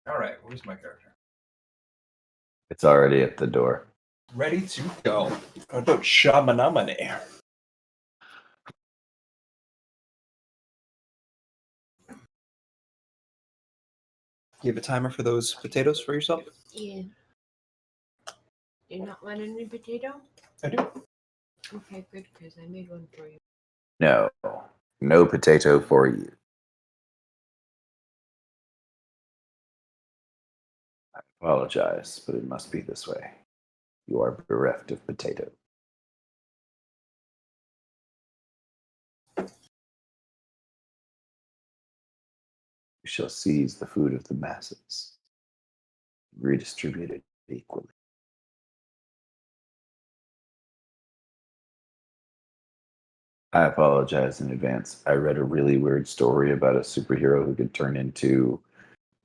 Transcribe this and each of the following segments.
All right, where's my character? It's already at the door. Ready to go. What about Shamanamane? You have a timer for those potatoes for yourself? Yeah. Do you not want any potato? I do. Okay, good, because I made one for you. No potato for you. I apologize, but it must be this way. You are bereft of potato. You shall seize the food of the masses, redistribute it equally. I apologize in advance. I read a really weird story about a superhero who could turn into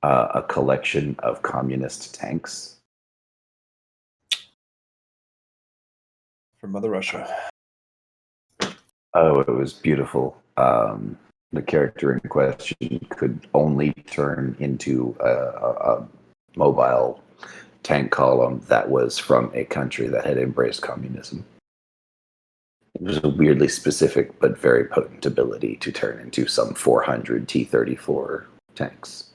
a collection of communist tanks. From Mother Russia. Oh, it was beautiful. The character in question could only turn into a mobile tank column that was from a country that had embraced communism. It was a weirdly specific but very potent ability to turn into some 400 T-34 tanks.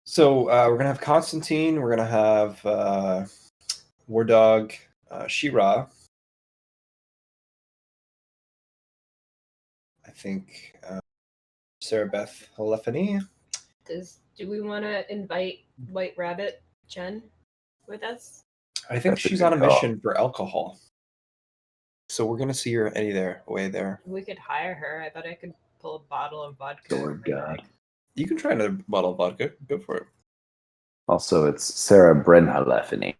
So we're going to have Constantine. We're going to have War Dog, She-Ra. I think Sarah Beth Halephany. Do we want to invite White Rabbit Chen with us? I think That's a she's good on a call. mission for alcohol. So we're going to see her away there. We could hire her. I bet I could pull a bottle of vodka. Sword out of my God. bag. You can try another bottle of vodka. Go for it. Also, it's Sarah Brenhalephany.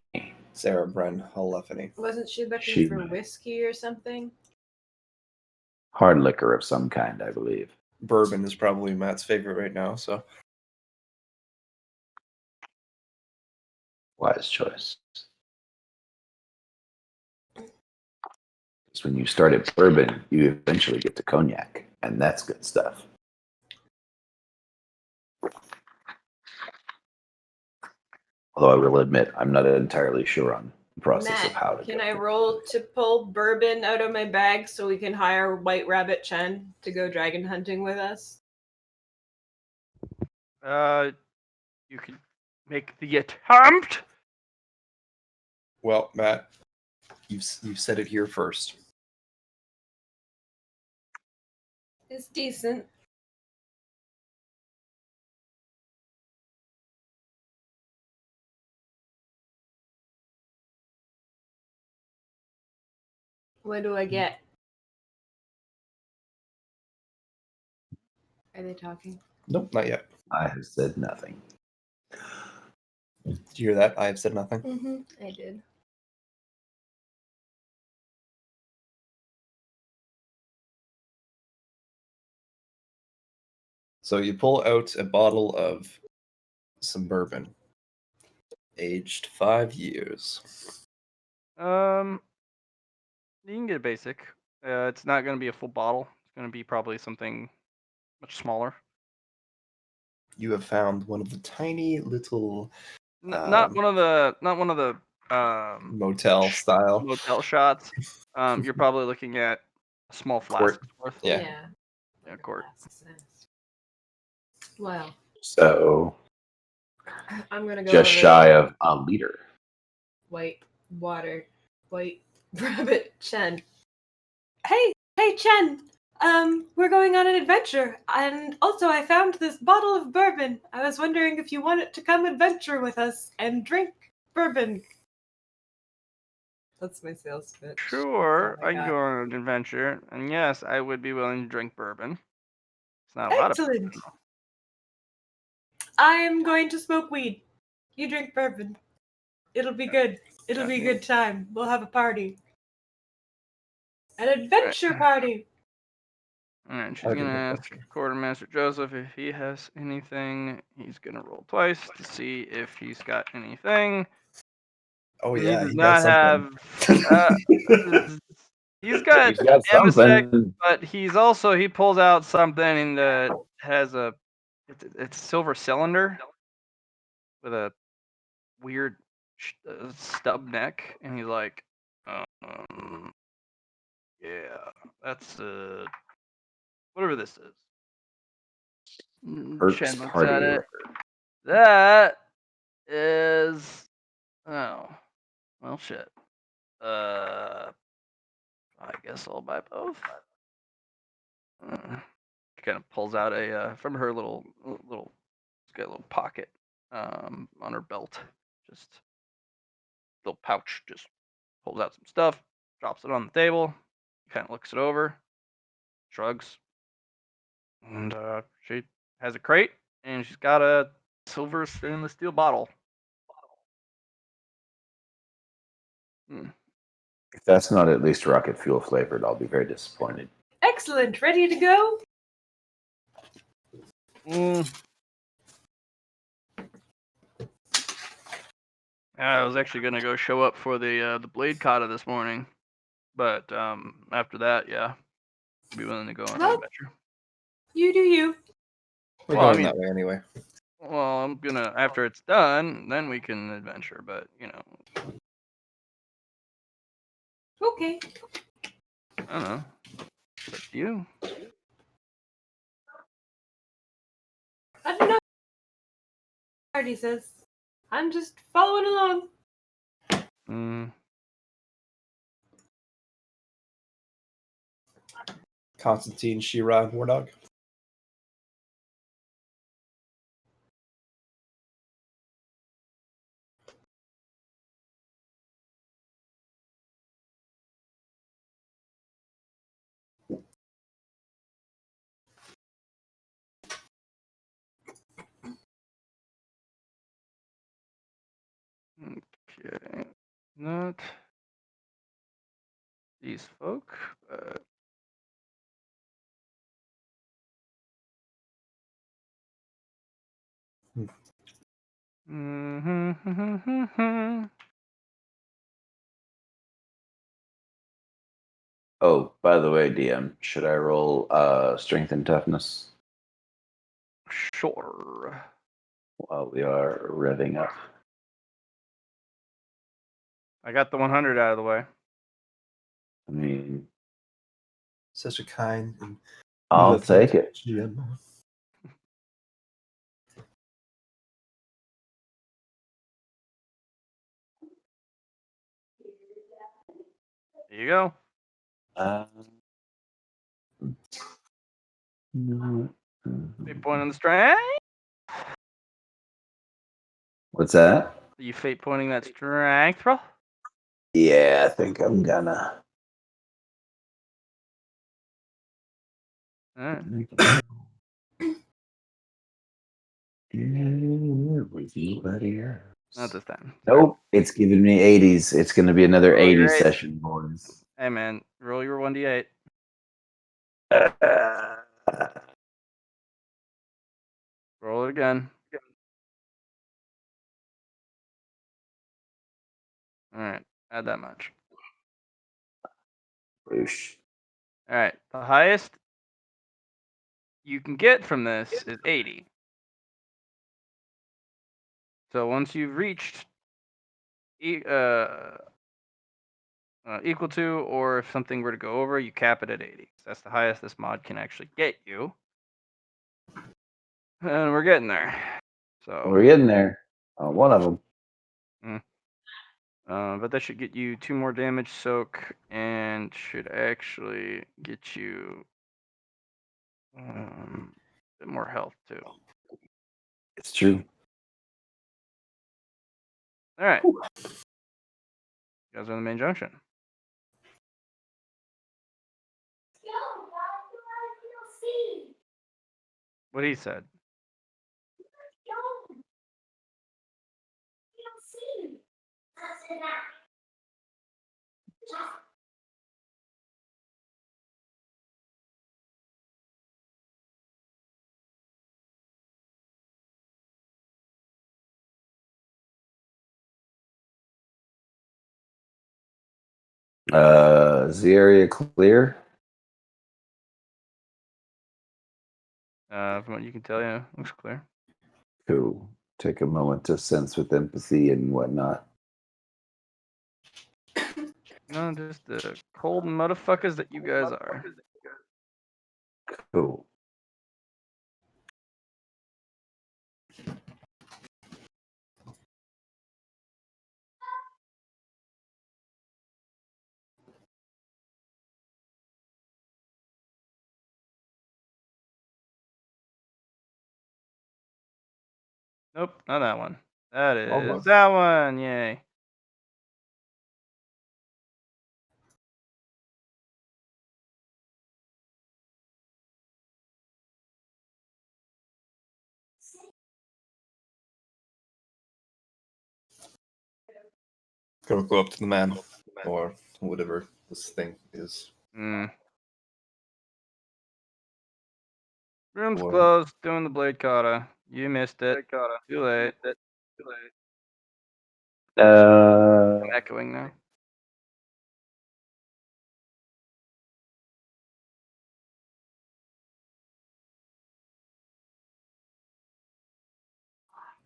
Sarah Bren Halephany. Wasn't she looking She- for whiskey or something? Hard liquor of some kind, I believe. Bourbon is probably Matt's favorite right now. So Wise choice. Because when you start at bourbon, you eventually get to cognac, and that's good stuff. Although I will admit, I'm not entirely sure on the process of Matt, how to can get I there. roll to pull bourbon out of my bag so we can hire White Rabbit Chen to go dragon hunting with us? You can make the attempt. well, Matt, you've said it here first. It's decent. What do I get? Are they talking? Nope, not yet. I have said nothing. Did you hear that? I have said nothing. Mm-hmm. I did. So you pull out a bottle of some bourbon, aged 5 years. You can get a basic. It's not going to be a full bottle. It's going to be probably something much smaller. You have found one of the tiny little Not one of the motel style. motel shots. You're probably looking at a small flask worth. Yeah. Yeah, quart. Well, So, I'm gonna go just over shy to of a liter. White Rabbit Chen. Hey, Chen. We're going on an adventure, and also I found this bottle of bourbon. I was wondering if you wanted to come adventure with us and drink bourbon. That's my sales pitch. Sure, That's all I can got. go on an adventure, and yes, I would be willing to drink bourbon. It's not a lot of bourbon. Excellent. I am going to smoke weed. You drink bourbon. It'll be good. It'll be a good time. We'll have a party. An adventure party. Alright, she's I gonna can ask Quartermaster Joseph if he has anything. He's gonna roll twice to see if he's got anything. Oh He yeah, does he not got have. He's got He's got Emisec, something. but he pulls out something that has a it's a silver cylinder with a weird stub neck, and he's like, yeah, that's whatever this is. Ertz Chen looks Party at it. Liquor. That is, oh, well, shit. I guess I'll buy both. She kind of pulls out a from her little, she's got a little pocket on her belt, just little pouch. Just pulls out some stuff, drops it on the table, kind of looks it over, shrugs, and she has a crate, and she's got a silver stainless steel bottle. If that's not at least rocket fuel flavored, I'll be very disappointed. Excellent. Ready to go? I was actually gonna go show up for the Blade Kata this morning, but after that, yeah, I'd be willing to go on an Well, adventure. You do you. We're Well, I going mean- that way anyway. Well, I'm gonna after it's done, then we can adventure. But Okay. I don't know. It's up to you. I don't know. Party says. I'm just following along. Constantine, She-Ra, and War Dog. Okay, not these folk, but Oh, by the way, DM, should I roll strength and toughness sure. while we are revving up? I got the 100 out of the way. I mean, Such a kind and I'll take it. GM. There you go. Fate point on the strength. What's that? Are you fate pointing that strength roll? Yeah, I think I'm gonna. Alright. Not this time. Nope, it's giving me 80s. It's gonna be another Oh, you're 80s right. session, boys. Hey man, roll your 1d8. Roll it again. Alright, add that much. Whoosh. Alright, the highest you can get from this is 80. So once you've reached equal to, or if something were to go over, you cap it at 80. That's the highest this mod can actually get you. And we're getting there. So We're getting there. One of them. but that should get you 2 more damage soak, and should actually get you a bit more health too. It's true. All right, you guys are in the main junction. What he said. Is the area clear? From what you can tell, yeah, looks clear. Cool. Take a moment to sense with empathy and whatnot. No, just the cold motherfuckers that you guys are. Cool. Nope, not that one. That is Almost. that one. Yay. Gonna go up to the man, or whatever this thing is. Mm. Room's Or- closed. Doing the blade kata. You missed it. Too late. I'm echoing now.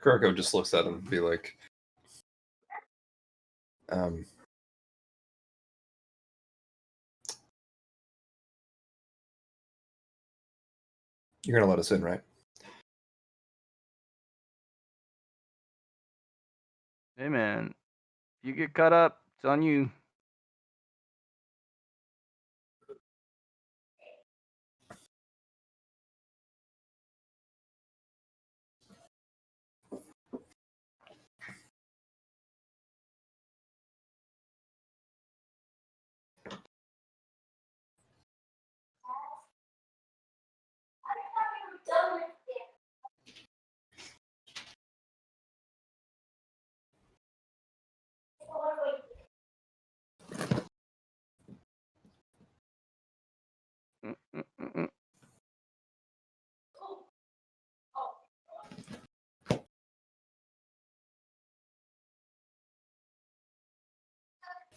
Kurako just looks at him and be like, you're gonna let us in, right? Hey man, if you get cut up, it's on you. Mm-mm-mm-mm.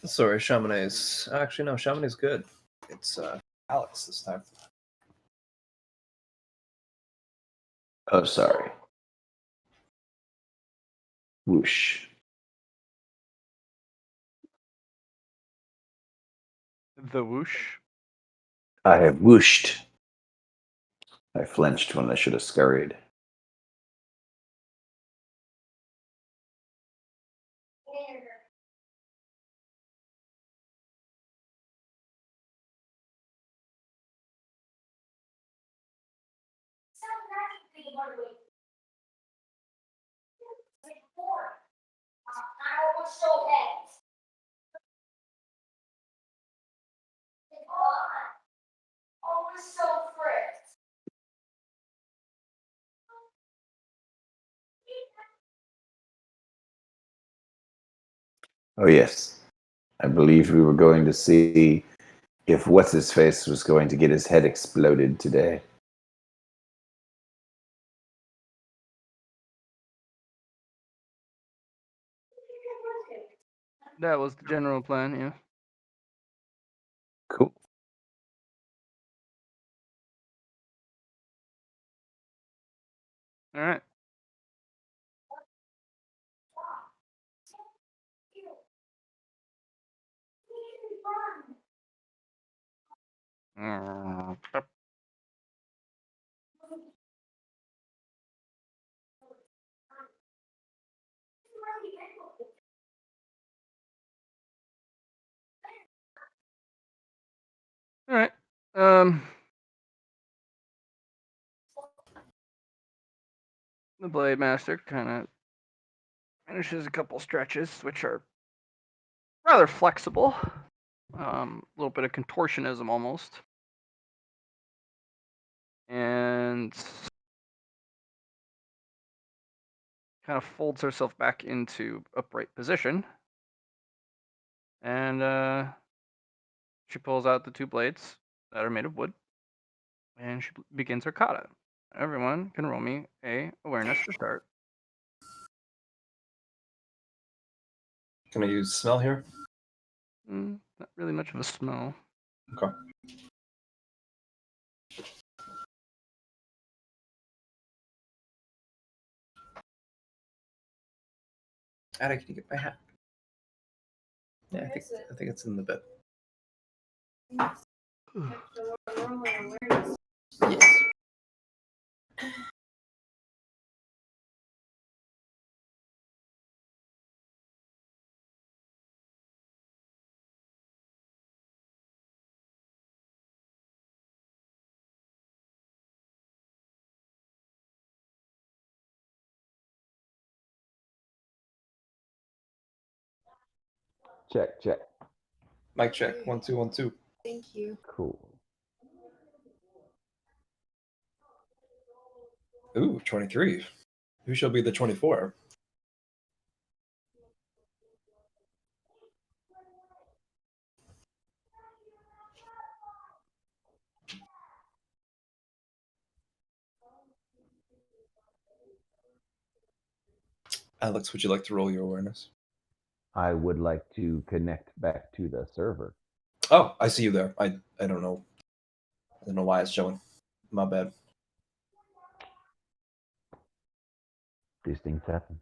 Sorry, Chamonix. Actually, no, Chamonix is good. It's Alex this time. Oh, sorry. Whoosh. The whoosh. I have whooshed. I flinched when I should have scurried. Oh, yes. I believe we were going to see if What's His Face was going to get his head exploded today. That was the general plan, yeah. Cool. All right. All right. The Blade Master kind of finishes a couple stretches, which are rather flexible. A little bit of contortionism almost. And kind of folds herself back into upright position. And she pulls out the two blades that are made of wood. And she begins her kata. Everyone can roll me a awareness to start. Can I use smell here? Not really much of a smell. Okay. Ada, can you get my hat? Yeah, I think it's in the bed. Yes. Check, check. Mic check. 1 2 1 2. Thank you. Cool. Ooh, 23. Who shall be the 24? Alex, would you like to roll your awareness? I would like to connect back to the server. Oh, I see you there. I don't know. I don't know why it's showing. My bad. These things happen.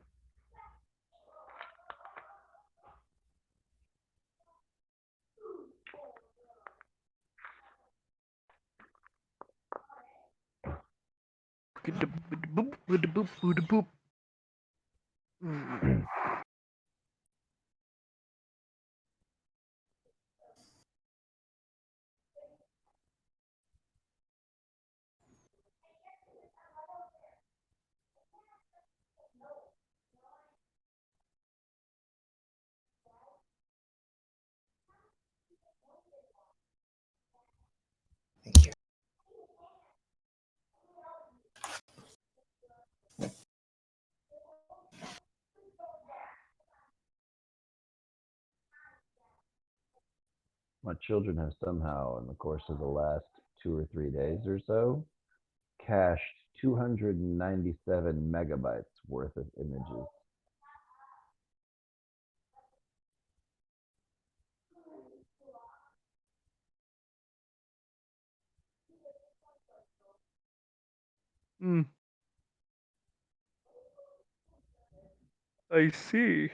Thank you. My children have somehow, in the course of the last 2 or 3 days or so, cached 297 megabytes worth of images. I see.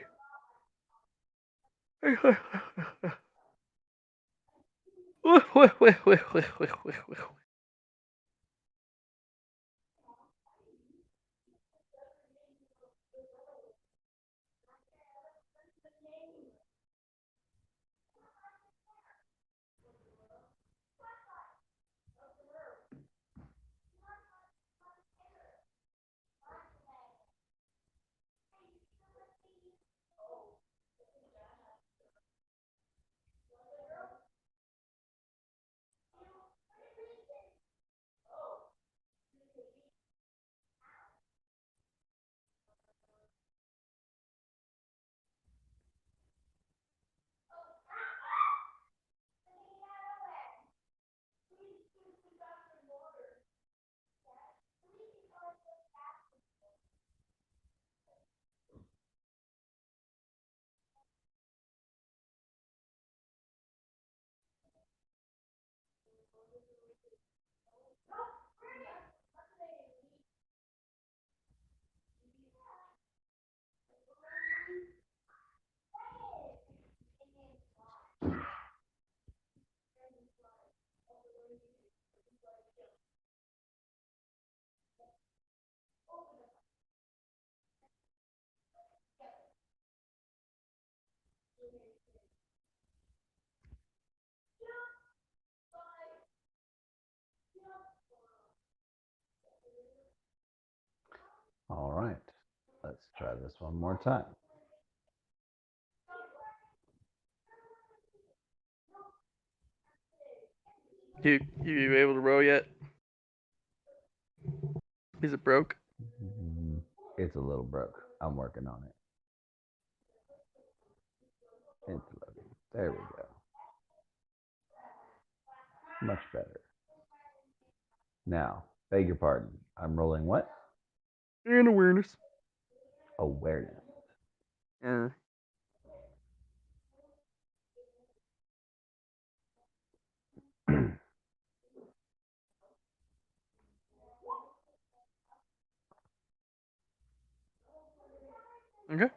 All right, let's try this one more time. You able to row yet? Is it broke? It's a little broke. I'm working on it. It's loading. There we go. Much better. Now, beg your pardon. I'm rolling what? And awareness. Awareness. Okay.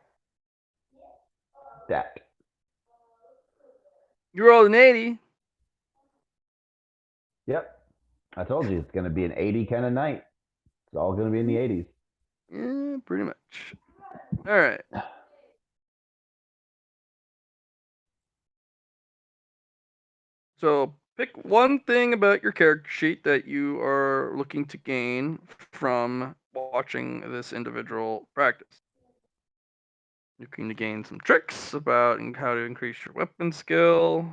that. You rolled an 80. Yep. I told you it's going to be an 80 kind of night. It's all going to be in the 80s. Yeah, pretty much. All right. So pick one thing about your character sheet that you are looking to gain from watching this individual practice. You're looking to gain some tricks about how to increase your weapon skill.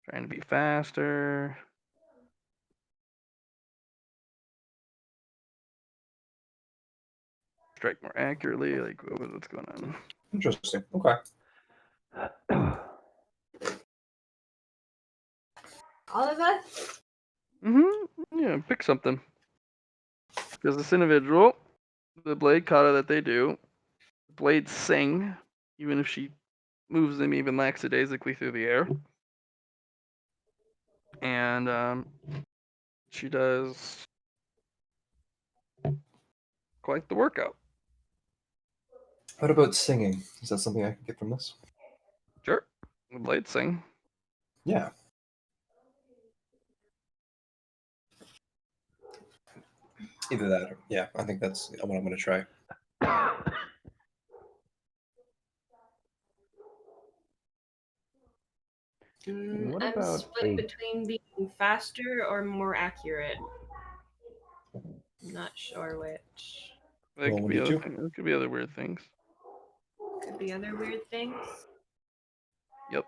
Trying to be faster. Strike more accurately. Like, what's going on? Interesting. Okay. All of that? Yeah, pick something. Because this individual, the blade kata that they do, blades sing, even if she moves them even lackadaisically through the air. And she does quite the workout. What about singing? Is that something I can get from this? Sure. The blades sing. Yeah. Either that or, yeah, I think that's what I'm going to try. What I'm about split a- between being faster or more accurate. Not sure which. There Roll could be other 1d2. things. There could be other weird things. Could be other weird things. Yep.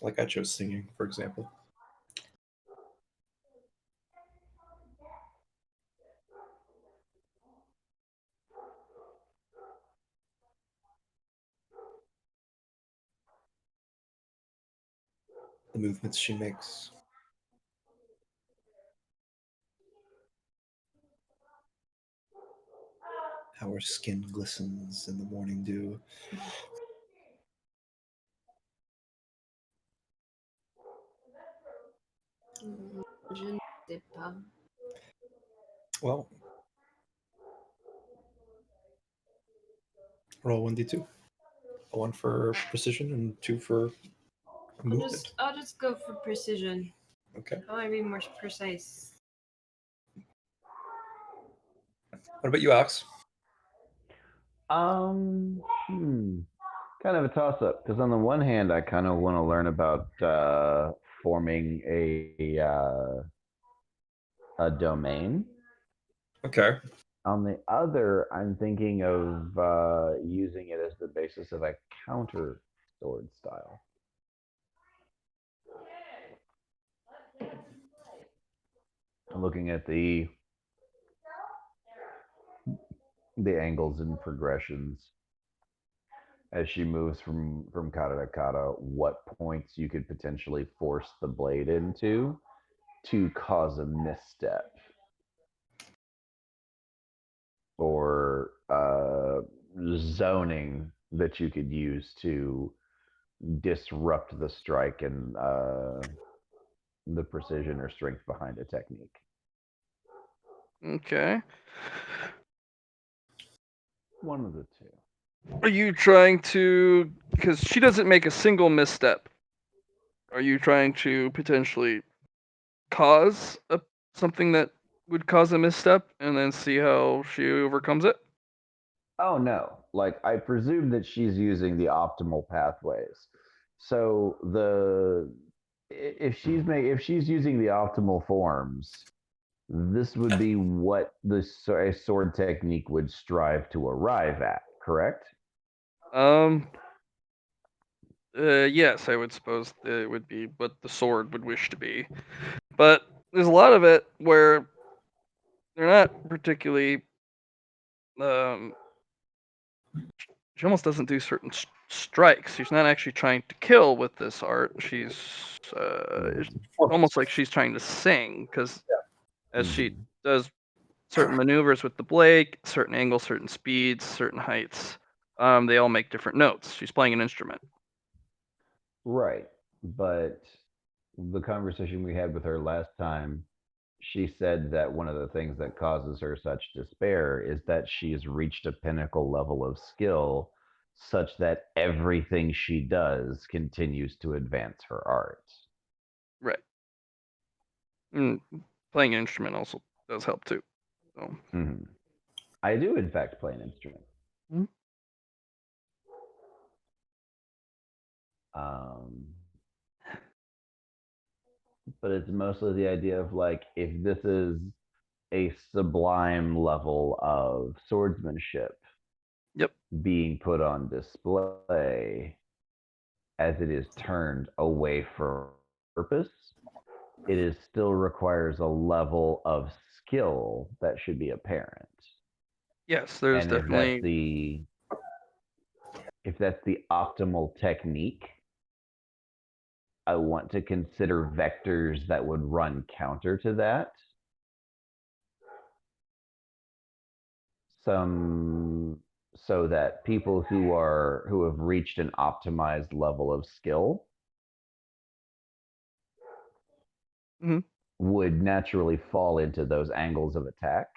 Like I chose singing, for example. The movements she makes. How her skin glistens in the morning dew. Je ne sais pas. Well, roll 1d2. 1 for precision and 2 for movement. I'll just go for precision. Okay. I want to be more precise. What about you, Alex? Kind of a toss up because on the one hand, I kind of want to learn about forming a domain. Okay. On the other, I'm thinking of using it as the basis of a counter sword style. I'm looking at the angles and progressions as she moves from kata to kata, what points you could potentially force the blade into to cause a misstep or zoning that you could use to disrupt the strike and the precision or strength behind a technique. Okay. One of the two. Are you trying to, because she doesn't make a single misstep, are you trying to potentially cause something that would cause a misstep and then see how she overcomes it? Oh no! Like I presume that she's using the optimal pathways. So if she's using the optimal forms, this would be what a sword technique would strive to arrive at. Correct? Yes, I would suppose it would be what the sword would wish to be. But there's a lot of it where they're not particularly. She almost doesn't do certain strikes. She's not actually trying to kill with this art. She's it's almost like she's trying to sing because as she does certain maneuvers with the blade, certain angles, certain speeds, certain heights, they all make different notes. She's playing an instrument. Right. But the conversation we had with her last time, she said that one of the things that causes her such despair is that she has reached a pinnacle level of skill such that everything she does continues to advance her art. Right. And playing an instrument also does help too. So Mhm. I do, in fact, play an instrument. Mhm. Um, but it's mostly the idea of like, if this is a sublime level of swordsmanship Yep. being put on display as it is turned away from purpose, it is still requires a level of skill that should be apparent. Yes, there's And definitely if that's the optimal technique, I want to consider vectors that would run counter to that. Some so that people who have reached an optimized level of skill Mhm. would naturally fall into those angles of attack.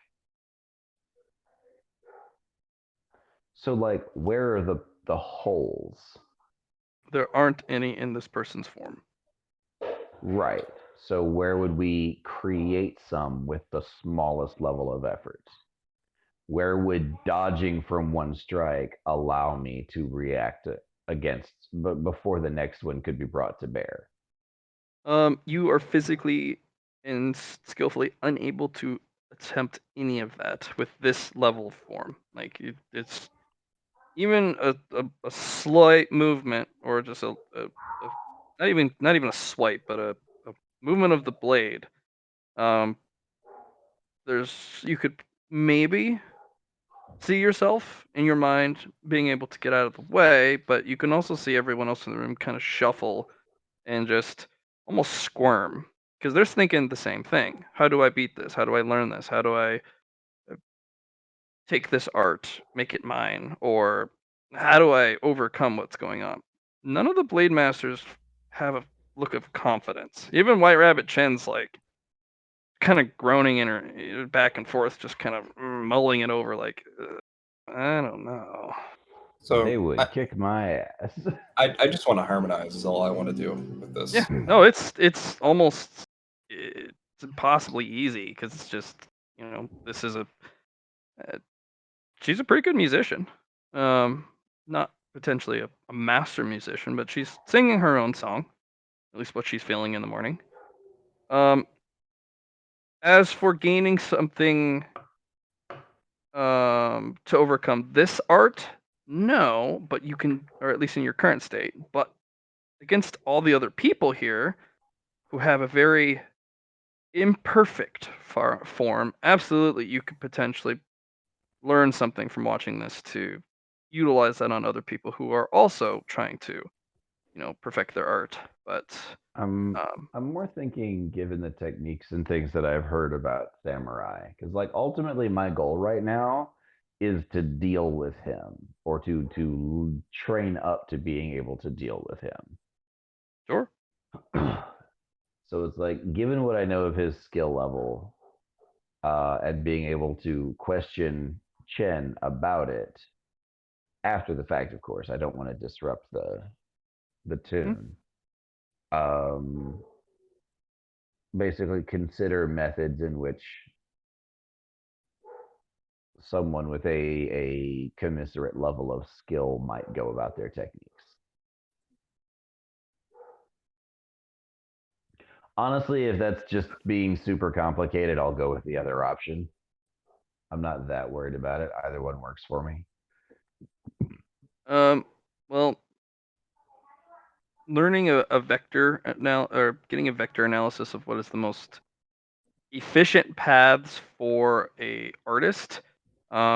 So like where are the holes? There aren't any in this person's form. Right. So where would we create some with the smallest level of effort? Where would dodging from one strike allow me to react against, but before the next one could be brought to bear? You are physically and skillfully unable to attempt any of that with this level of form. Like it's even a slight movement or just a not even a swipe, but a movement of the blade. Um, you could maybe see yourself in your mind being able to get out of the way, but you can also see everyone else in the room kind of shuffle and just almost squirm because they're thinking the same thing. How do I beat this? How do I learn this? How do I take this art, make it mine? Or how do I overcome what's going on? None of the Blade Masters have a look of confidence. Even White Rabbit Chen's like kind of groaning in her back and forth, just kind of mulling it over, like, I don't know. So They would kick my ass. I just want to harmonize. Is all I want to do with Yeah, this. no, it's almost it's impossibly easy because it's just this is uh, she's a pretty good musician. Not potentially a master musician, but she's singing her own song, at least what she's feeling in the morning. Um, as for gaining something to overcome this art, no, but you can, or at least in your current state, but against all the other people here who have a very imperfect form, absolutely you could potentially learn something from watching this to utilize that on other people who are also trying to, perfect their art. But I'm um, I'm more thinking given the techniques and things that I've heard about samurai, because like ultimately my goal right now is to deal with him or to train up to being able to deal with him. sure, So it's like, given what I know of his skill level, and being able to question Chen about it after the fact, of course, I don't want to disrupt the mhm, tune. Um, Basically, consider methods in which someone with a commiserate level of skill might go about their techniques. Honestly, if that's just being super complicated, I'll go with the other option. I'm not that worried about it. Either one works for me. well, learning a vector now or getting a vector analysis of what is the most efficient paths for a artist,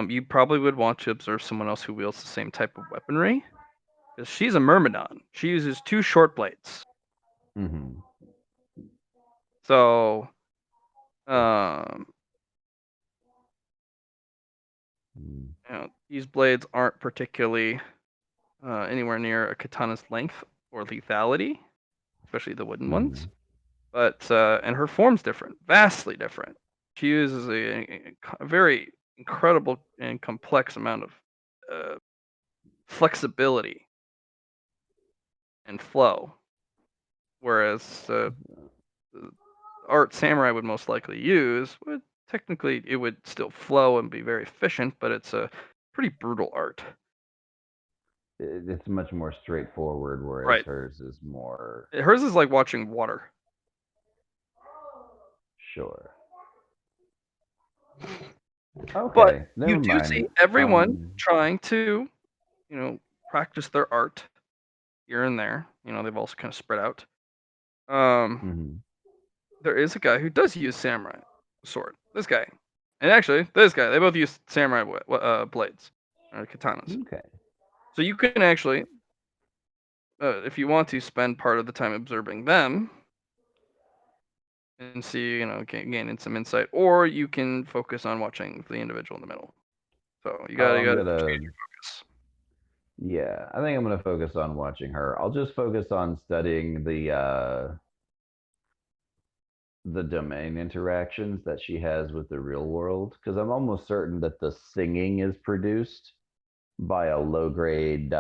you probably would want to observe someone else who wields the same type of weaponry. Because she's a Myrmidon. She uses two short blades. Hmm. So, um, these blades aren't particularly anywhere near a katana's length or lethality, especially the wooden Hmm. ones. but and her form's different, vastly different. She uses a very incredible and complex amount of flexibility and flow, whereas the art samurai would most likely use would technically it would still flow and be very efficient, but it's a pretty brutal art. It's much more straightforward, whereas Right. hers is more Hers is like watching water. sure. Okay, But never you do mind. see everyone trying to, practice their art here and there. They've also kind of spread out. Mhm. There is a guy who does use samurai sword. This guy, and actually this guy, they both use samurai blades or katanas. Okay. So you can actually, if you want to, spend part of the time observing them and see, gaining some insight, or you can focus on watching the individual in the middle. So you got I'm to gonna. change your focus. Yeah, I think I'm gonna focus on watching her. I'll just focus on studying the domain interactions that she has with the real world, because I'm almost certain that the singing is produced by a low grade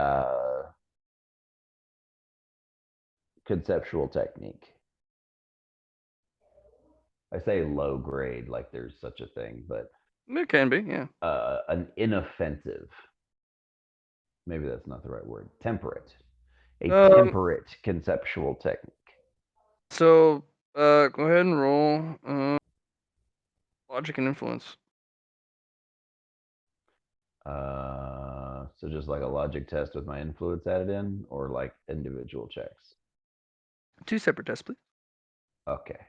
conceptual technique. I say low grade like there's such a thing, but It can be, yeah. an inoffensive. Maybe that's not the right word. Temperate. A temperate conceptual technique. So go ahead and roll logic and influence. So just like a logic test with my influence added in, or like individual checks. 2 separate tests, please. Okay.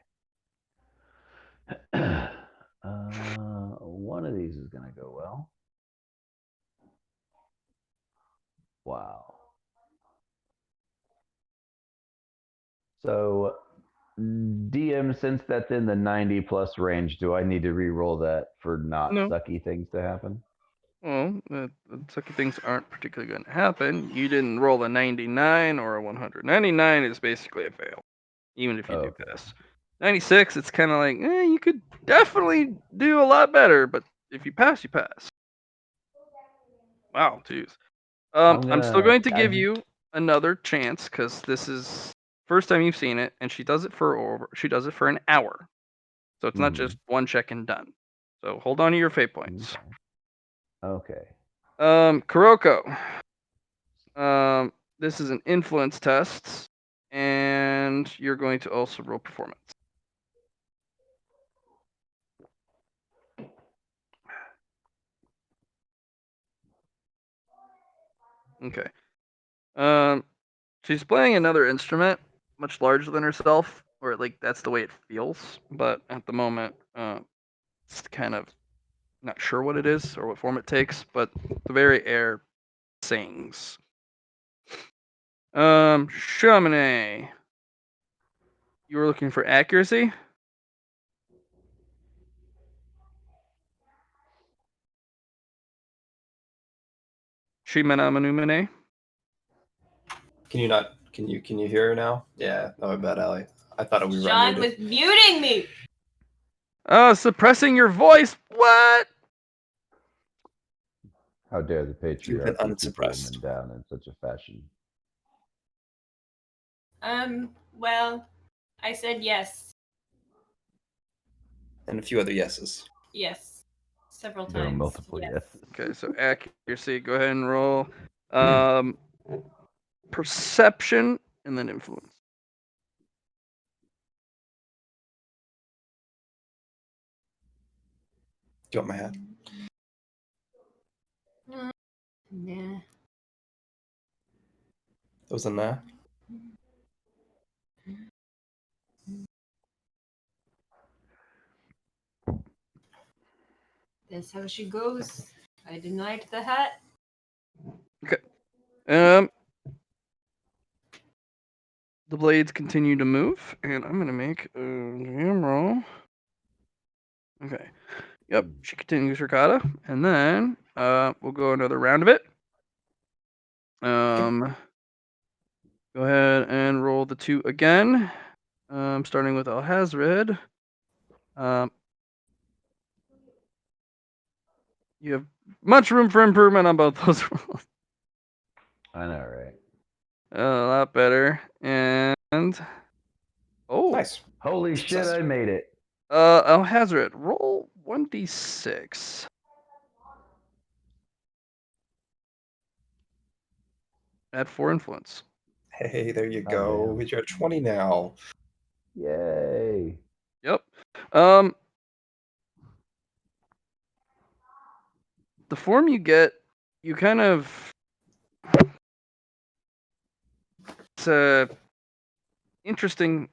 One of these is gonna go well. Wow. So, DM, since that's in the 90 plus range, do I need to re-roll that for not No. sucky things to happen? Well, the sucky things aren't particularly going to happen. You didn't roll a 99 or a 100. 99 is basically a fail, even if you do Okay. pass. 96, it's kind of like, you could definitely do a lot better, but if you pass, you pass. Wow, jeez. I'm still going to give you another chance because this is first time you've seen it, and she does it for an hour, so it's not just one check and done. So hold on to your fate points. Okay. Kuroko. This is an influence test, and you're going to also roll performance. Okay. She's playing another instrument, much larger than herself, or like that's the way it feels. But at the moment, it's kind of not sure what it is or what form it takes. But the very air sings. Chaminade. You were looking for accuracy? Shimanamanumane? Can you hear her now? Yeah, no, bad, Allie. I thought we Sean rendered it. was muting me. Suppressing your voice? What? How dare the You've been patriarchy keep unsuppressed. women down in such a fashion? Well, I said yes. And a few other yeses. Yes. Several times. There are multiple yes. yeses. Okay, so accuracy. Go ahead and roll. Perception and then influence. Do you want my hat? Nah. That was a nah. That's how she goes. I denied the hat. Okay. The blades continue to move, and I'm gonna make a jam roll. Okay. Yep, she continues her kata, and then we'll go another round of it. Go ahead and roll the 2 again. Starting with Alhazred. You have much room for improvement on both those rolls. I know, right? A lot better. And Nice. Holy shit! I made it. Alhazred, roll 1d6. Add 4 influence. Hey, there you Oh, go. damn. You're at 20 now. Yay! Yep. The form you get, you kind of. It's a interesting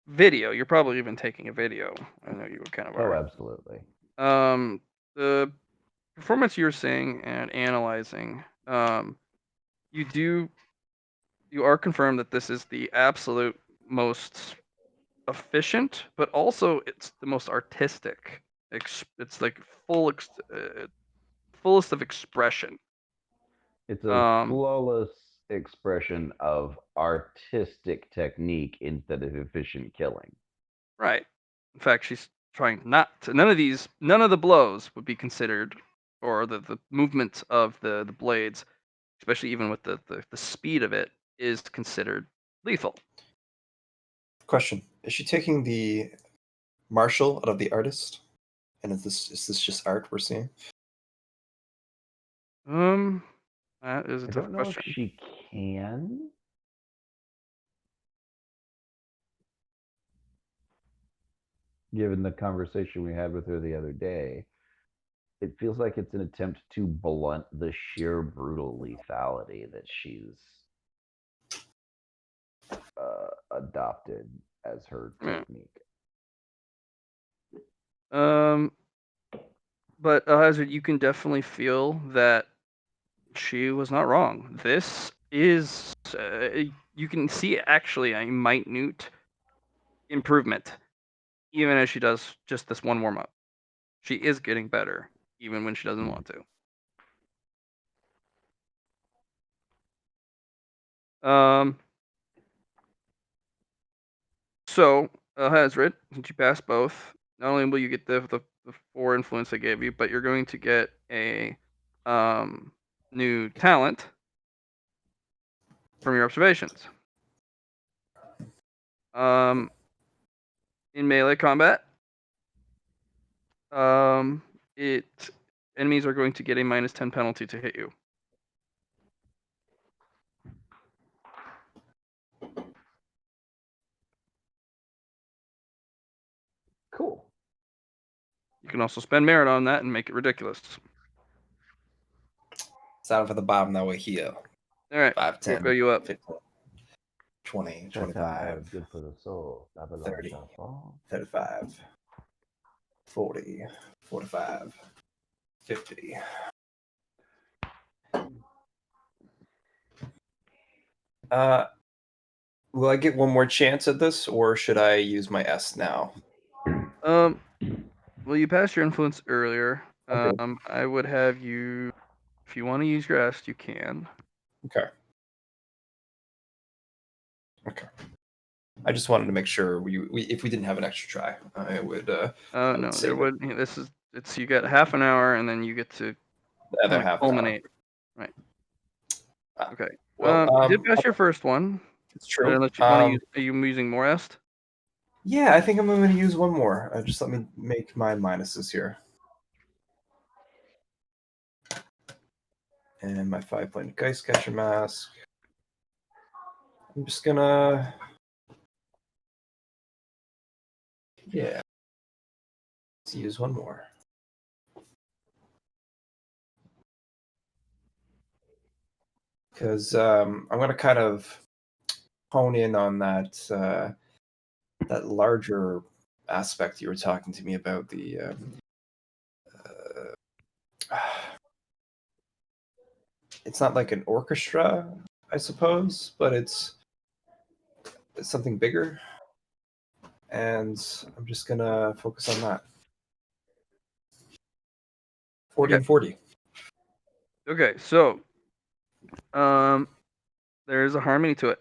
video. You're probably even taking a video. I know you kind of Oh, are. absolutely. The performance you're seeing and analyzing, you are confirmed that this is the absolute most efficient, but also it's the most artistic. It's like fullest of expression. It's a Um, flawless expression of artistic technique instead of efficient killing. right. In fact, she's trying not to. None of the blows would be considered, or the movement of the blades, especially even with the speed of it, is considered lethal. Question: is she taking the martial out of the artist? And is this just art we're seeing? That is a I tough don't know if question. she can. Given the conversation we had with her the other day, it feels like it's an attempt to blunt the sheer brutal lethality that she's adopted as her Yeah. technique. But Hazard, you can definitely feel that she was not wrong. This is you can see actually a minute improvement, even as she does just this one warm up. She is getting better, even when she doesn't want to. So, Hazard, since you passed both, not only will you get the 4 influence I gave you, but you're going to get a new talent from your observations. In melee combat, enemies are going to get a -10 penalty to hit you. Cool. You can also spend merit on that and make it ridiculous. It's out for the bottom that way here. All right, 5, 10, we'll go you up. 15, 20, Satire 25, good for the soul. Babylon 30. shall fall. 35, 40, 45, 50. Will I get one more chance at this, or should I use my S now? Well, you passed your influence earlier. Okay. I would have you, if you want to use your S, you can. Okay. I just wanted to make sure we if we didn't have an extra try, I would. Oh no, there would. This is it's you get half an hour and then you get to The other kind of half an hour. culminate. Right. Okay. Well, You did pass your first one. It's true. Unless you want to use, are you using more est? Yeah, I think I'm going to use one more. Just let me make my minuses here. And my 5-point Geistcatcher mask. I'm just gonna. Yeah. Let's use one more. Because I'm going to kind of hone in on that that larger aspect you were talking to me about, the it's not like an orchestra, I suppose, but it's something bigger, and I'm just gonna focus on that. 40 and 40. Okay, so there's a harmony to it.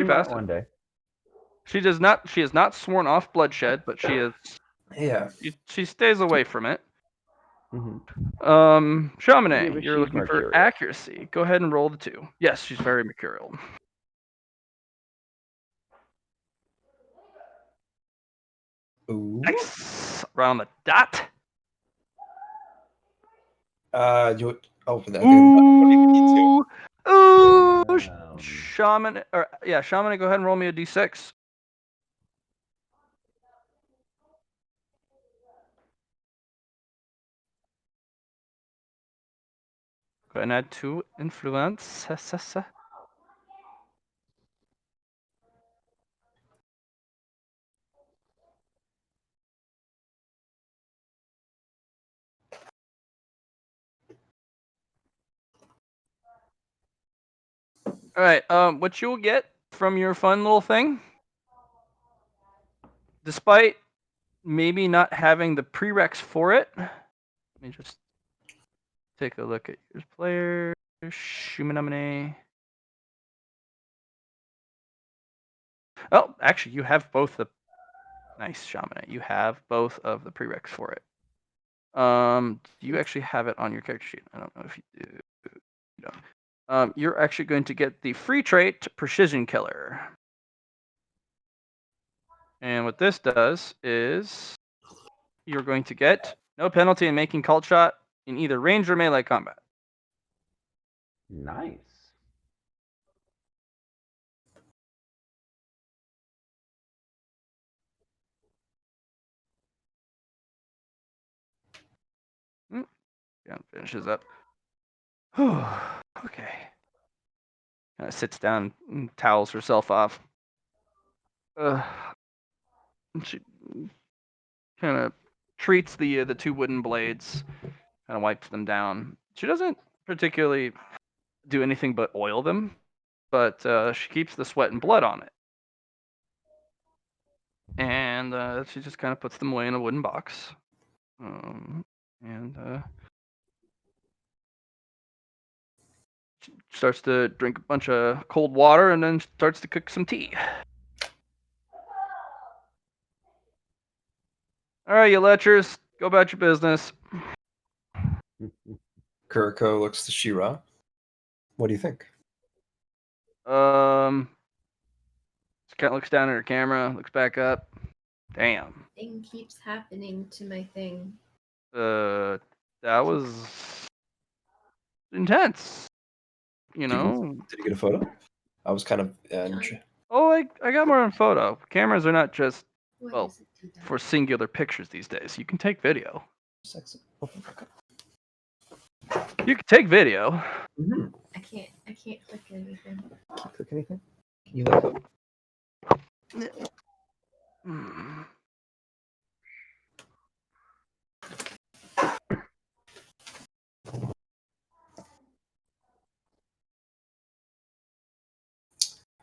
pretty might passive. one day. She does not. She has not sworn off bloodshed, but she is. Yeah. She stays away from it. Hmm. Chaminade, Yeah, but you're she's looking for mercurial. accuracy. Go ahead and roll the 2. Yes, she's very mercurial. Ooh. Nice. Around the dot. You open that. Okay. Ooh. Ooh. Um, Shaman. Or yeah, Shaman. Go ahead and roll me a d6. Go ahead and add 2 influence. All right. What you'll get from your fun little thing, despite maybe not having the prereqs for it, let me just take a look at your player. Shumanamane. Oh, actually, you have both the nice Shaman. You have both of the prereqs for it. Do you actually have it on your character sheet? I don't know if you do. You don't. You're actually going to get the free trait Precision Killer. And what this does is you're going to get no penalty in making called shot in either range or melee combat. Nice. Yeah, finishes up. Okay. Kind of sits down and towels herself off. She kind of treats the two wooden blades, kind of wipes them down. She doesn't particularly do anything but oil them, but she keeps the sweat and blood on it. And she just kind of puts them away in a wooden box. And she starts to drink a bunch of cold water and then starts to cook some tea. All right, you lechers, go about your business. Kuriko looks to Shira. What do you think? She kind of looks down at her camera, looks back up. Damn. Thing keeps happening to my thing. That was intense. You know. Did you get a photo? I was kind of. Oh, I got more on photo. Cameras are not just What well is it to die? for singular pictures these days. You can take video. Sexy. Open back up. You can take video. Mm-hmm. I can't click anything. Can't click anything. Can you let go? Hmm.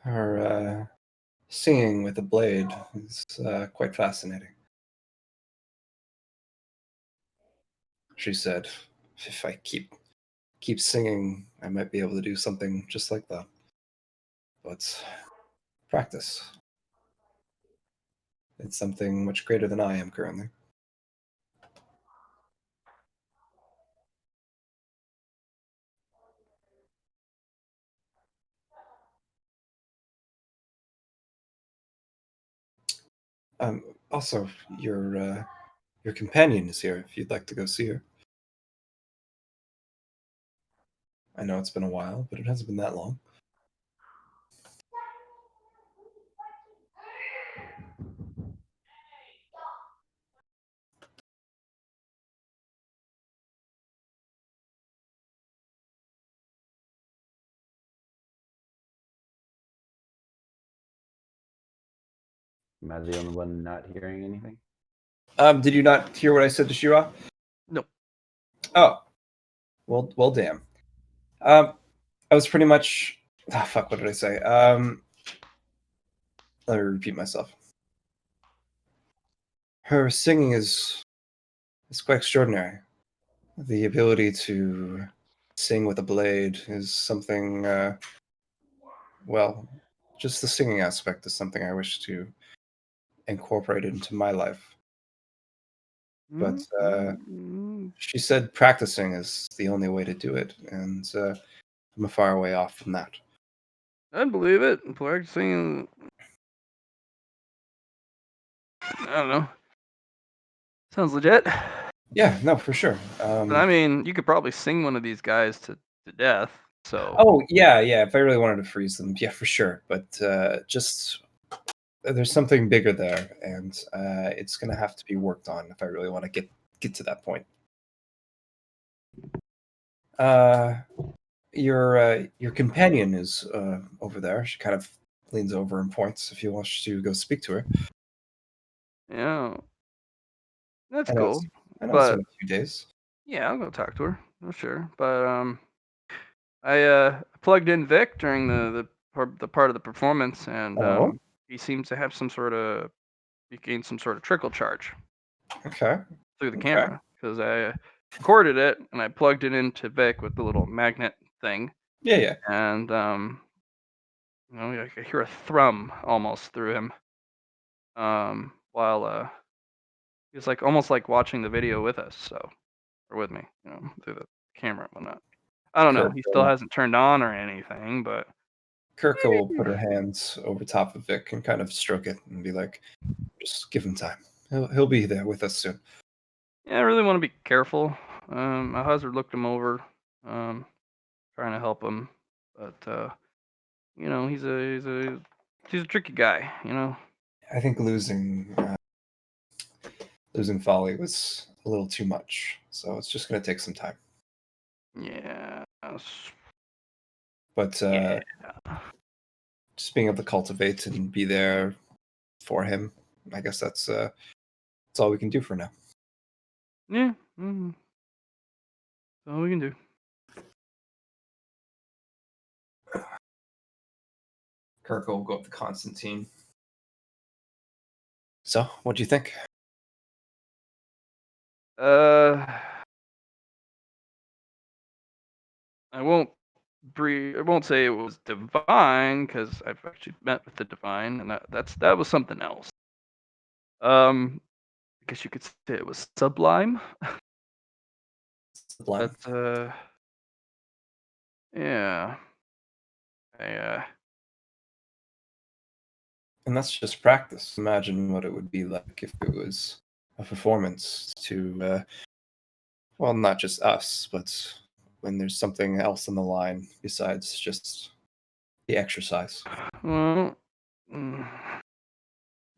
Her singing with a blade is quite fascinating. She said, "If I keep singing, I might be able to do something just like that. But practice. It's something much greater than I am currently." Also, your companion is here. If you'd like to go see her. I know it's been a while, but it hasn't been that long. Am I the only one not hearing anything? Did you not hear what I said to Shira? No. Oh, well, damn. I was pretty much. Ah, fuck. What did I say? Let me repeat myself. Her singing is quite extraordinary. The ability to sing with a blade is something. Well, just the singing aspect is something I wish to incorporate into my life. But she said practicing is the only way to do it, and I'm a far way off from that. I believe it. Practicing. I don't know. Sounds legit. Yeah, no, for sure. But I mean, you could probably sing one of these guys to death. So. Oh yeah. If I really wanted to freeze them, yeah, for sure. But just there's something bigger there, and it's gonna have to be worked on if I really want to get to that point. Your companion is over there. She kind of leans over and points. If you want to go speak to her. Yeah. That's I know cool. it's But been a few days. yeah, I'll go talk to her. For sure. But I plugged in Vic during the part of the performance, and Oh. he seems to have he gained some sort of trickle charge Okay. through the Okay. camera because I recorded it and I plugged it into Vic with the little magnet thing, Yeah. and I could hear a thrum almost through him, while It's like almost like watching the video with us, so or with me, through the camera and whatnot. I don't know. He still hasn't turned on or anything, but Kirka will put her hands over top of Vic and kind of stroke it and be like, "Just give him time. He'll be there with us soon." yeah, I really want to be careful. My husband looked him over, trying to help him, but he's a tricky guy. I think losing Folly was a little too much, so it's just going to take some time. Yeah. But Yeah. just being able to cultivate and be there for him, I guess that's all we can do for now. Yeah. That's all we can do. Kirk will go up to Constantine. So, what do you think? I won't say it was divine because I've actually met with the divine, and that was something else. I guess you could say it was sublime. Sublime. But yeah, And that's just practice. Imagine what it would be like if it was a performance to, well, not just us, but when there's something else on the line besides just the exercise. well,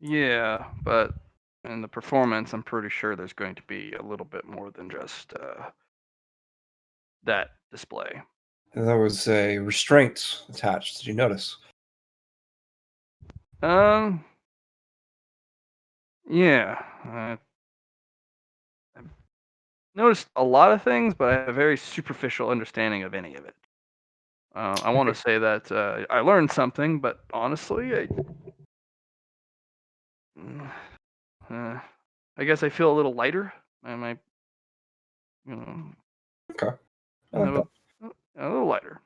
yeah, but in the performance, I'm pretty sure there's going to be a little bit more than just that display. There was a restraint attached. Did you notice? Yeah, I've noticed a lot of things, but I have a very superficial understanding of any of it. I want to say that I learned something, but honestly, I guess I feel a little lighter. I might, Okay. I a like that. little lighter.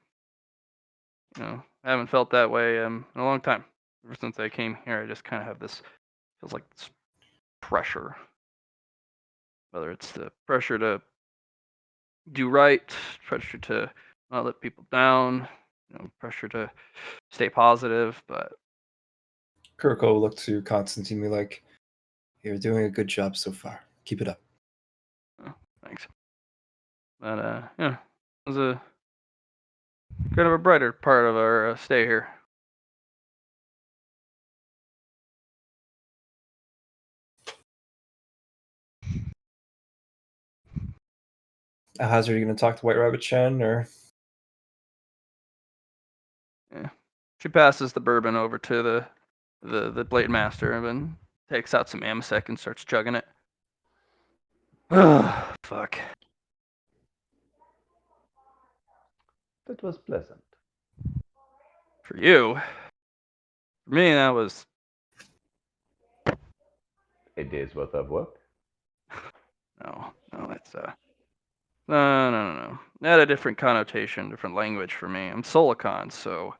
I haven't felt that way in a long time. Ever since I came here, I just kind of have this feels like this pressure. Whether it's the pressure to do right, pressure to not let people down, pressure to stay positive. But Kirko looked to Constantine and be like, "You're doing a good job so far. Keep it up." thanks. But yeah, it was a kind of a brighter part of our stay here. How's are you going to talk to White Rabbit Chen or? Yeah. She passes the bourbon over to the Blade Master and then takes out some Amasec and starts chugging it. Oh, fuck. That was pleasant. For you. For me, that was A day's worth of work. no, it's no. It had a different connotation, different language for me. I'm Solicon, so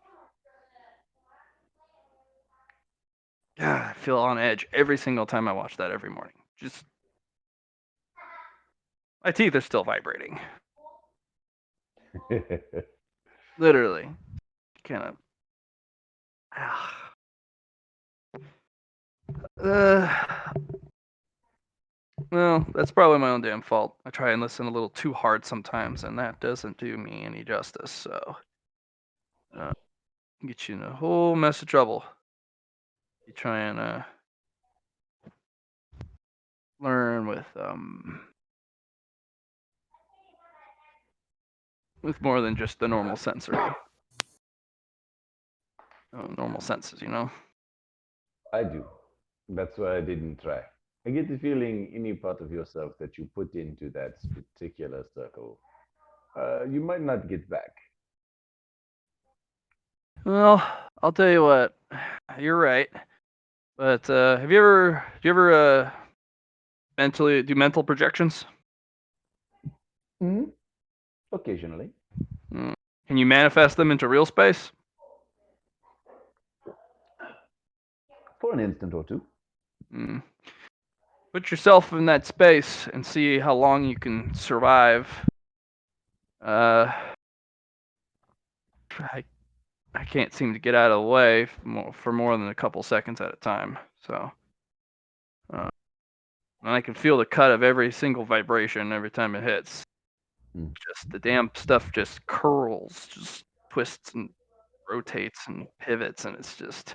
yeah, I feel on edge every single time I watch that every morning. Just my teeth are still vibrating. Literally. Kind of. Well, that's probably my own damn fault. I try and listen a little too hard sometimes, and that doesn't do me any justice. So, get you in a whole mess of trouble. You try and learn with more than just the normal sensory, normal senses. I do. That's why I didn't try. I get the feeling any part of yourself that you put into that particular circle, you might not get back. Well, I'll tell you what. You're right. But do you ever mentally do mental projections? Hmm? Occasionally. Can you manifest them into real space? For an instant or two. put yourself in that space and see how long you can survive. I can't seem to get out of the way for more than a couple seconds at a time. So, and I can feel the cut of every single vibration every time it hits. Just the damn stuff just curls, just twists and rotates and pivots, and it's just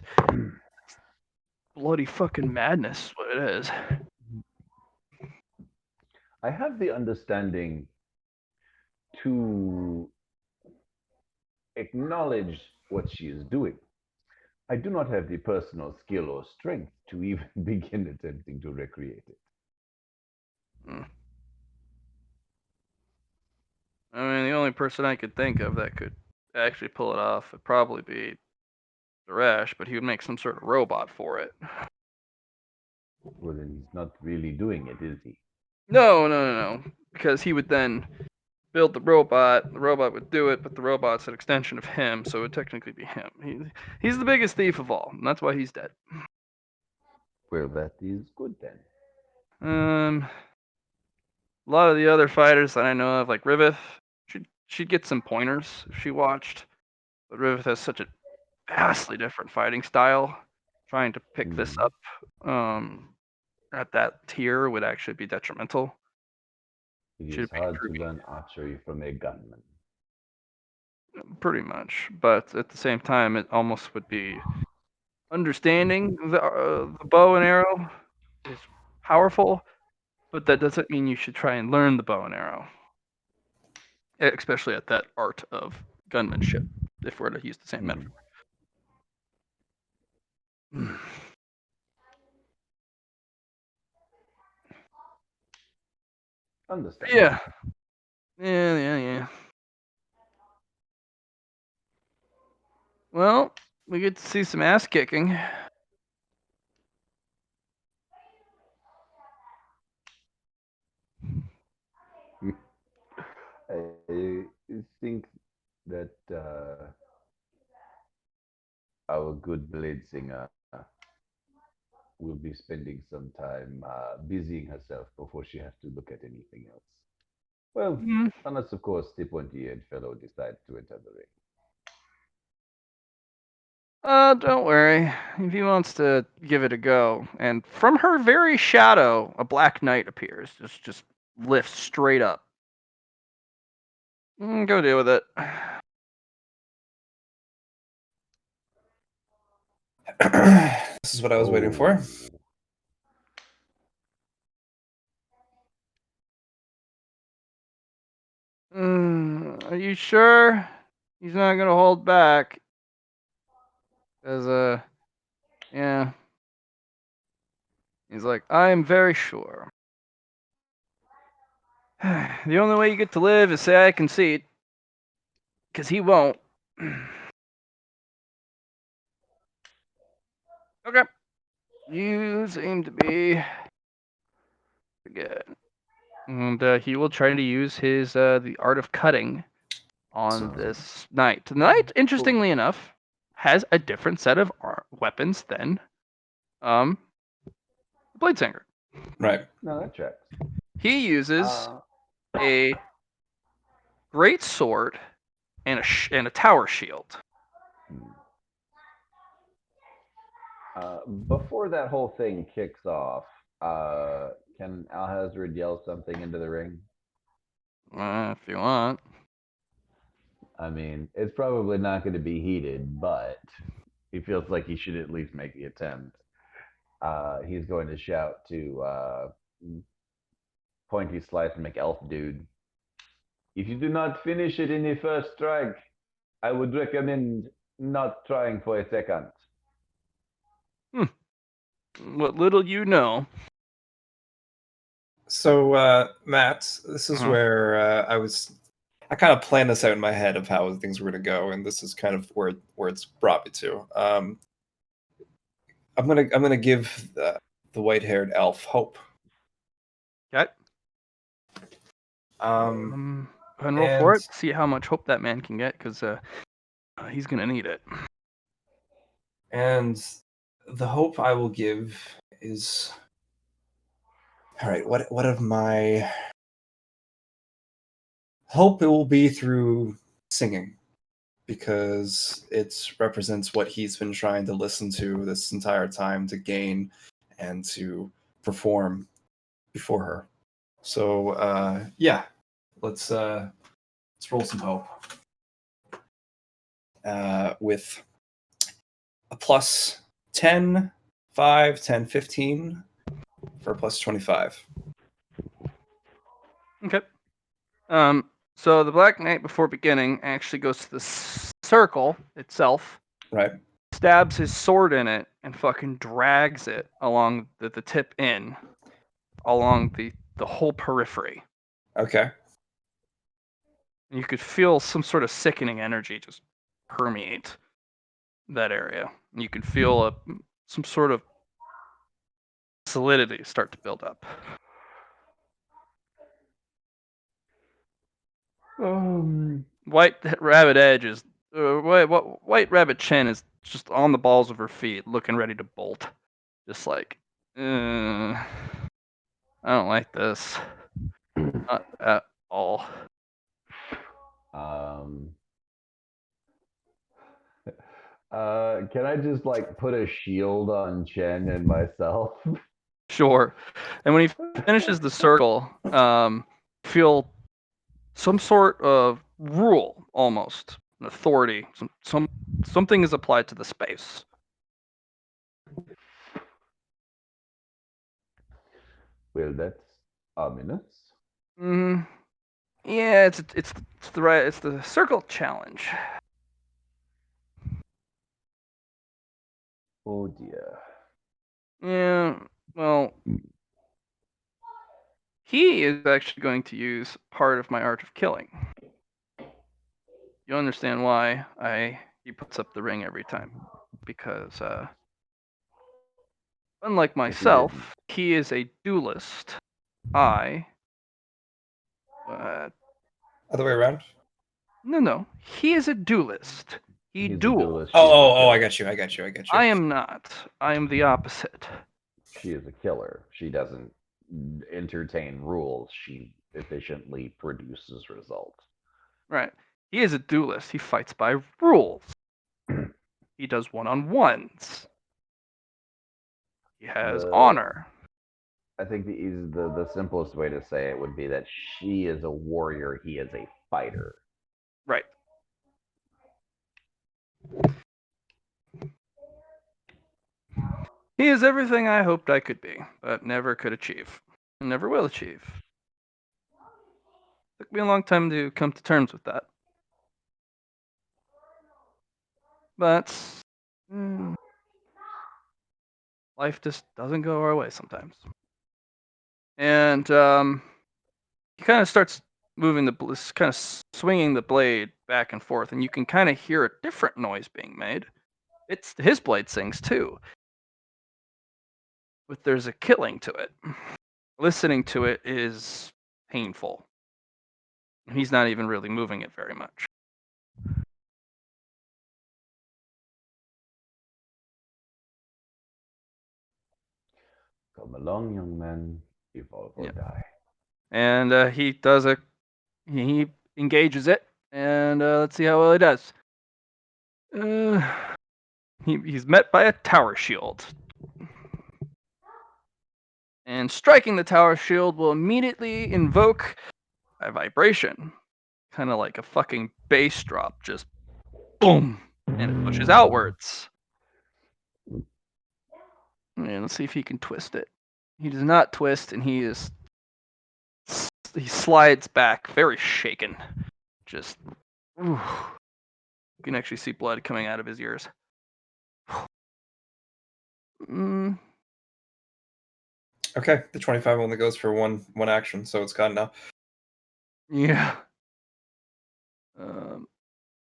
bloody fucking madness. What it is. I have the understanding to acknowledge what she is doing. I do not have the personal skill or strength to even begin attempting to recreate it. I mean, the only person I could think of that could actually pull it off would probably be Suresh, but he would make some sort of robot for it. Well, then he's not really doing it, is he? No. Because he would then build the robot would do it, but the robot's an extension of him, so it would technically be him. He's the biggest thief of all, and that's why he's dead. Well, that is good then. A lot of the other fighters that I know of, like Riveth, she'd get some pointers if she watched, but Riveth has such a vastly different fighting style. Trying to pick this up at that tier would actually be detrimental. It is hard to learn archery from a gunman. Pretty much, but at the same time, it almost would be understanding the bow and arrow is powerful, but that doesn't mean you should try and learn the bow and arrow, especially at that art of gunmanship, if we're to use the same metaphor. Understand? Yeah. Well, we get to see some ass kicking. I think that our good blade singer will be spending some time busying herself before she has to look at anything else. Well, unless, of course, the pointy-eared fellow decides to enter the ring. Don't worry. If he wants to give it a go. And from her very shadow, a black knight appears. Just lifts straight up. Go deal with it. This is what I was waiting for. Are you sure he's not gonna hold back? Cause yeah. He's like, I am very sure. The only way you get to live is say I concede. Cause he won't. Okay. You seem to be good. And he will try to use his the art of cutting on this knight. The knight, interestingly enough, has a different set of weapons than the Bladesinger. Right. No, that checks. He uses a great sword and a tower shield. Before that whole thing kicks off, can Alhazred yell something into the ring? If you want. I mean, it's probably not going to be heated, but he feels like he should at least make the attempt. He's going to shout to Pointy Slice McElf Dude. If you do not finish it in the first strike, I would recommend not trying for a second. What little you know. So, Matt, this is where I kind of planned this out in my head of how things were going to go, and this is kind of where it's brought me to. I'm gonna give the white-haired elf hope. Okay. And roll for it. See how much hope that man can get, because he's gonna need it. And the hope I will give is All right, what of my hope? It will be through singing, because it represents what he's been trying to listen to this entire time to gain and to perform before her. So yeah, let's roll some hope. With a plus 10, 5, 10, 15 for a plus 25. Okay. So the Black Knight, before beginning, actually goes to the circle itself, Right. stabs his sword in it, and fucking drags it along the tip in, along the whole periphery. Okay. And you could feel some sort of sickening energy just permeate that area. And you can feel some sort of solidity start to build up. White Rabbit Edge is White Rabbit Chen is just on the balls of her feet, looking ready to bolt. Just like, I don't like this. Not at all. Can I just like put a shield on Chen and myself? Sure. And when he finishes the circle, feel some sort of rule, almost an authority. Something is applied to the space. Well, that's ominous. Yeah, it's the circle challenge. Oh dear. Yeah, well, he is actually going to use part of my art of killing. You understand why he puts up the ring every time, because unlike myself, he is a duelist. Other way around? No, he is a duelist. He He's a duels. duelist, Oh, I got you. I am not. I am the opposite. She is a killer. She doesn't entertain rules. She efficiently produces results. Right. He is a duelist. He fights by rules. He does one-on-ones. He has honor. I think the simplest way to say it would be that she is a warrior, he is a fighter. Right. He is everything I hoped I could be, but never could achieve. And never will achieve. Took me a long time to come to terms with that. But life just doesn't go our way sometimes. And he kind of starts moving kind of swinging the blade back and forth, and you can kind of hear a different noise being made. It's his blade sings too, but there's a killing to it. Listening to it is painful. He's not even really moving it very much. Come along, young man. Evolve or die. And he engages it, and let's see how well he does. He's met by a tower shield. And striking the tower shield will immediately invoke a vibration. Kind of like a fucking bass drop, just boom, and it pushes outwards. And let's see if he can twist it. He does not twist, and he slides back, very shaken. Just, ooh. You can actually see blood coming out of his ears. Okay, the 25 only goes for one action, so it's gone now. Yeah.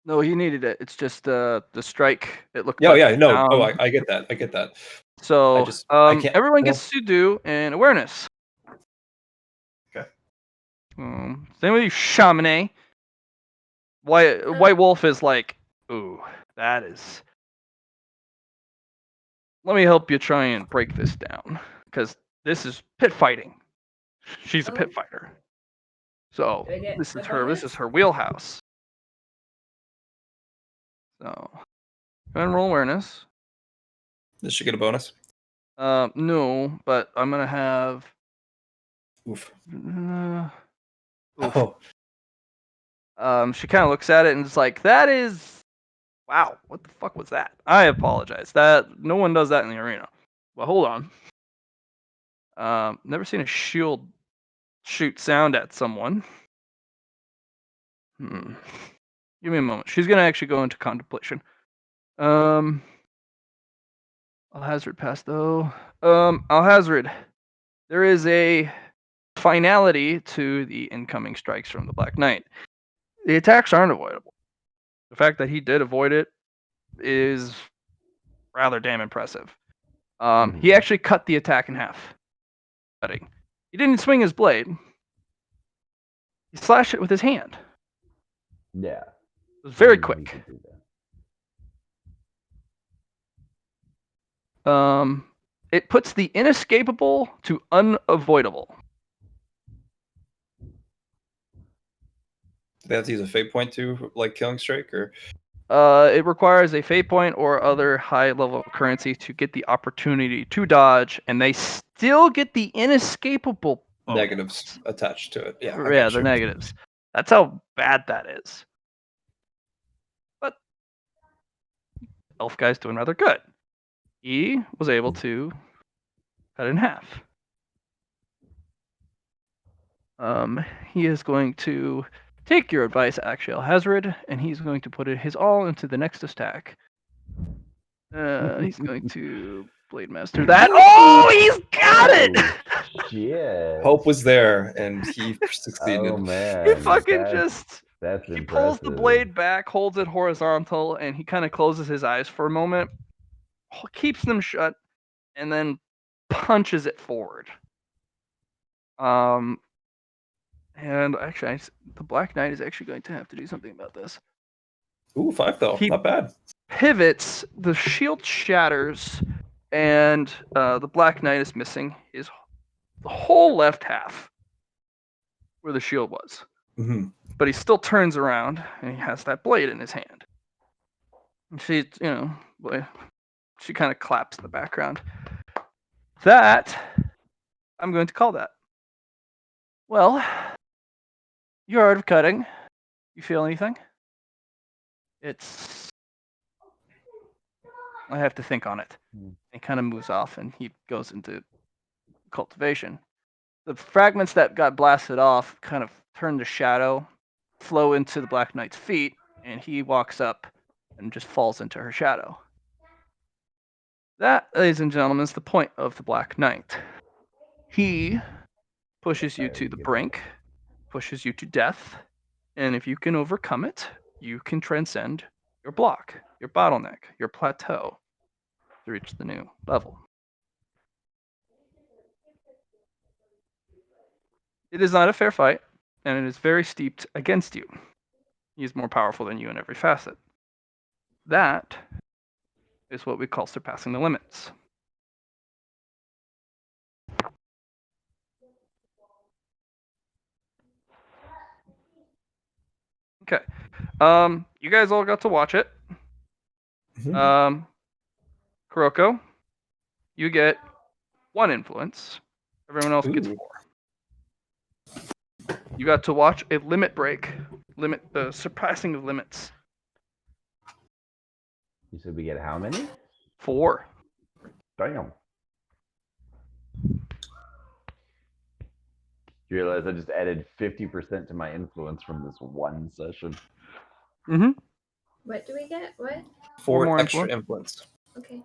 No, he needed it. It's just the strike. It looked. Yeah. No. Oh, I get that. I get that. So I can't. everyone gets to do an awareness. Okay. Same with you, Chamonix. White Wolf is like, ooh, that is. Let me help you try and break this down, because this is pit fighting. She's a pit fighter. So Do I get this a is her. This bonus? is her wheelhouse. So go ahead and roll awareness. Does she get a bonus? No, but I'm gonna have. Oof. Oof. Oh, She kind of looks at it and is like, "That is, wow, what the fuck was that?" I apologize. That no one does that in the arena. Well, hold on. Never seen a shield shoot sound at someone. Give me a moment. She's gonna actually go into contemplation. Alhazred passed though. Alhazred, there is a finality to the incoming strikes from the Black Knight. The attacks aren't avoidable. The fact that he did avoid it is rather damn impressive. He actually cut the attack in half. He didn't swing his blade. He slashed it with his hand. Yeah. It was very He quick. could do that. It puts the inescapable to unavoidable. do they have to use a fate point to like killing strike, or It requires a fate point or other high level currency to get the opportunity to dodge, and they still get the inescapable bonus. negatives attached to it? Yeah, I Yeah, got the you. negatives. That's how bad that is. But Elf Guy's doing rather good. He was able to cut it in half. He is going to take your advice, Axial Hazard, and he's going to put his all into the next attack. He's going to Blade Master that. Oh, he's got it! Oh, shit. Hope was there, and he succeeded. Oh man. He fucking That's he impressive. pulls the blade back, holds it horizontal, and he kind of closes his eyes for a moment, keeps them shut, and then punches it forward. And actually, the Black Knight is actually going to have to do something about this. Ooh, 5 though, He- not bad. Pivots, the shield shatters, and the Black Knight is missing the whole left half where the shield was. Hmm. But he still turns around and he has that blade in his hand. And she, she kind of claps in the background. That, I'm going to call that. Well, your art of cutting. You feel anything? I have to think on it. He kind of moves off and he goes into cultivation. The fragments that got blasted off kind of turn to shadow, flow into the Black Knight's feet, and he walks up and just falls into her shadow. That, ladies and gentlemen, is the point of the Black Knight. He pushes you to the brink, pushes you to death, and if you can overcome it, you can transcend your block, your bottleneck, your plateau to reach the new level. It is not a fair fight, and it is very steeped against you. He is more powerful than you in every facet. That is what we call surpassing the limits. Okay. You guys all got to watch it. Mhm. Kuroko, you get 1 influence. Everyone else gets Ooh. 4. You got to watch a limit break, surpassing of limits. You said we get how many? 4. Damn. You realize I just added 50% to my influence from this one session. Mm-hmm. What do we get? What? 4 more extra influence. Okay.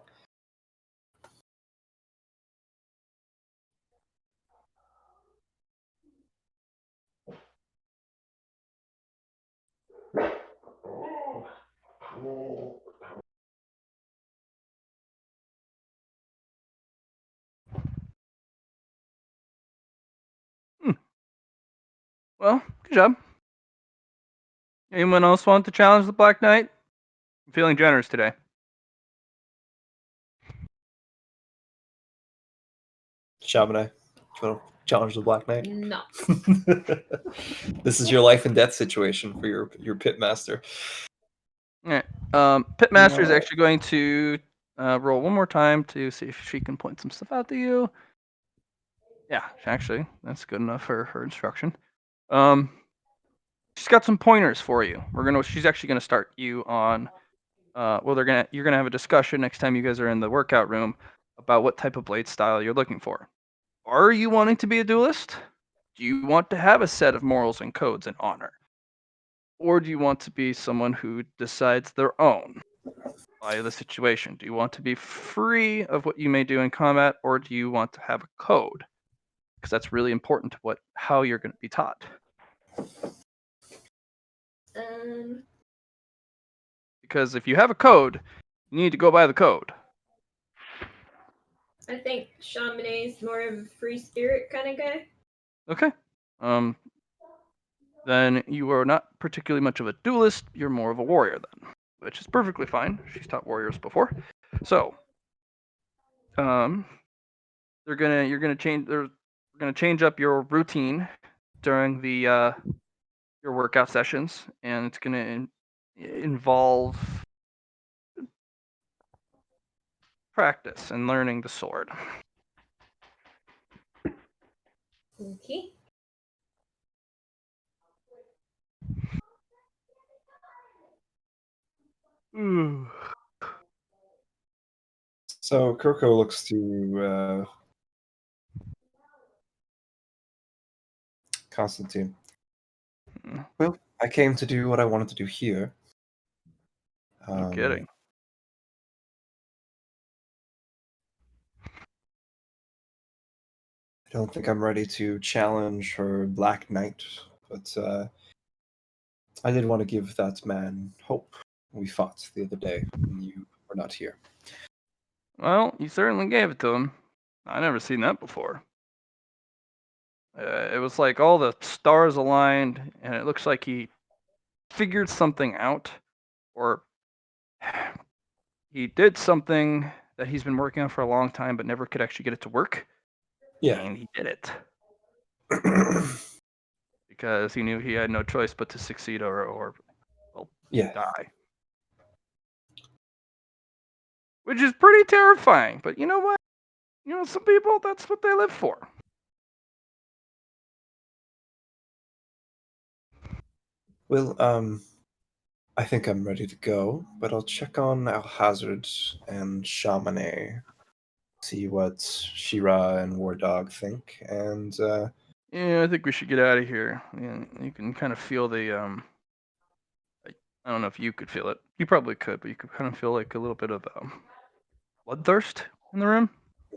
Well, good job. Anyone else want to challenge the Black Knight? I'm feeling generous today. Chabanai. Challenge the Black Knight. No. This is your life and death situation for your pitmaster. All right. Pitmaster is Alright. actually going to roll one more time to see if she can point some stuff out to you. Yeah, actually, that's good enough for her instruction. She's got some pointers for you. She's actually gonna start you on. You're gonna have a discussion next time you guys are in the workout room about what type of blade style you're looking for. Are you wanting to be a duelist? Do you want to have a set of morals and codes and honor? Or do you want to be someone who decides their own by the situation? Do you want to be free of what you may do in combat, or do you want to have a code? Because that's really important to how you're going to be taught. Because if you have a code, you need to go by the code. I think Chamonix is more of a free spirit kind of guy. Okay. Then you are not particularly much of a duelist. You're more of a warrior then, which is perfectly fine. She's taught warriors before. So, you're gonna change up your routine during the your workout sessions, and it's gonna involve practice and learning the sword. Okay. So Kurko looks to Constantine. Well, I came to do what I wanted to do here. No kidding. I don't think I'm ready to challenge her Black Knight, but I did want to give that man hope. We fought the other day, and you were not here. Well, you certainly gave it to him. I never seen that before. It was like all the stars aligned, and it looks like he figured something out, or he did something that he's been working on for a long time, but never could actually get it to work. Yeah. And he did it. Because he knew he had no choice but to succeed or die. Which is pretty terrifying, but you know what? Some people, that's what they live for. Well, I think I'm ready to go, but I'll check on Alhazard and Chamonix, see what Shira and War Dog think, and Yeah, I think we should get out of here. You can kind of feel the I don't know if you could feel it. You probably could, but you could kind of feel like a little bit of bloodthirst in the room.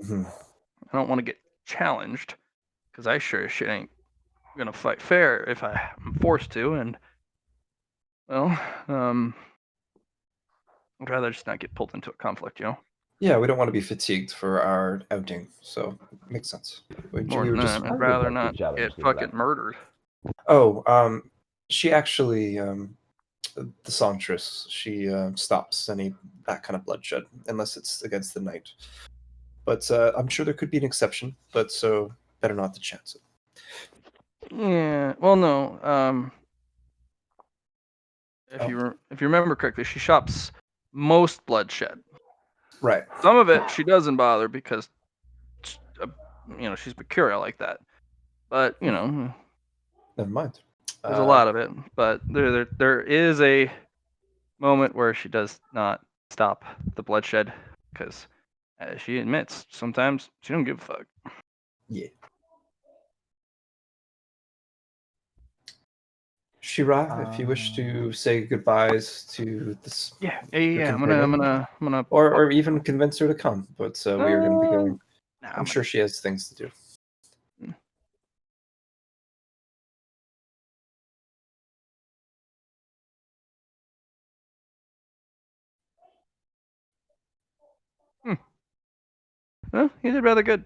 mhm. I don't want to get challenged because I sure as shit ain't gonna fight fair if I'm forced to, and well, I'd rather just not get pulled into a conflict, Yeah, we don't want to be fatigued for our outing, so it makes sense. More than that, I'd would rather like to not challenge get the fucking Black- murdered. Oh, she actually, the songstress, she stops any that kind of bloodshed unless it's against the knight. But I'm sure there could be an exception, but so better not to chance it. Yeah, well, no. If you remember correctly, she shops most bloodshed. Right. Some of it she doesn't bother because, she's mercurial like that. But Never mind. there's a lot of it. But there is a moment where she does not stop the bloodshed because, as she admits, sometimes she don't give a fuck. Yeah. Shira, if you wish to say goodbyes to this, Yeah. frickin' I'm woman, gonna. or even convince her to come. But we are going to be going. Nah, I'm sure she has things to do. Well, you did rather good.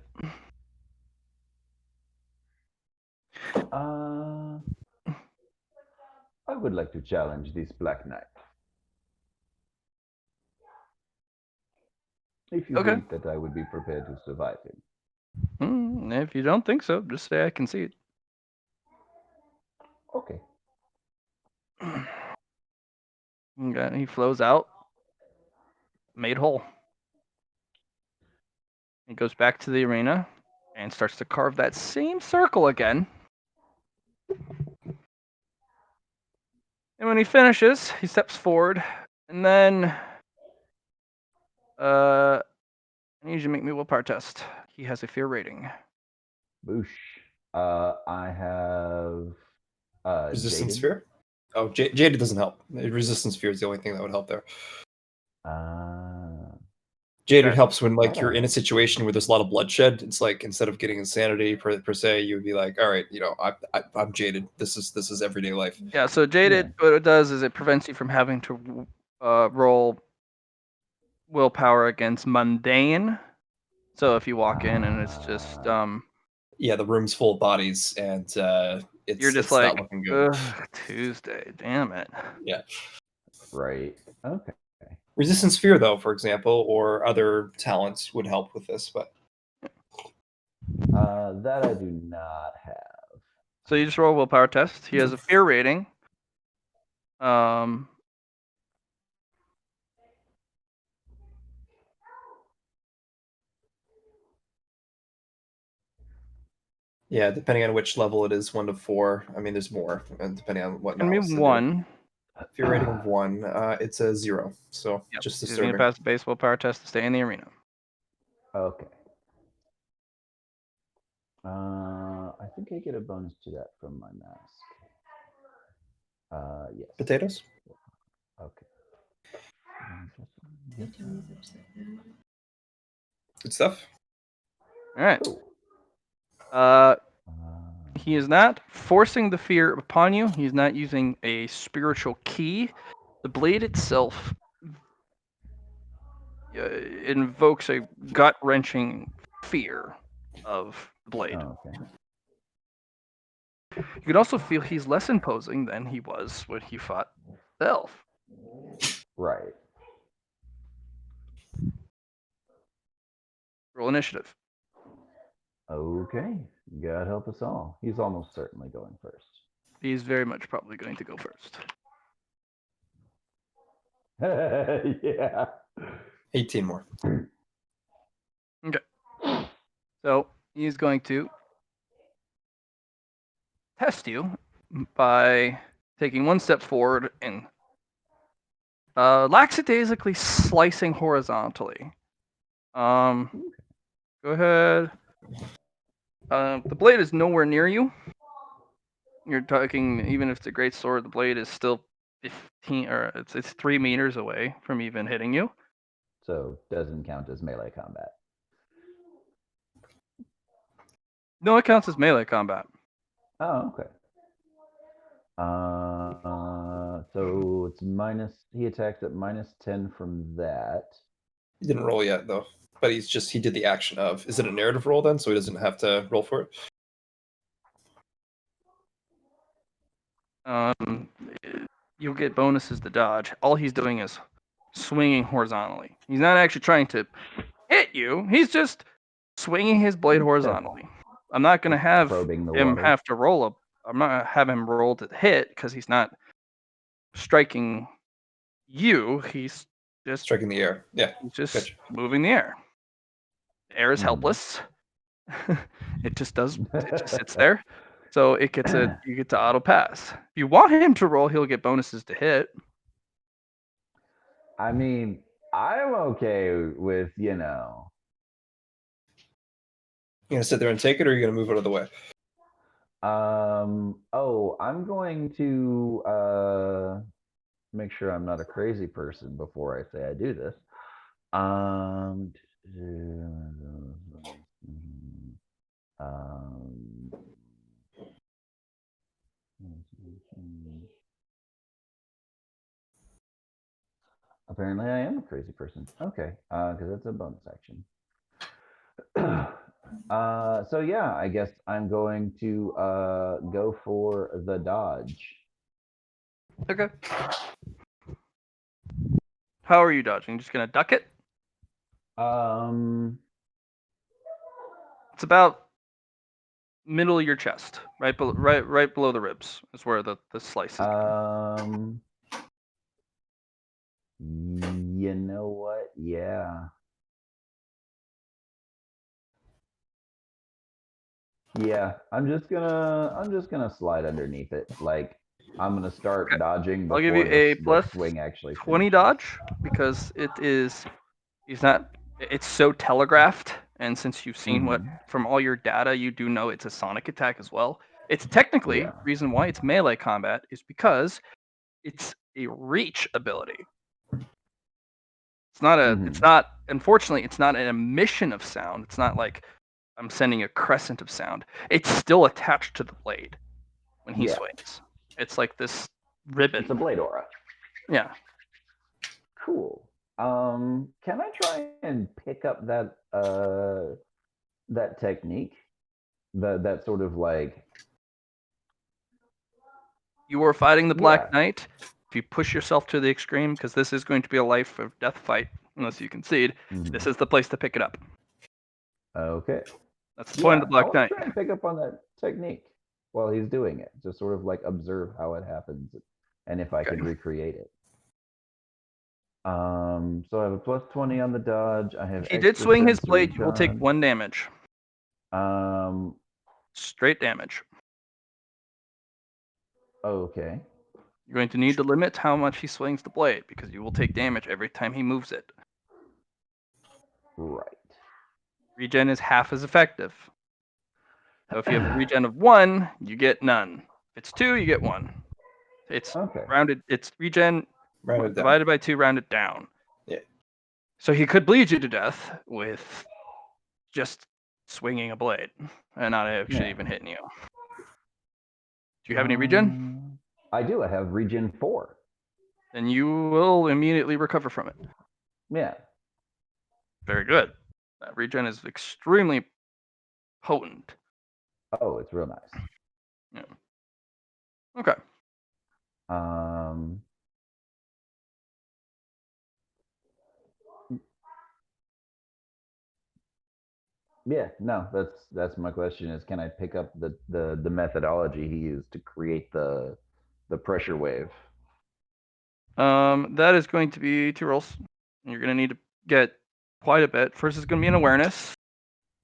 I would like to challenge this Black Knight. If you Okay. think that I would be prepared to survive him. If you don't think so, just say I can see it. Okay. Okay, he flows out, made whole. He goes back to the arena and starts to carve that same circle again. And when he finishes, he steps forward, and then I need you to make me a willpower test. He has a fear rating. Boosh. I have Resistance Jaden. sphere. Oh, Jaded doesn't help. Resistance sphere is the only thing that would help there. Jaded Okay. helps when like you're in a situation where there's a lot of bloodshed. It's like instead of getting insanity per se, you would be like, all right, I'm jaded. This is everyday life. Yeah, so Jaded, what it does is it prevents you from having to roll willpower against mundane. So if you walk in and it's just Yeah, the room's full of bodies, and you're just it's not like, looking good. Tuesday, damn it. Yeah. Right. Okay. Resistance sphere, though, for example, or other talents would help with this, but That I do not have. So you just roll a willpower test. He has a fear rating. yeah, depending on which level it is, 1 to 4. I mean, there's more, and depending on what Can be malice they do. 1. Fear rating of 1, it's a 0, so Yep. just He's going to disturbing. pass the base willpower test to stay in the arena. Okay. I think I get a bonus to that from my mask. Yes. Potatoes? Okay. Good stuff. All right. Cool. He is not forcing the fear upon you. He's not using a spiritual key. The blade itself invokes a gut-wrenching fear of the blade. Oh, okay. You can also feel he's less imposing than he was when he fought the elf. Right. Roll initiative. Okay. God help us all. He's almost certainly going first. He's very much probably going to go first. Yeah. 18 more. Okay. So he's going to test you by taking one step forward and lackadaisically slicing horizontally. Go ahead. The blade is nowhere near you. You're talking, even if it's a great sword, the blade is still 15, or it's 3 meters away from even hitting you. So doesn't count as melee combat. No, it counts as melee combat. Oh, okay. So it's minus. He attacks at -10 from that. He didn't roll yet, though. But he did the action of. Is it a narrative roll then, so he doesn't have to roll for it? You'll get bonuses to dodge. All he's doing is swinging horizontally. He's not actually trying to hit you. He's just swinging his blade horizontally. I'm not going to have Probing the him water. have to roll up. I'm not going to have him roll to hit because he's not striking you. He's just Striking the air. Yeah. He's just Gotcha. moving the air. The air is Mhm. helpless. It just sits there. So you get to auto pass. If you want him to roll, he'll get bonuses to hit. I mean, I'm okay with, You gonna sit there and take it, or are you gonna move out of the way? I'm going to make sure I'm not a crazy person before I say I do this. Apparently I am a crazy person. Okay, because that's a bonus action. So yeah, I guess I'm going to go for the dodge. Okay. How are you dodging? Just gonna duck it? It's about middle of your chest, right below the ribs is where the slice is. You know what? Yeah. Yeah, I'm just gonna slide underneath it. Like I'm gonna start dodging I'll give before you a the plus swing actually 20 finishes. dodge because it's so telegraphed, and since you've seen what from all your data, you do know it's a sonic attack as well. It's technically Yeah. reason why it's melee combat is because it's a reach ability. It's not unfortunately it's not an emission of sound. It's not like I'm sending a crescent of sound. It's still attached to the blade when he swings. It's like this ribbon. It's a blade aura. Yeah. Cool. Can I try and pick up that that technique? That sort of like You are fighting the Black Knight. If you push yourself to the extreme, because this is going to be a life or death fight, unless you concede, this is the place to pick it up. Okay. That's the point of the Black I want Knight. to try and pick up on that technique while he's doing it. Just sort of like observe how it happens and if I can recreate it. So I have a plus 20 on the dodge. I have If he did extra swing his sensory blade, you will take dodge. 1 damage. Um Straight damage. Okay. You're going to need to limit how much he swings the blade, because you will take damage every time he moves it. Right. Regen is half as effective. So if you have a regen of 1, you get none. If it's 2, you get 1. It's rounded. It's regen Rounded down. divided by 2, rounded down. Yeah. So he could bleed you to death with just swinging a blade and not actually even hitting you. Do you have any regen? I do. I have regen 4. Then you will immediately recover from it. Yeah. Very good. That regen is extremely potent. Oh, it's real nice. Yeah. Okay. Yeah, no, that's my question is can I pick up the methodology he used to create the pressure wave? That is going to be 2 rolls. You're going to need to get quite a bit. First is going to be an awareness.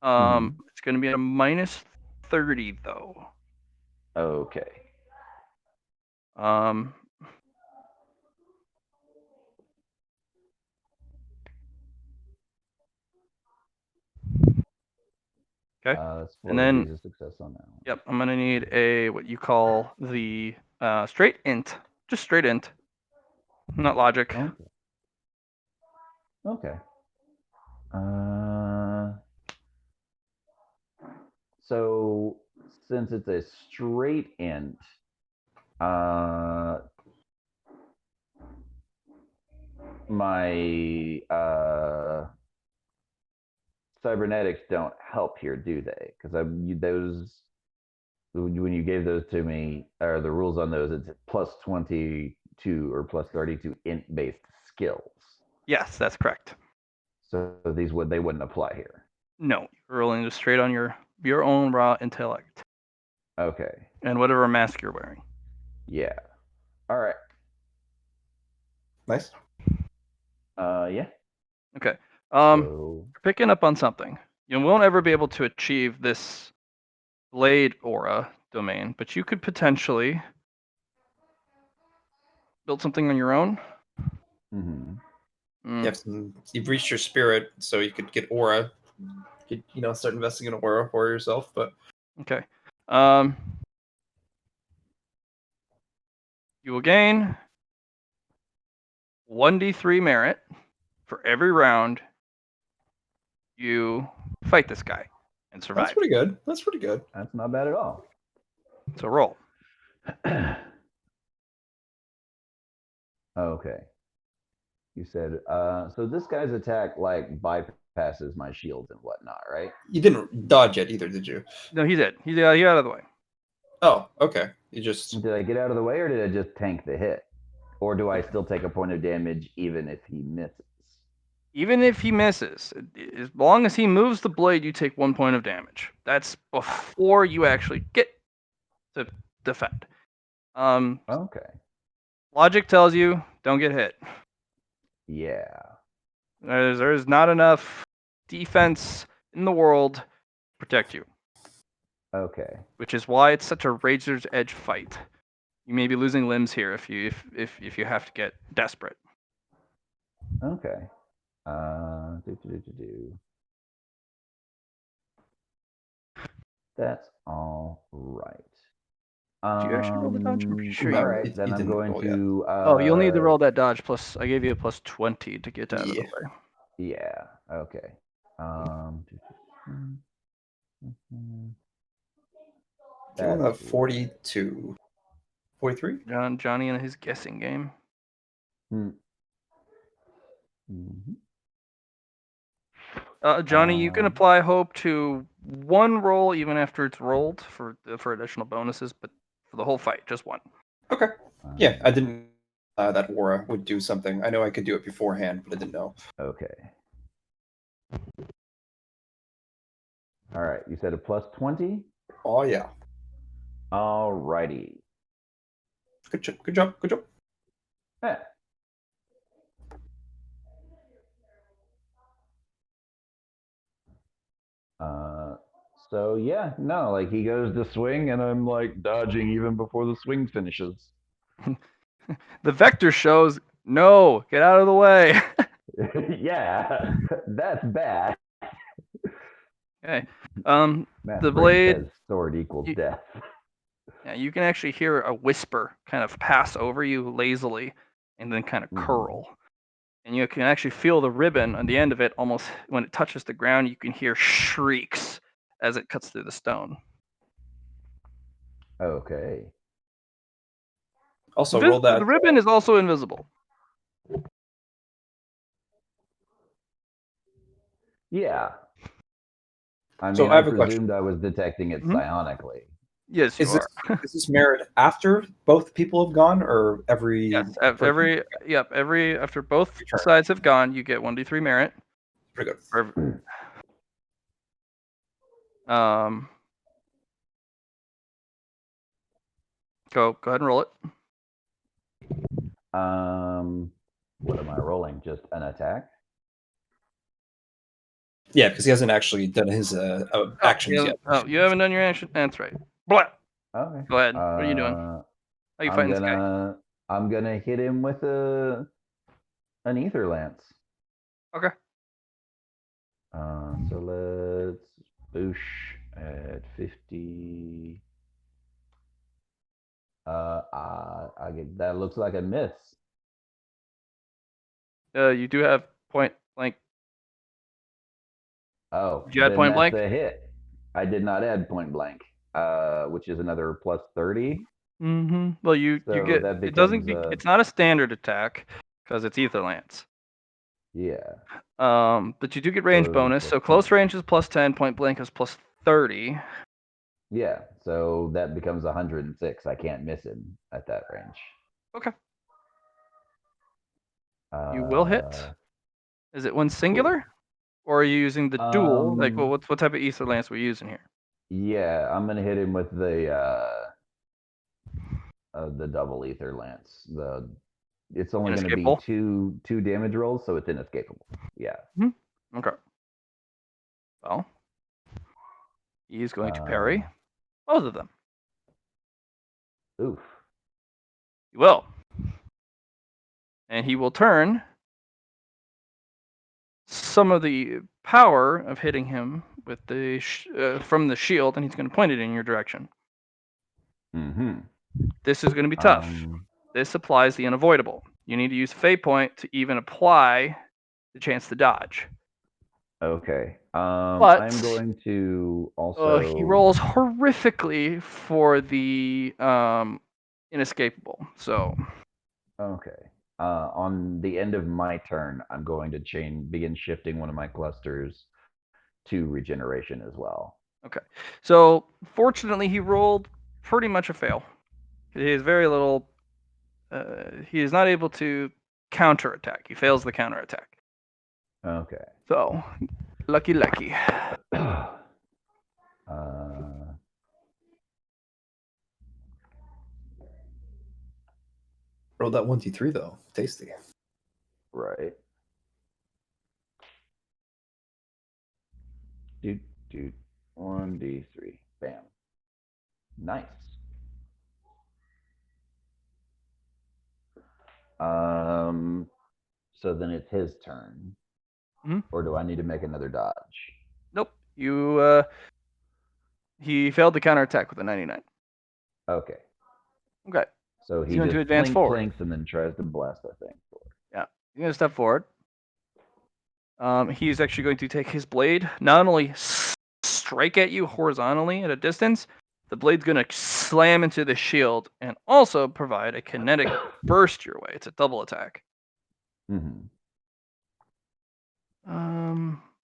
It's going to be at a minus 30 though. Okay. Okay. That's 4 And then degrees of success on that one. Yep, I'm gonna need a what you call the straight int, just straight int, not logic. Okay. So since it's a straight int, my cybernetics don't help here, do they? Because those when you gave those to me, or the rules on those, it's plus 22 or plus 32 int based skills. Yes, that's correct. So they wouldn't apply here. No, you're rolling just straight on your own raw intellect. Okay. And whatever mask you're wearing. Yeah. All right. Nice. Yeah. Okay. You're picking up on something. You won't ever be able to achieve this blade aura domain, but you could potentially build something on your own. You've reached your spirit, so you could get aura. You could, start investing in aura for yourself. But okay, you will gain 1d3 merit for every round you fight this guy and survive. That's pretty good. That's pretty good. That's not bad at all. So roll. Okay. You said, so this guy's attack like bypasses my shields and whatnot, right? You didn't dodge it either, did you? No, he did. He got out of the way. Oh, okay. You just Did I get out of the way, or did I just tank the hit? Or do I still take a point of damage even if he misses? Even if he misses, as long as he moves the blade, you take 1 point of damage. That's before you actually get to defend. Okay. Logic tells you don't get hit. Yeah. There's not enough defense in the world to protect you, Okay. which is why it's such a razor's edge fight. You may be losing limbs here if you have to get desperate. Okay. Do. That's all right. Did you actually roll the dodge? I'm pretty sure all No, you. right, then it I'm didn't going roll yet. to. Oh, you'll need to roll that dodge plus. I gave you a plus 20 to get out of the Yeah. way. Yeah. Okay. Feeling That's a 42. 43? Johnny and his guessing game. Mm-hmm. Johnny, you can apply hope to one roll even after it's rolled for additional bonuses, but for the whole fight, just one. Okay. Yeah, I didn't that aura would do something. I know I could do it beforehand, but I didn't know. Okay. All right. You said a plus 20? Oh yeah. All righty. Good job. Good job. Good job. Eh. So yeah, no, like he goes to swing and I'm like dodging even before the swing finishes. The vector shows no, get out of the way. Yeah, that's bad. Okay. Matt The Briggs blade. says sword equals death. Yeah, you can actually hear a whisper kind of pass over you lazily, and then kind of curl. And you can actually feel the ribbon on the end of it almost when it touches the ground. You can hear shrieks as it cuts through the stone. Okay. Also, roll that. The ribbon is also invisible. Yeah. I mean, So I I have a question. presumed I was detecting it psionically. Yes, you are. Is this mirrored after both people have gone, or every? Yes, person? every after both Return. sides have gone, you get 1d3 merit. Pretty good. For, go ahead and roll it. What am I rolling? Just an attack? Yeah, because he hasn't actually done his actions yet. Oh, you haven't done your action. That's right. Blah. Okay. Go ahead. What are you doing? How you fighting this guy? I'm gonna hit him with an ether lance. Okay. So let's boosh at 50. I get that looks like a miss. You do have point blank. Oh, Did you add then point that's blank? a hit. I did not add point blank, which is another plus 30. Mm-hmm. Well, you So get that it doesn't. becomes It's not a standard attack because it's ether lance. yeah. But you do get range So bonus. plus So close 10. range is plus 10. Point blank is plus 30. Yeah, so that becomes 106. I can't miss him at that range. Okay. You will hit. Is it one singular, or are you using the dual? Like, what type of ether lance are we using here? Yeah, I'm gonna hit him with the double ether lance. It's only gonna be two damage rolls, so it's inescapable. Yeah. Okay. Well, he's going to parry both of them. Oof. He will. And he will turn some of the power of hitting him with the from the shield, and he's going to point it in your direction. Mm-hmm. This is going to be tough. This applies the unavoidable. You need to use Fate Point to even apply the chance to dodge. Okay. But I'm going to also. He rolls horrifically for the inescapable. So. Okay. On the end of my turn, I'm going to begin shifting one of my clusters to regeneration as well. Okay. So fortunately, he rolled pretty much a fail. He has very little. He is not able to counterattack. He fails the counterattack. Okay. So, lucky. Roll that 1d3 though. Tasty. Right. Dude, 1d3. Bam. Nice. So then it's his turn. Mhm. Or do I need to make another dodge? Nope. He failed to counterattack with a 99. Okay. Okay. So He's he going just to advance forward. plinks and then tries to blast that thing forward. Yeah. He's going to step forward. He's actually going to take his blade, not only strike at you horizontally at a distance, the blade's going to slam into the shield and also provide a kinetic burst your way. It's a double attack. Mm-hmm.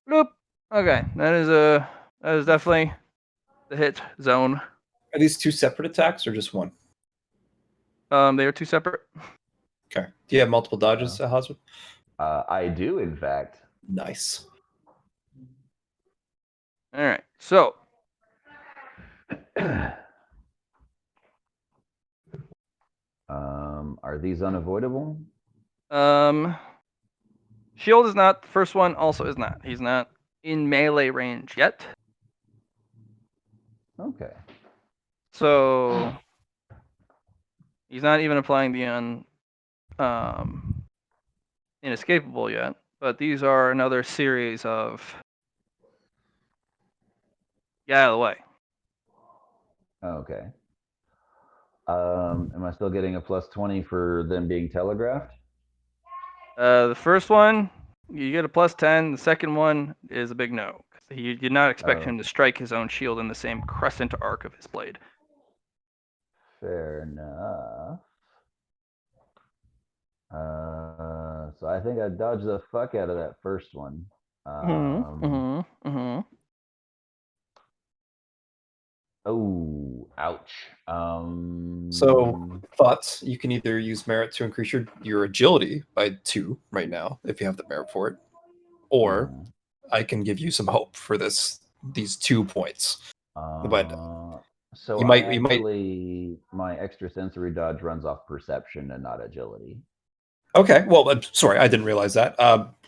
Bloop. Okay, that is definitely the hit zone. Are these two separate attacks or just one? They are two separate. Okay. Do you have multiple dodges, Hazard? I do, in fact. Nice. All right, so Are these unavoidable? shield is not. The first one also is not. He's not in melee range yet. Okay. So he's not even applying the inescapable yet. But these are another series of get out of the way. Okay. Am I still getting a plus 20 for them being telegraphed? The first one you get a plus 10. The second one is a big no. You did not expect him to strike his own shield in the same crescent arc of his blade. Fair enough. So I think I dodged the fuck out of that first one. Oh, ouch. So thoughts, you can either use merit to increase your agility by 2 right now, if you have the merit for it. Or I can give you some hope for these 2 points. But so you might my extrasensory dodge runs off perception and not agility. Okay, well, I'm sorry, I didn't realize that.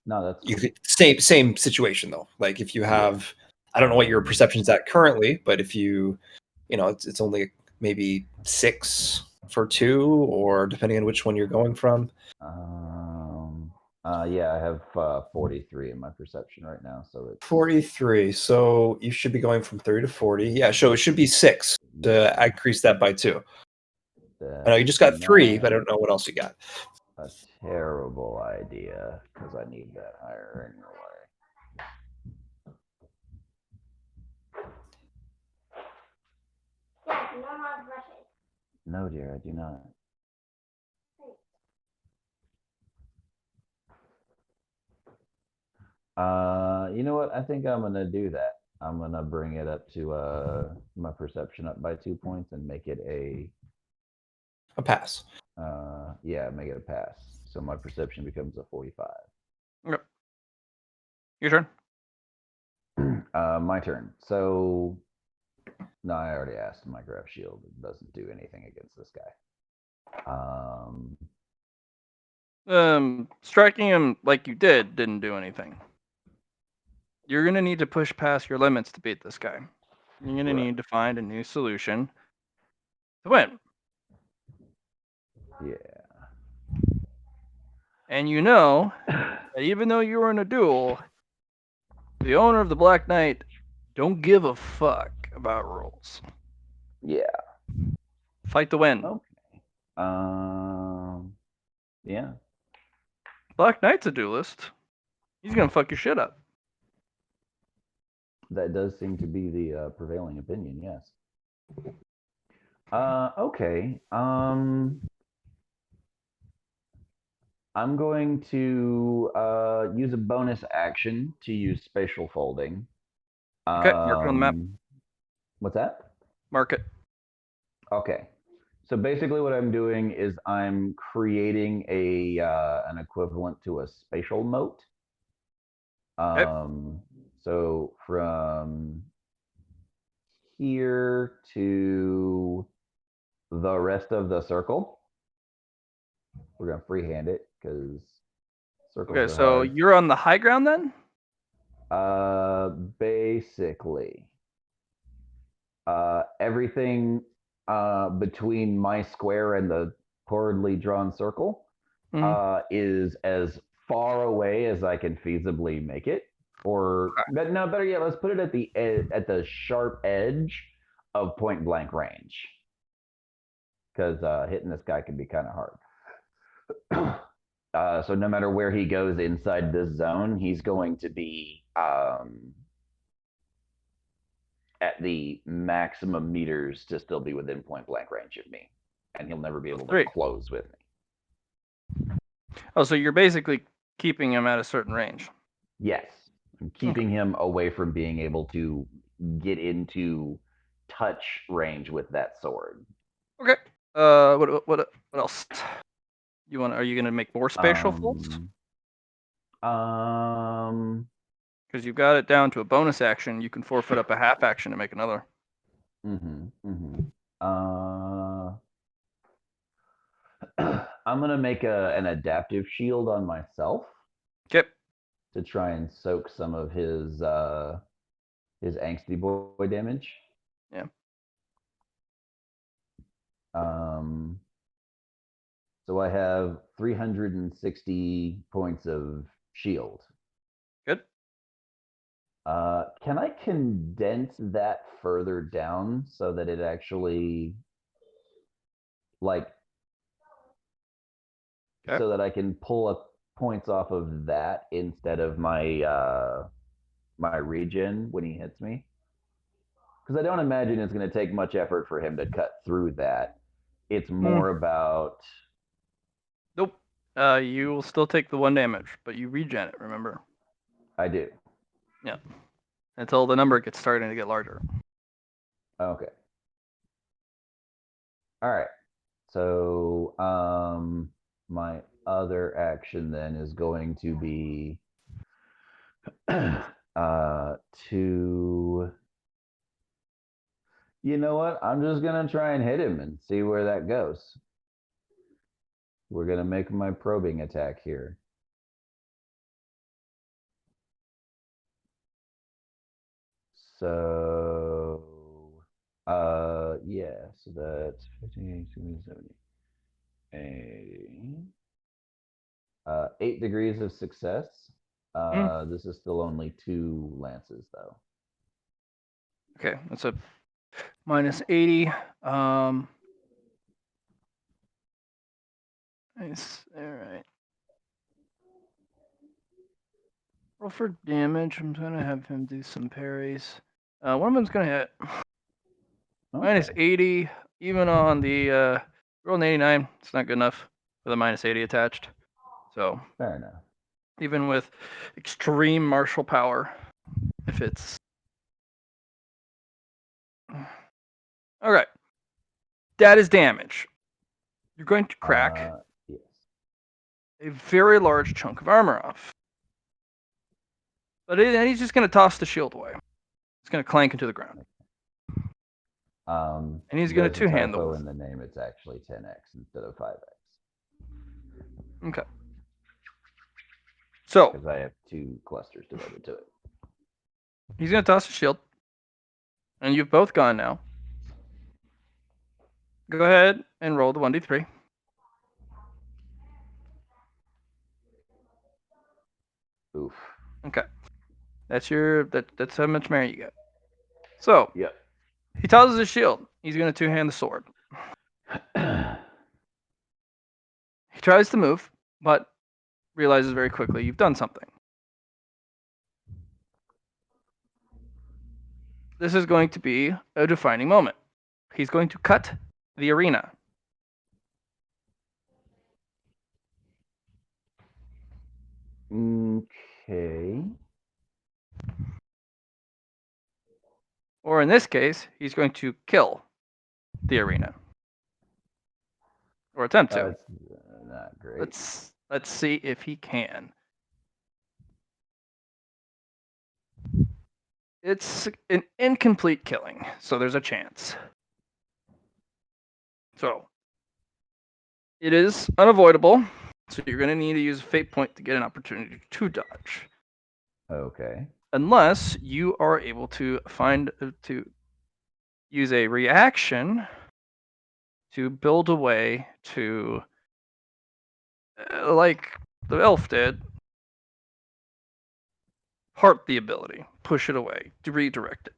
No, that's same situation though. Like if you have, I don't know what your perception's at currently, but if it's only maybe 6 for 2, or depending on which one you're going from. Yeah, I have 43 in my perception right now, so it's 43. So you should be going from 30 to 40. Yeah, so it should be 6 to increase that by 2. I know you just got 3, but I don't know what else you got. A terrible idea because I need that higher anyway. Dad, you know how to brush it. No, dear, I do not. You know what? I think I'm gonna do that. I'm gonna bring it up to my perception up by 2 points and make it a pass. Yeah, make it a pass. So my perception becomes a 45. Yep. Your turn. My turn. So no, I already asked. My grab shield doesn't do anything against this guy. Striking him like you didn't do anything. You're gonna need to push past your limits to beat this guy. You're gonna need to find a new solution to win. Yeah. And you know that even though you were in a duel, the owner of the Black Knight don't give a fuck about rules. Yeah. Fight to win. Okay. Yeah. Black Knight's a duelist. He's gonna fuck your shit up. That does seem to be the prevailing opinion, yes. Okay. I'm going to use a bonus action to use spatial folding. Okay, mark it on the map. What's that? Mark it. Okay. So basically what I'm doing is I'm creating an equivalent to a spatial moat. So from here to the rest of the circle, we're gonna freehand it because circles Okay, are so hard. you're on the high ground then? Basically, everything between my square and the poorly drawn circle Mhm. is as far away as I can feasibly make it. Or, but no, better yet, let's put it at the sharp edge of point blank range, because hitting this guy can be kind of hard. So no matter where he goes inside this zone, he's going to be at the maximum meters to still be within point blank range of me, and he'll never be able to 3. close with me. Oh, so you're basically keeping him at a certain range. Yes, I'm keeping him away from being able to get into touch range with that sword. Okay. What else? Are you gonna make more spatial folds? Um, Because you've got it down to a bonus action. You can forfeit up a half action to make another. uh, I'm gonna make an adaptive shield on myself Okay. to try and soak some of his angsty boy damage. Yeah. So I have 360 points of shield. Good. Can I condense that further down so that it actually, like, Okay. so that I can pull up points off of that instead of my regen when he hits me? Because I don't imagine it's going to take much effort for him to cut through that. It's more about. Nope. You will still take the 1 damage, but you regen it. Remember. I do. Yeah. Until the number gets starting to get larger. Okay. All right. So my other action then is going to be to, you know what? I'm just gonna try and hit him and see where that goes. We're gonna make my probing attack here. So yeah, so that's 15, 16, 70, 80. 8 degrees of success. This is still only 2 lances though. Okay, that's a minus 80. Nice. All right. Roll for damage. I'm gonna have him do some parries. One of them's gonna hit. Minus Okay. 80, even on the roll an 89. It's not good enough with a minus 80 attached. So Fair enough. even with extreme martial power, if it's okay, that is damage. You're going to crack Yes. a very large chunk of armor off. But he's just going to toss the shield away. It's going to clank into the ground. And he's going to There's a two-hand the typo wolf. in the name. It's actually 10x instead of 5x. Okay. So Because I have 2 clusters devoted to it. he's going to toss the shield. And you've both gone now. Go ahead and roll the 1d3. Oof. Okay. That's how much merit you get. So Yep. he tosses his shield. He's going to two-hand the sword. He tries to move, but realizes very quickly you've done something. This is going to be a defining moment. He's going to cut the arena. Okay. Or in this case, he's going to kill the arena. Or attempt to. That's not great. Let's see if he can. It's an incomplete killing, so there's a chance. So it is unavoidable, so you're going to need to use a fate point to get an opportunity to dodge. Okay. Unless you are able to to use a reaction to build a way to, like the elf did, part the ability, push it away, to redirect it.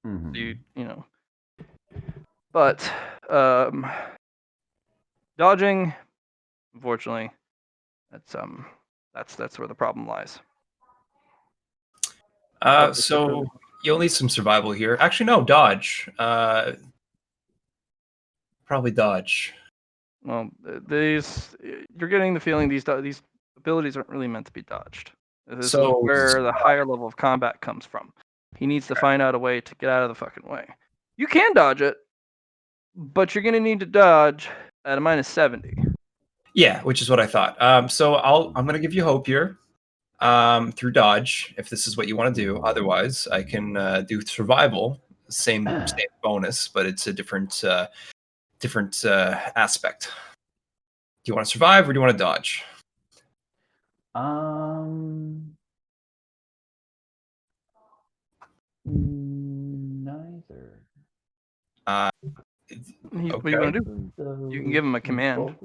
Mhm. You know. But dodging, unfortunately, that's where the problem lies. So you'll need some survival here. Actually, no, dodge. Probably dodge. Well, you're getting the feeling these abilities aren't really meant to be dodged. This is So where the higher level of combat comes from. He needs to find out a way to get out of the fucking way. You can dodge it, but you're gonna need to dodge at a -70. yeah, which is what I thought. So I'm gonna give you hope here. Through dodge, if this is what you want to do. Otherwise, I can do survival, same bonus, but it's a different aspect. Do you want to survive or do you want to dodge? Neither. What do you want to do? You can give him a command.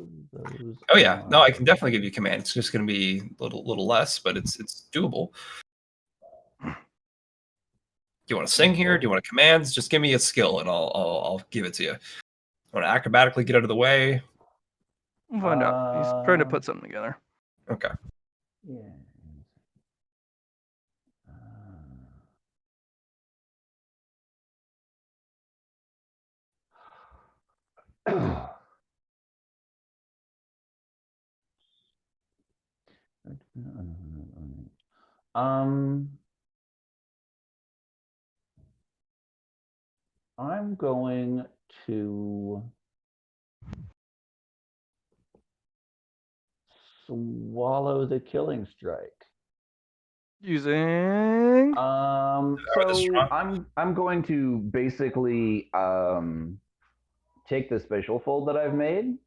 Oh yeah, no, I can definitely give you a command. It's just going to be a little less, but it's doable. Do you want to sing here? Do you want to commands? Just give me a skill and I'll give it to you. You want to acrobatically get out of the way? We'll find out. He's trying to put something together. Okay. Yeah. I'm going to swallow the killing strike. Using So I'm going to basically take the spatial fold that I've made,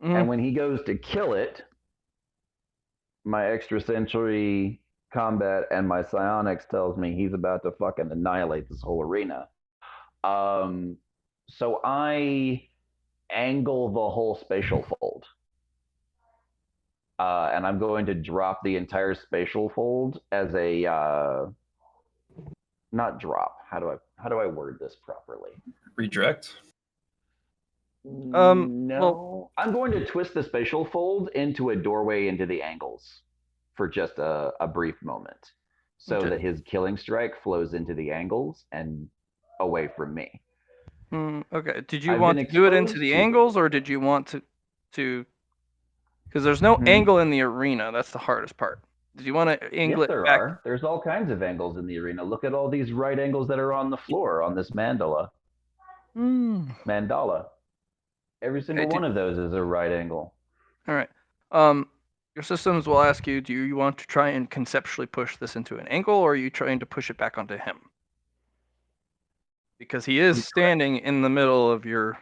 and when he goes to kill it, my extrasensory combat and my psionics tells me he's about to fucking annihilate this whole arena. So I angle the whole spatial fold. And I'm going to drop the entire spatial fold as a not drop. How do I word this properly? Redirect. No, I'm going to twist the spatial fold into a doorway into the angles for just a brief moment, so that his killing strike flows into the angles and away from me. Okay. Did you want to do it into the angles, or did you want to? Because there's no angle in the arena. That's the hardest part. Did you want to angle it back? Are. There's all kinds of angles in the arena. Look at all these right angles that are on the floor on this mandala. Mandala. Every single one of those is a right angle. All right. Your systems will ask you, do you want to try and conceptually push this into an angle, or are you trying to push it back onto him? Because he is standing in the middle of your...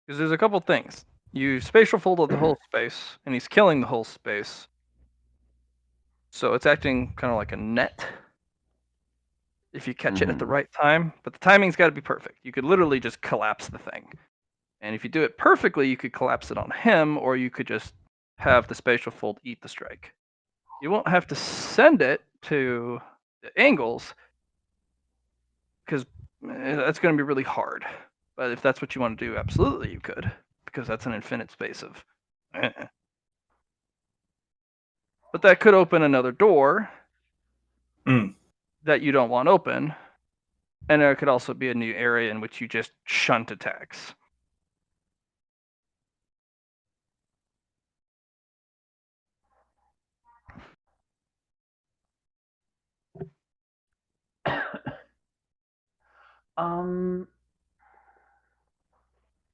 Because there's a couple things. You spatial folded the whole space, and he's killing the whole space. So it's acting kind of like a net if you catch it at the right time. But the timing's got to be perfect. You could literally just collapse the thing. And if you do it perfectly, you could collapse it on him, or you could just have the spatial fold eat the strike. You won't have to send it to the angles, because that's going to be really hard. But if that's what you want to do, absolutely you could, because that's an infinite space of... But that could open another door that you don't want open. And there could also be a new area in which you just shunt attacks.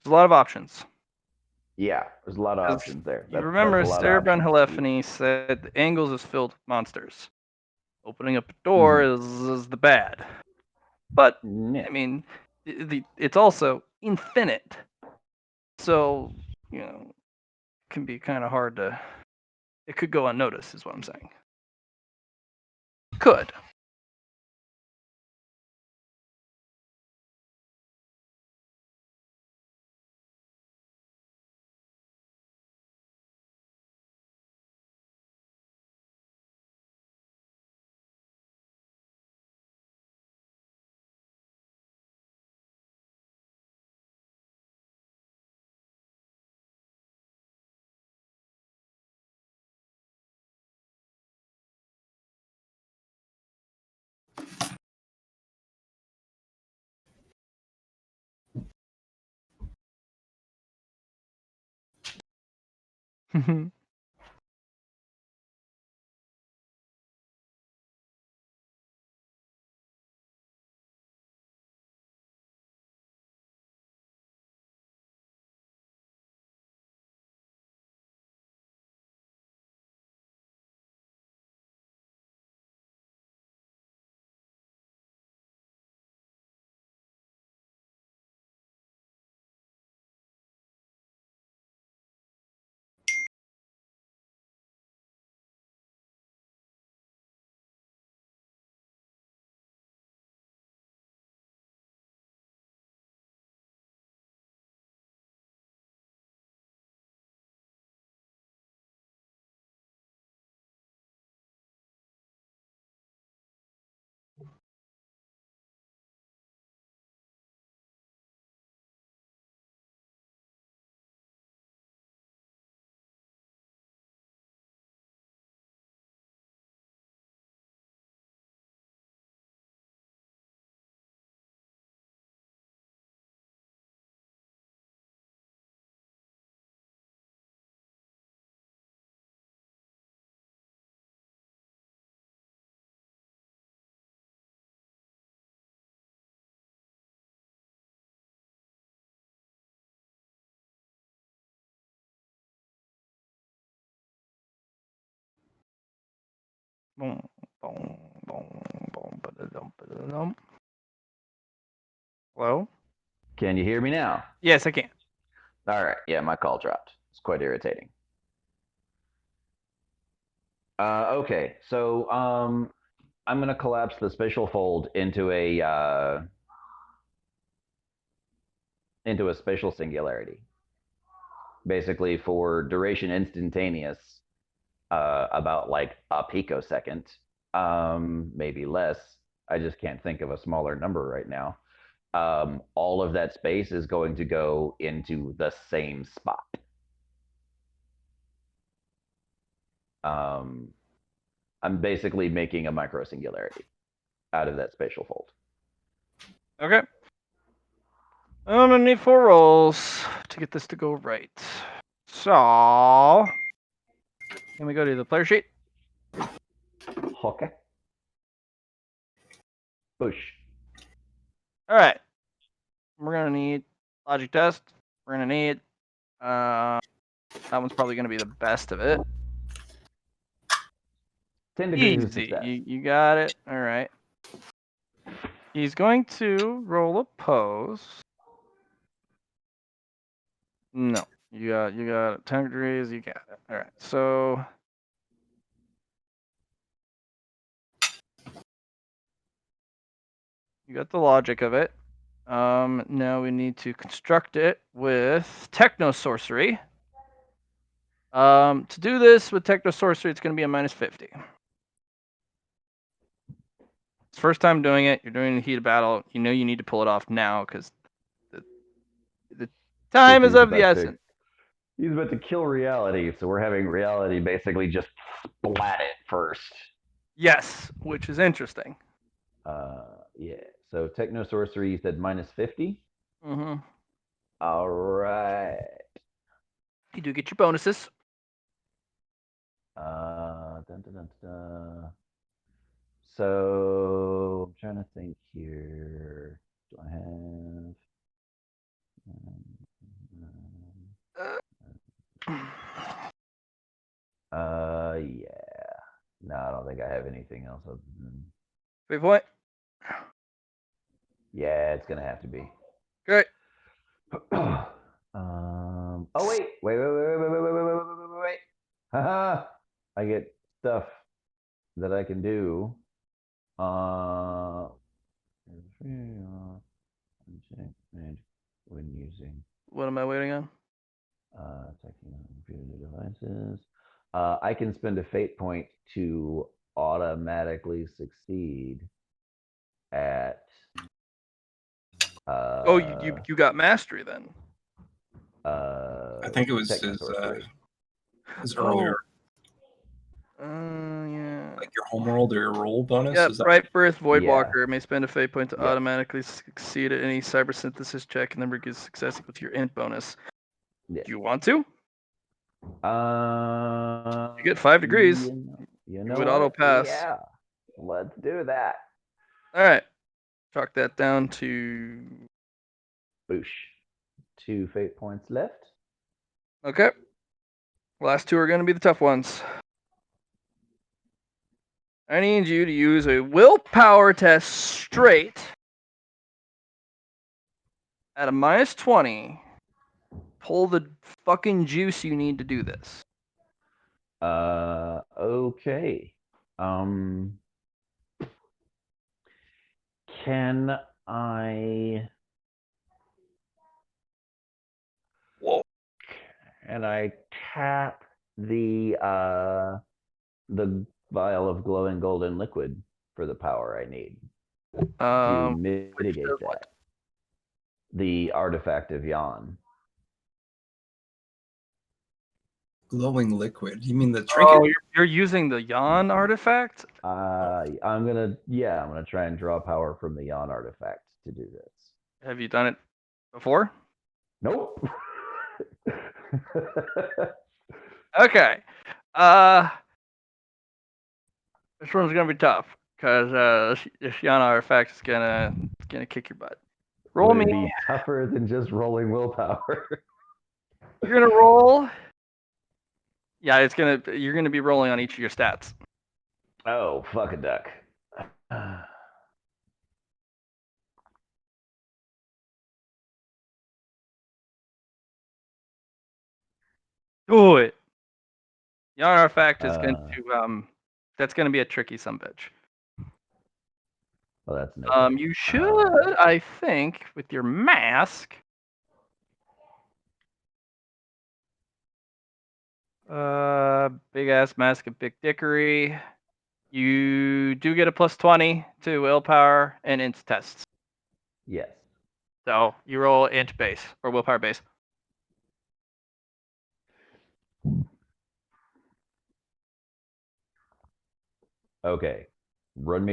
There's a lot of options. Yeah, there's a lot of 'Cause options there. You That's remember a lot of Cerebron options. Helephany said the angles is filled with monsters. Opening up a door is the bad. But Yeah. I mean, it's also infinite. So, it can be kind of hard to. It could go unnoticed, is what I'm saying. Could. Boom, boom, boom, boom, ba-da-dum, ba-da-dum. Hello? Can you hear me now? Yes, I can. All right. Yeah, my call dropped. It's quite irritating. Okay, so I'm going to collapse the spatial fold into a spatial singularity. Basically, for duration instantaneous, about like a picosecond, maybe less. I just can't think of a smaller number right now. All of that space is going to go into the same spot. I'm basically making a micro singularity out of that spatial fold. Okay. I'm gonna need 4 rolls to get this to go right. So, can we go to the player sheet? Okay. Push. All right. We're gonna need logic test. We're gonna need. That one's probably gonna be the best of it. 10 degrees of Easy. success. You got it. All right. He's going to roll a pose. No, you got it. 10 degrees. You got it. All right. So you got the logic of it. Now we need to construct it with techno sorcery. To do this with techno sorcery, it's going to be a -50. It's first time doing it. You're doing the heat of battle. You know you need to pull it off now because the time is of the essence. He's about to kill reality, so we're having reality basically just splat it first. Yes, which is interesting. Yeah. So techno sorcery, you said -50. Mm-hmm. All right. You do get your bonuses. Dun, dun, dun, dun. So I'm trying to think here. Do I have? Yeah. No, I don't think I have anything else other than. Fate point. Yeah, it's gonna have to be. Great. Oh wait. Haha. I get stuff that I can do. When using What am I waiting on? checking on computer devices. I can spend a fate point to automatically succeed at. Oh, you got mastery then. I think it was his earlier, Yeah. like your homeworld or your roll bonus. Yep, Is that Bright Birth Yeah. Voidwalker may spend a fate point to Yep. automatically succeed at any cyber synthesis check, and then gives success equal to your int bonus. Yeah. Do you want to? You get 5 degrees. You You know would what? auto pass. Yeah, let's do that. All right. Chalk that down to. Boosh. 2 fate points left. Okay. Last 2 are going to be the tough ones. I need you to use a willpower test straight at a -20. Pull the fucking juice you need to do this. Okay. Can I? Whoa. Can I tap the vial of glowing golden liquid for the power I need to mitigate does that? what? The artifact of Yon. glowing liquid? You mean the trinket? Oh, you're using the Yon artifact? I'm gonna try and draw power from the Yon artifact to do this. Have you done it before? Nope. Okay. This one's gonna be tough because this Yon artifact is gonna kick your butt. Roll Would it me. be tougher than just rolling willpower? You're gonna roll. Yeah, you're gonna be rolling on each of your stats. Oh, fuck a duck. Do it. Yon artifact is going to that's gonna be a tricky sumbitch. Well, that's no. You should, I think, with your mask. Big ass mask of Big Dickory. You do get a +20 to willpower and int tests. Yes. So you roll int base or willpower base. Okay. Run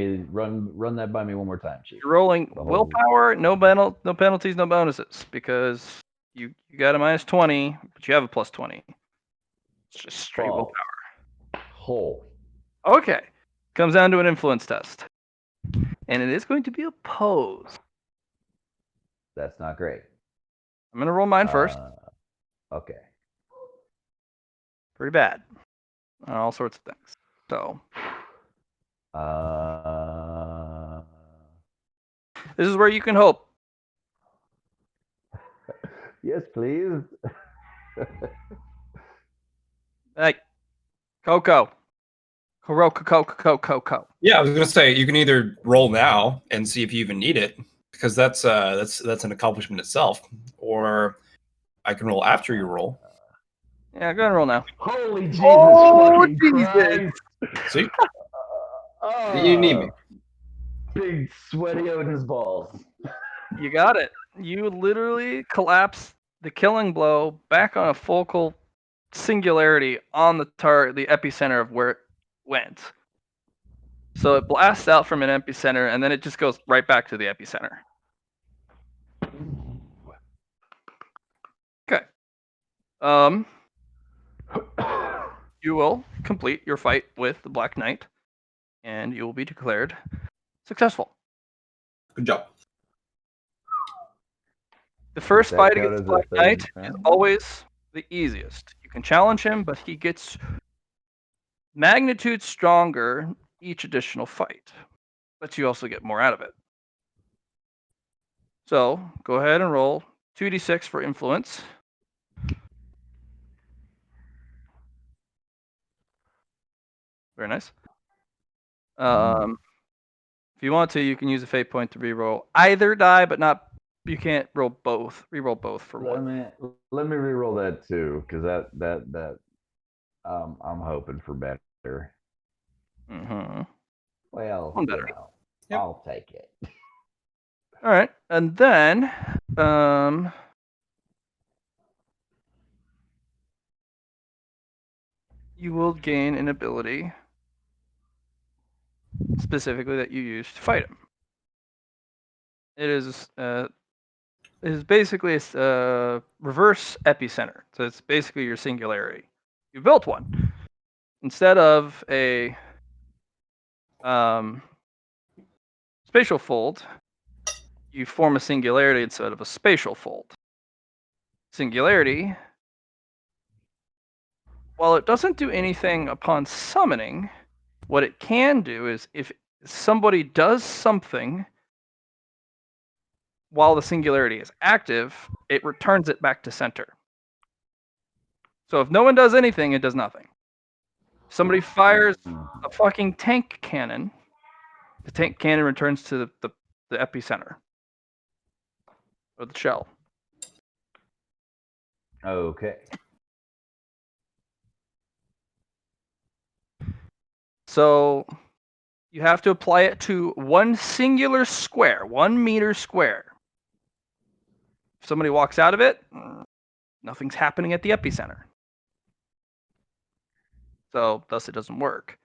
that by me one more time, Chief. You're rolling The whole- willpower, no penalties, no bonuses, because you got a -20, but you have a +20. It's just straight willpower. Hole. Okay. Comes down to an influence test. And it is going to be opposed. That's not great. I'm going to roll mine first. Okay. Pretty bad. On all sorts of things. So. This is where you can hope. Yes, please. Hey. Coco. Coco. Yeah, I was gonna say you can either roll now and see if you even need it, because that's an accomplishment itself, or I can roll after you roll. Yeah, go ahead and roll now. Holy Jesus fucking Christ. See? You need me. Big sweaty Odin's balls. You got it. You literally collapse the killing blow back on a focal singularity on the epicenter of where it went. So it blasts out from an epicenter, and then it just goes right back to the epicenter. Okay. You will complete your fight with the Black Knight, and you will be declared successful. Good job. The first Does that fight count against as the a Black Knight third is round? always the easiest. You can challenge him, but he gets magnitude stronger each additional fight. But you also get more out of it. So go ahead and roll 2d6 for influence. Very nice. If you want to, you can use a fate point to reroll either die, but not. You can't roll both. Reroll both for Let one. me reroll that too, because that I'm hoping for better. Mm-hmm. Well, One better. Yep. I'll take it. All right, and then you will gain an ability specifically that you use to fight him. It is basically a reverse epicenter. So it's basically your singularity. You built one instead of a spatial fold. You form a singularity instead of a spatial fold. Singularity, while it doesn't do anything upon summoning, what it can do is if somebody does something while the singularity is active, it returns it back to center. So if no one does anything, it does nothing. Somebody fires a fucking tank cannon, the tank cannon returns to the epicenter or the shell. Okay. So you have to apply it to one singular square, 1 meter square. If somebody walks out of it, nothing's happening at the epicenter. So thus it doesn't work.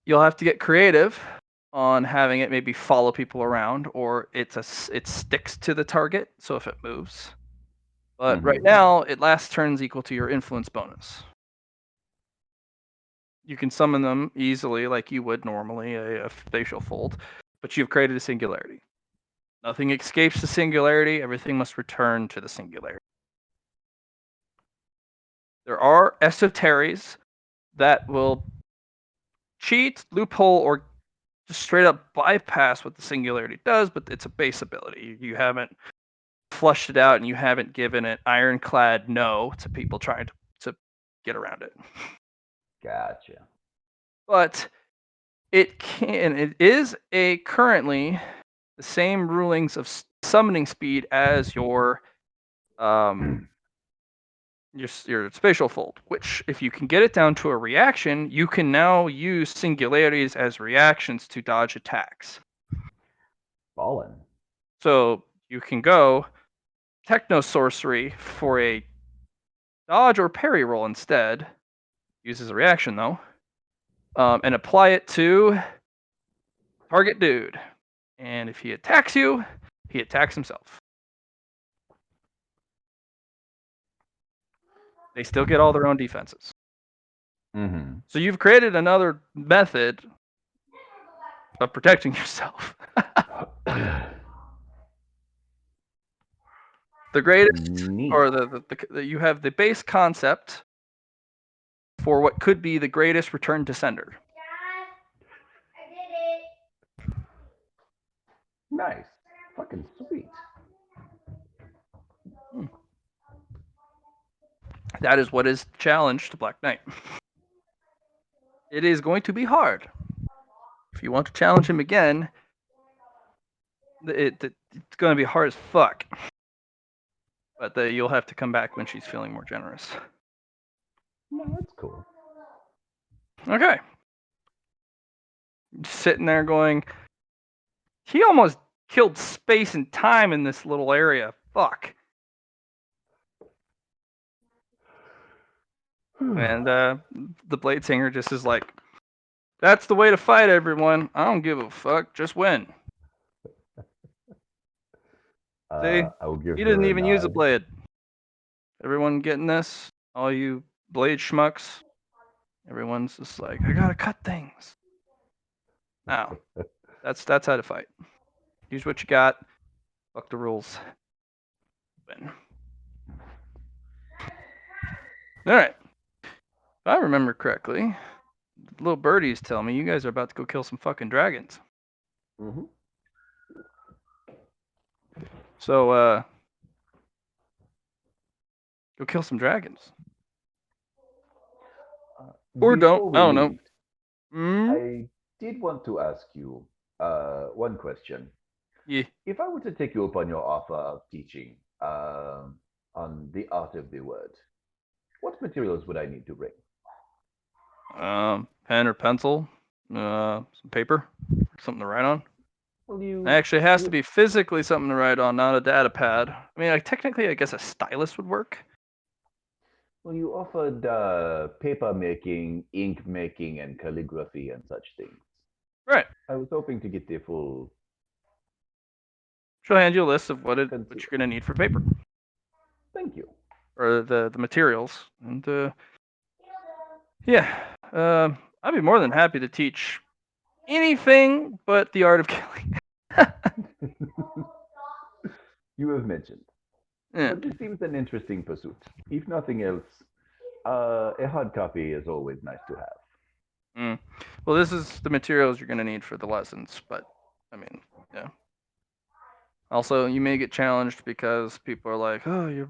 You'll have to get creative on having it maybe follow people around, or it sticks to the target, so if it moves. But right now, it lasts turns equal to your influence bonus. You can summon them easily like you would normally, a spatial fold, but you've created a singularity. Nothing escapes the singularity, everything must return to the singularity. There are esoteries that will cheat, loophole, or just straight up bypass what the singularity does, but it's a base ability. You haven't flushed it out and you haven't given it ironclad no to people trying to get around it. Gotcha. But it is currently the same rulings of summoning speed as your spatial fold, which if you can get it down to a reaction, you can now use singularities as reactions to dodge attacks. Ballin'. So you can go techno sorcery for a dodge or parry roll instead, uses a reaction though, and apply it to target dude. And if he attacks you, he attacks himself. They still get all their own defenses. Mm-hmm. So you've created another method of protecting yourself. The greatest, Neat. or the you have the base concept for what could be the greatest return to sender. Nice. Fucking sweet. That is what is challenged to Black Knight. It is going to be hard. If you want to challenge him again, it's going to be hard as fuck. But you'll have to come back when she's feeling more generous. No, that's cool. Okay. Just sitting there going, he almost killed space and time in this little area. Fuck. And the Blade Singer just is like, that's the way to fight, everyone. I don't give a fuck. Just win. See? I will give He her didn't a even use a nod. blade. Everyone getting this? All you blade schmucks? Everyone's just like, I gotta cut things. Now, that's how to fight. Use what you got. Fuck the rules. Win. All right. If I remember correctly, the little birdies tell me you guys are about to go kill some fucking dragons. Mm-hmm. So, go kill some dragons. Or don't. Before I we don't know. leave, Mm? I did want to ask you one question. Yeah. If I were to take you up on your offer of teaching on the art of the word, what materials would I need to bring? Pen or pencil, some paper, something to write on. Well, It actually has to you be physically something to write on, not a data pad. I mean, like, technically, I guess a stylus would work. well, you offered paper making, ink making, and calligraphy and such things. Right. I was hoping to get the full. She'll hand you a list of what Thank you're gonna need for paper Thank you. or the materials, and yeah, I'd be more than happy to teach anything but the art of killing. You have mentioned. Yeah. But this seems an interesting pursuit. If nothing else, a hard copy is always nice to have. Mm. Well, this is the materials you're gonna need for the lessons, but I mean, yeah. Also, you may get challenged because people are like, "Oh, you're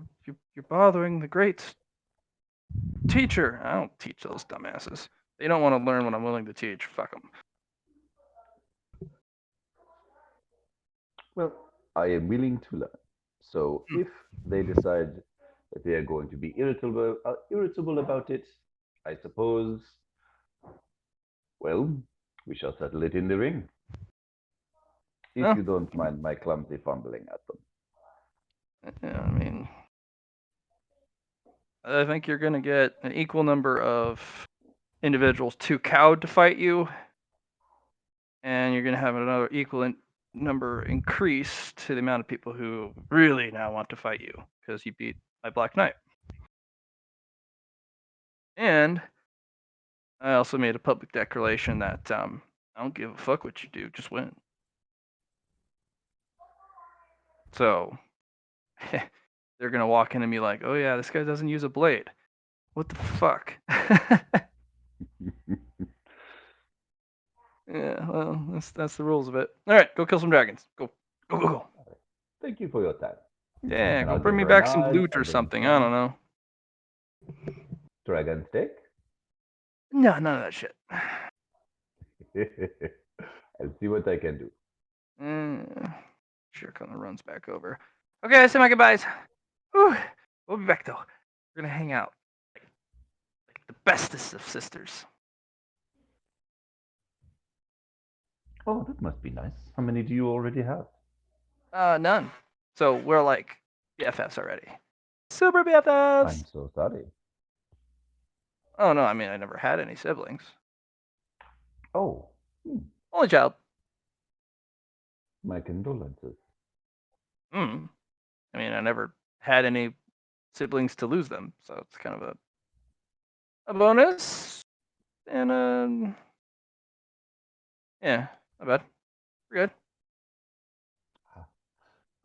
bothering the great teacher." I don't teach those dumbasses. They don't want to learn what I'm willing to teach. Fuck them. Well, I am willing to learn. So if they decide that they are going to be irritable about it, I suppose, well, we shall settle it in the ring. If Well, you don't mind my clumsy fumbling at them. yeah, I mean, I think you're gonna get an equal number of individuals too cowed to fight you, and you're gonna have another equal number increase to the amount of people who really now want to fight you because you beat my Black Knight. And I also made a public declaration that I don't give a fuck what you do, just win. So they're gonna walk in and be like, "Oh yeah, this guy doesn't use a blade. What the fuck?" Yeah, well, that's the rules of it. All right, go kill some dragons. Go, go, go, go. Thank you for your time. Yeah, And go I'll bring give me her a back some nod loot or and then something. I smile. don't know. Dragon stick? No, none of that shit. I'll see what I can do. Sure, kind of runs back over. Okay, I say my goodbyes. Whew. We'll be back though. We're gonna hang out like the bestest of sisters. Oh, that must be nice. How many do you already have? None. So we're like BFFs already. Super I'm BFFs. so sorry. Oh no, I mean I never had any siblings. Oh, Only child. my condolences. I mean I never had any siblings to lose them, so it's kind of a bonus. And yeah, not bad. We're good.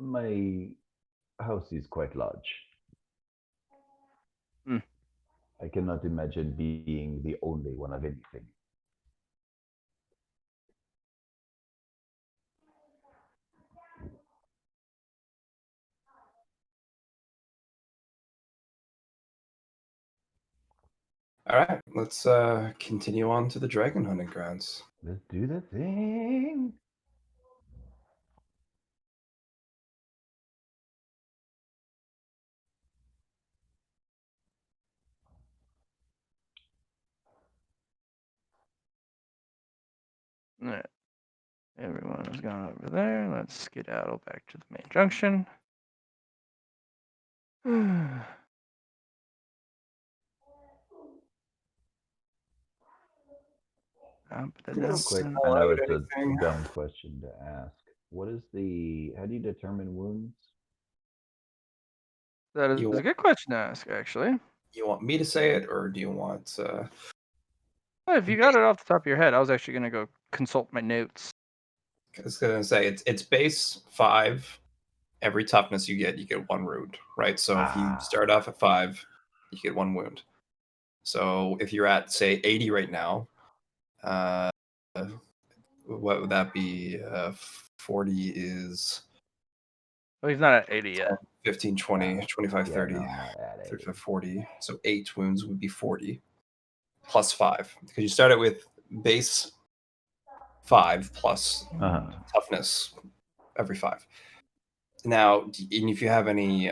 My house is quite large. Hmm. I cannot imagine being the only one of anything. All right, let's continue on to the dragon hunting grounds. Let's do the thing. All right. Everyone has gone over there. Let's skedaddle back to the main junction. Real quick, Doesn't I know load it's a anything. dumb question to ask. How do you determine wounds? That is You a good question to ask, actually. You want me to say it, or do you want? Well, if you got it off the top of your head, I was actually gonna go consult my notes. I was gonna say it's base 5. Every toughness you get 1 wound, right? So if you start off at 5, you get 1 wound. So if you're at, say, 80 right now, uh, what would that be? 40 is Oh, he's not at 80 yet. 15, 20, 25, Yeah, 30, no, I'm not at 80. 35, 40. So 8 wounds would be 40 plus 5. Because you start it with base 5 plus Uh-huh. toughness every 5. Now, and if you have any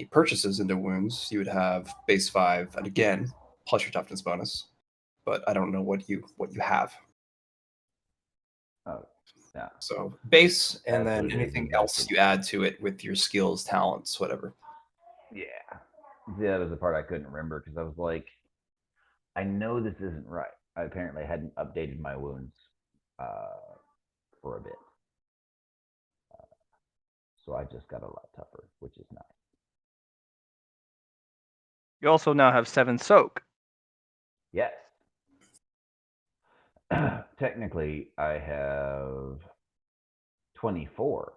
purchases into wounds, you would have base 5, and again, plus your toughness bonus. But I don't know what you have. Oh, yeah. So base, and That's then what it is, anything exactly. else you add to it with your skills, talents, whatever. Yeah. That was the part I couldn't remember because I was like, I know this isn't right. I apparently hadn't updated my wounds for a bit. So I just got a lot tougher, which is nice. You also now have 7 soak. Yes. Technically, I have 24.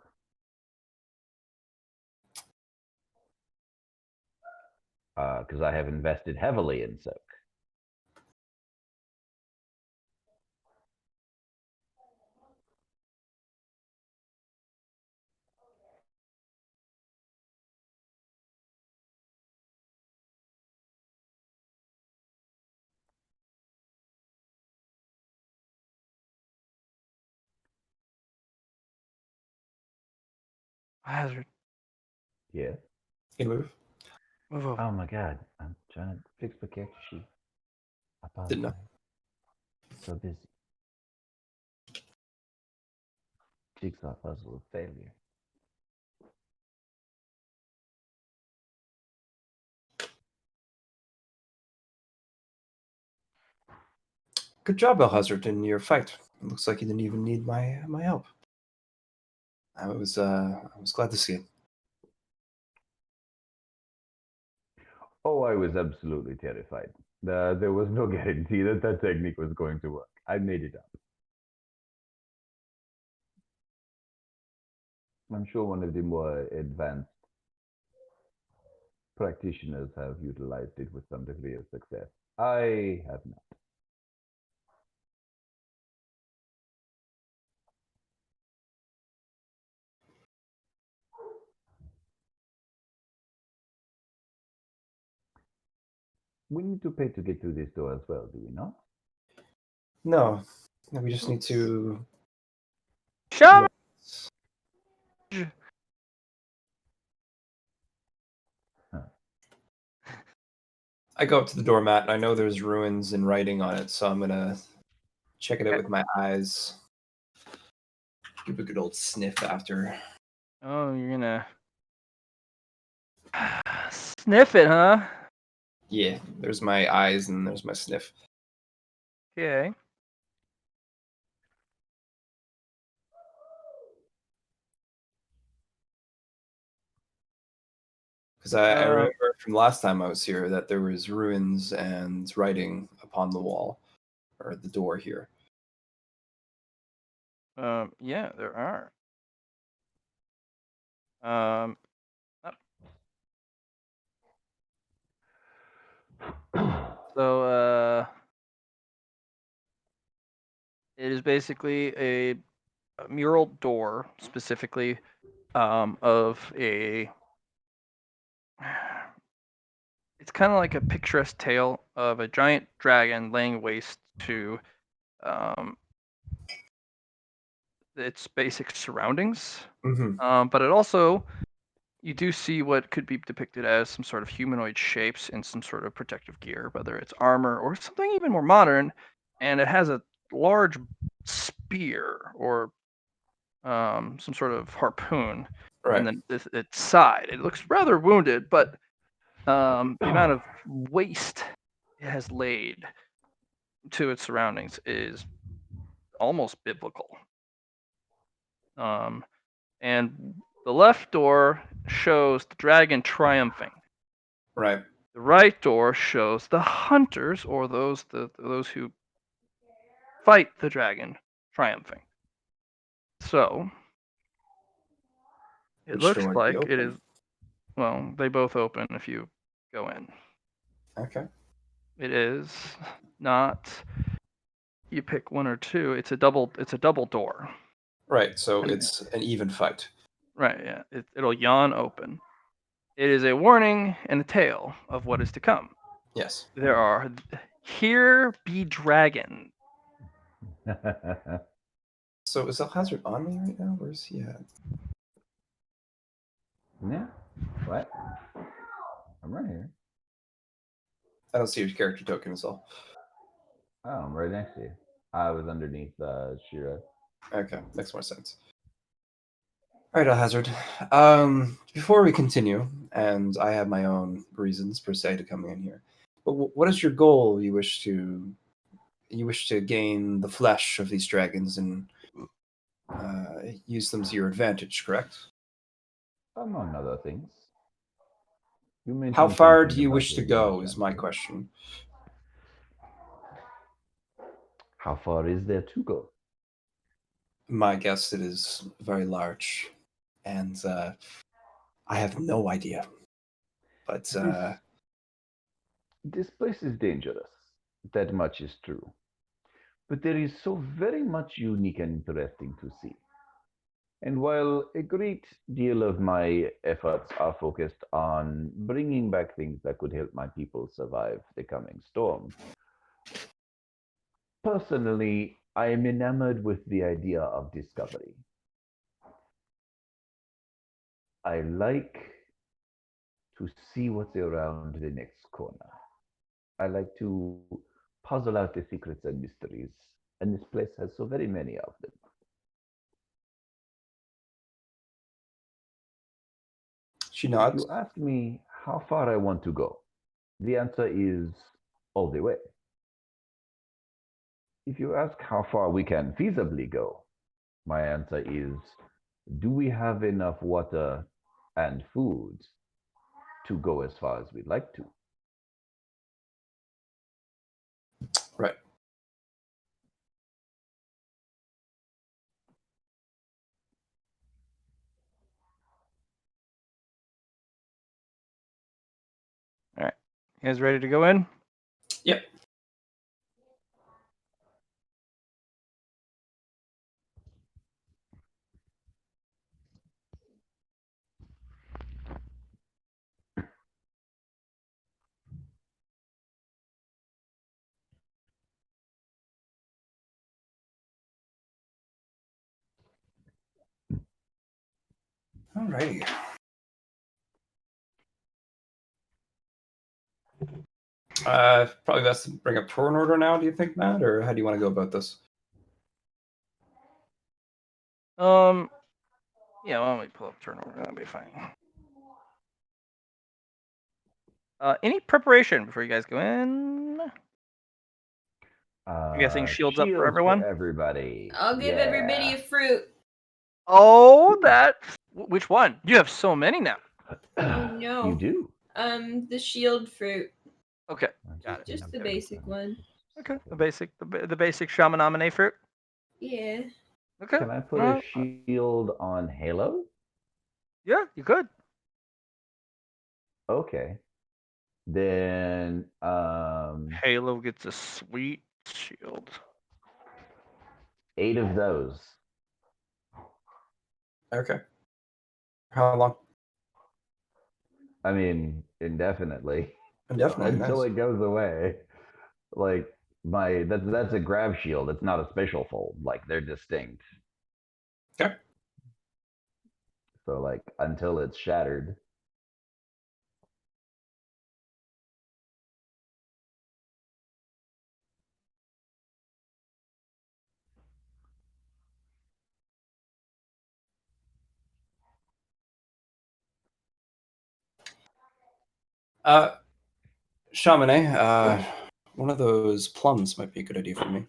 Because I have invested heavily in soak. Hazard. Yeah. You move. Move over. Oh my god. I'm trying to fix the character sheet. I Didn't know. apologize. So busy. Jigsaw puzzle of failure. Good job, Alhazard, in your fight. It looks like you didn't even need my help. I was glad to see it. Oh, I was absolutely terrified. There was no guarantee that that technique was going to work. I made it up. I'm sure one of the more advanced practitioners have utilized it with some degree of success. I have not. We need to pay to get through this door as well, do we not? No, we just need to. Charge! I go up to the doormat, and I know there's ruins and writing on it, so I'm gonna check it out with my eyes. Give a good old sniff after. Oh, you're gonna sniff it, huh? Yeah, there's my eyes and there's my sniff. Okay. Because I remember from last time I was here that there was ruins and writing upon the wall, or the door here. Yeah, there are. Oh, so, it is basically a mural door, specifically, of a. It's kind of like a picturesque tale of a giant dragon laying waste to its basic surroundings. Mm-hmm. But it also, you do see what could be depicted as some sort of humanoid shapes in some sort of protective gear, whether it's armor or something even more modern. And it has a large spear or some sort of harpoon Right. and then its side. It looks rather wounded, but the amount of waste it has laid to its surroundings is almost biblical. And the left door shows the dragon triumphing. Right. The right door shows the hunters, or those who fight the dragon, triumphing. So it Which looks door would be like it open? is. Well, they both open if you go in. Okay. It is not. You pick one or two. It's a double. It's a double door. Right. So And- it's an even fight. Right. Yeah. It'll yawn open. It is a warning and a tale of what is to come. Yes. There are here be dragon. So is Alhazard on me right now? Where's he at? Yeah. What? I'm right here. I don't see your character token as well. Oh, I'm right next to you. I was underneath Shira. Okay, makes more sense. All right, Alhazard. Before we continue, and I have my own reasons per se to coming in here, but what is your goal? You wish to gain the flesh of these dragons and use them to your advantage, correct? Among other things. You How mentioned far something do you about wish to your go? young Is my champion. question. How far is there to go? My guess it is very large, and I have no idea. But This place is dangerous. That much is true. But there is so very much unique and interesting to see. And while a great deal of my efforts are focused on bringing back things that could help my people survive the coming storm, personally, I am enamored with the idea of discovery. I like to see what's around the next corner. I like to puzzle out the secrets and mysteries, and this place has so very many of them. she If nods. you ask me how far I want to go, the answer is all the way. If you ask how far we can feasibly go, my answer is do we have enough water and food to go as far as we'd like to? Right. All right. You guys ready to go in? Yep. Alrighty. Probably best to bring up turn order now. Do you think, Matt, or how do you want to go about this? Yeah, why don't we pull up turnover? That'll be fine. Any preparation before you guys go in? I'm guessing shields up for everyone? everybody. I'll give everybody a fruit. Oh, which one? You have so many now. Oh no. You do. The shield fruit. Okay, got it. Just the basic one. Okay, the basic Shamanamine fruit. Yeah. Okay. Can I put well, a shield on Halo? Yeah, you could. Okay. Then Halo gets a sweet shield. 8 of those. Okay. How long? I mean, indefinitely. Indefinitely. Until Nice. it goes away. Like that's a grab shield. It's not a spatial fold. Like they're distinct. Okay. So like until it's shattered. Chamonix, one of those plums might be a good idea for me.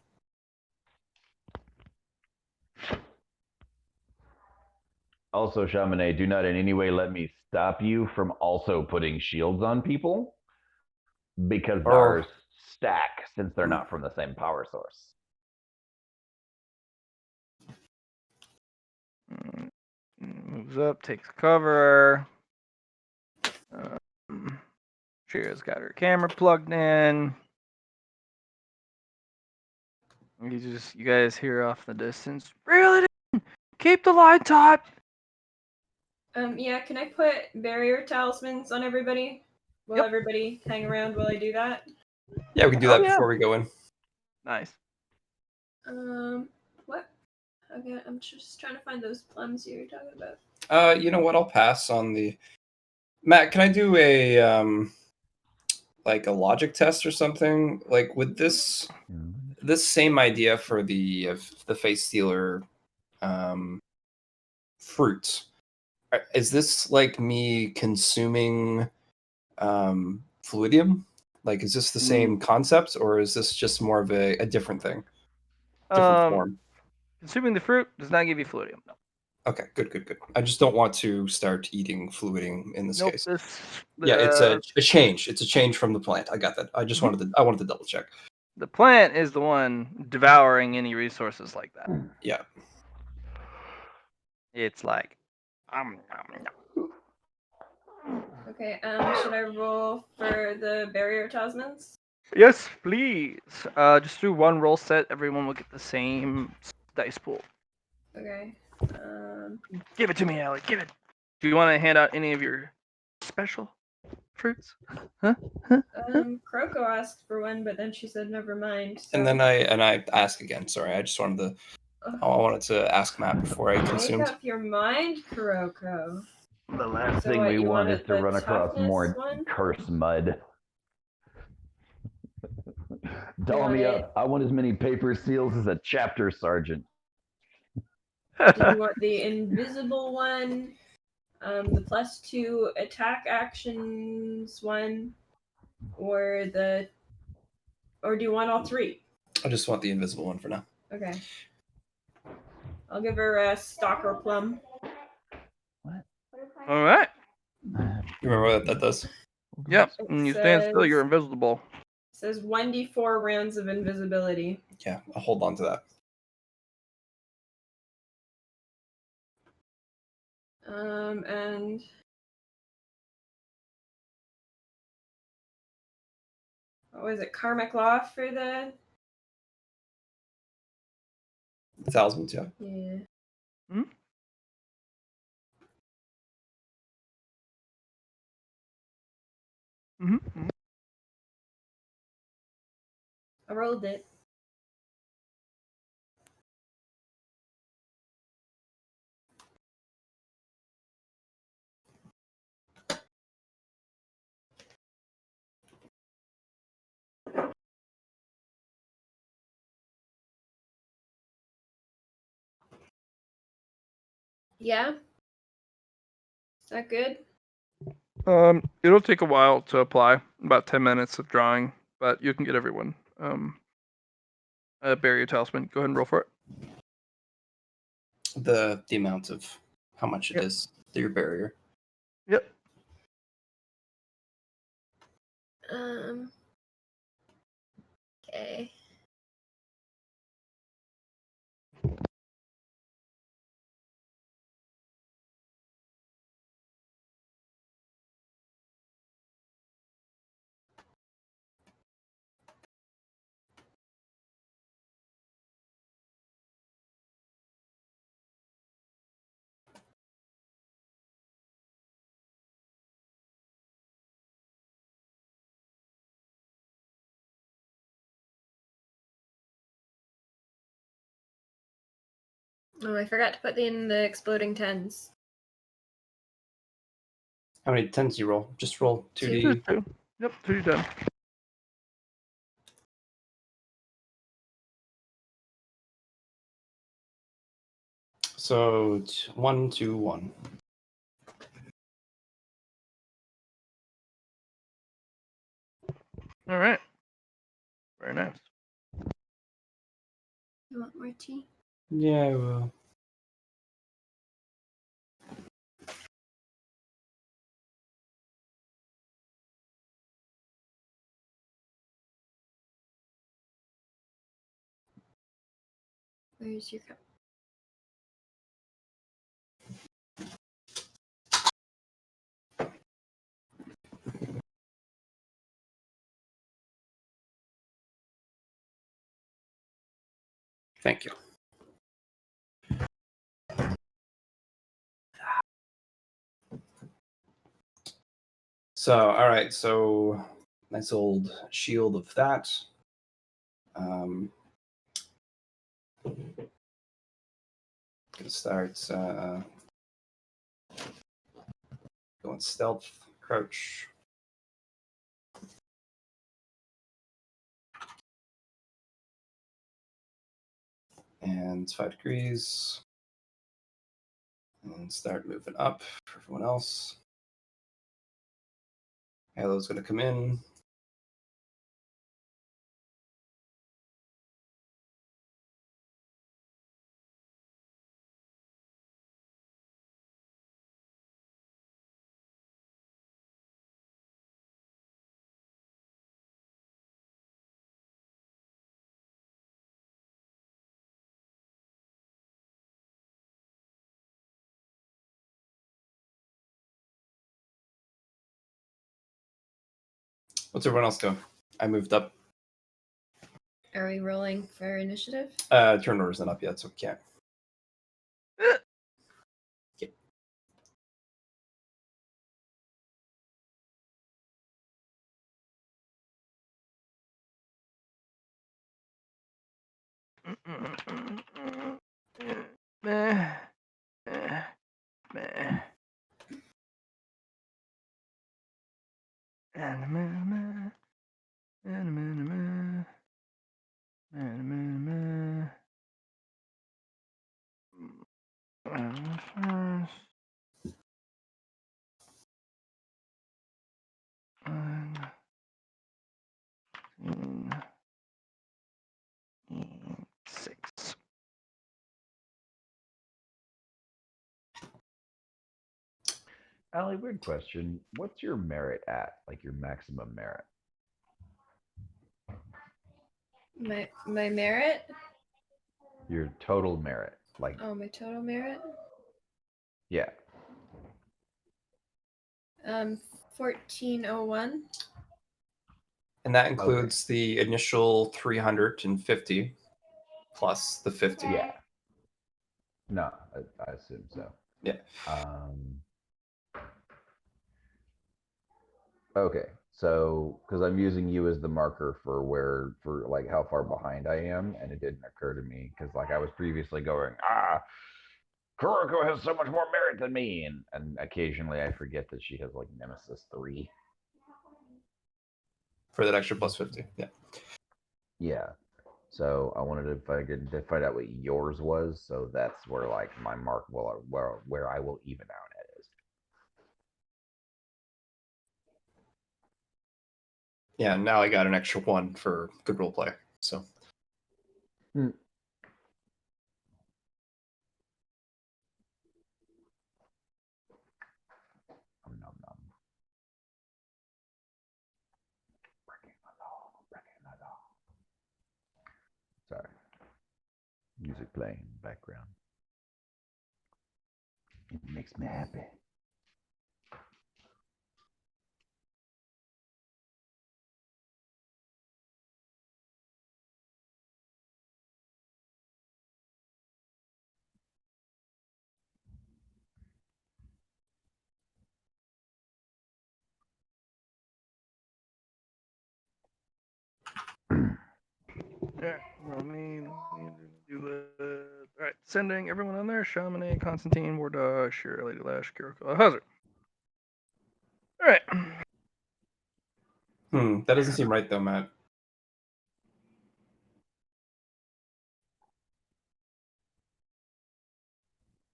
Also, Chamonix, do not in any way let me stop you from also putting shields on people because ours stack since they're not from the same power source. Moves up, takes cover. Shira's got her camera plugged in. You guys hear off in the distance. Reel it in. Keep the line taut. Yeah, can I put barrier talismans on everybody? Will Yep. everybody hang around while I do that? Yeah, we can do Oh, that yeah. before we go in. Nice. What? Okay, I'm just trying to find those plums you were talking about. You know what? I'll pass on the. Matt, can I do a like a logic test or something? Like with this same idea for the face stealer fruits. Is this like me consuming fluidium? Like, is this the same concept, or is this just more of a different thing, different form? Consuming the fruit does not give you fluidium. No. Okay, good. I just don't want to start eating fluidium in this Nope. case. Yeah, it's a change. It's a change from the plant. I got that. I just wanted to double check. The plant is the one devouring any resources like that. Yeah. It's like, Okay, should I roll for the barrier talismans? yes, please. Just do one roll set. Everyone will get the same dice pool. Okay. Give it to me, Allie. Give it. Do you want to hand out any of your special fruits? Huh? Kroko asked for one, but then she said never mind. So And then I ask again. Sorry, I just wanted to. I wanted to ask Matt before I make consumed. up your mind, Kuroko. The last So thing what, we you want wanted is to the run across toughness more one? curse mud. Doll me want up. I want as many paper seals as a chapter sergeant. Do you want the invisible one? The +2 attack actions one? Or do you want all three? I just want the invisible one for now. Okay. I'll give her a stalker plum. All right. You remember what that does? Yep. It And you stand still, you're invisible. Says 1d4 rounds of invisibility. Yeah, I'll hold on to that. And what was it? Karmic law for the Talismans, yeah. yeah. Hmm? Mm-hmm. I rolled it. Yeah. Is that good? It'll take a while to apply, about 10 minutes of drawing, but you can get everyone. Barrier talisman. Go ahead and roll for it. The amount of how much it Yep. is, your barrier. Yep. Okay. Oh, I forgot to put in the exploding tens. How many tens you roll? Just roll 2d. Just two. Yep, 2d10. So 1, 2, 1. All right. Very nice. You want more tea? Yeah, well. Where's your cup? Thank you. So, all right. So, nice old shield of that. Gonna start going stealth, crouch. And 5 degrees. And start moving up for everyone else. Halo's going to come in. What's everyone else doing? I moved up. Are we rolling for initiative? Turn order's not up yet, so we can't. Six. Allie, weird question. What's your merit at? Like your maximum merit? My merit? Your total merit. Like, Oh, my total merit? yeah. 1401. And that includes the initial 350 plus the 50. Yeah. No, I assume so. Yeah. Okay, so because I'm using you as the marker for like how far behind I am, and it didn't occur to me because like I was previously going, Kuroko has so much more merit than me, and occasionally I forget that she has like Nemesis 3. For that extra plus 50. Yeah. Yeah. So I wanted to find out what yours was, so that's where like my mark will where I will even out at is. Yeah, now I got an extra 1 for good role play. So Nom, nom. Breaking the law, breaking the law. Sorry. Music playing in the background. It makes me happy. Alright, let me do that. Alright, sending everyone on there. Chamonix, Constantine, Warda, Shira, Lady Lash, Kiriko, Hazard. Alright. that doesn't seem right though, Matt.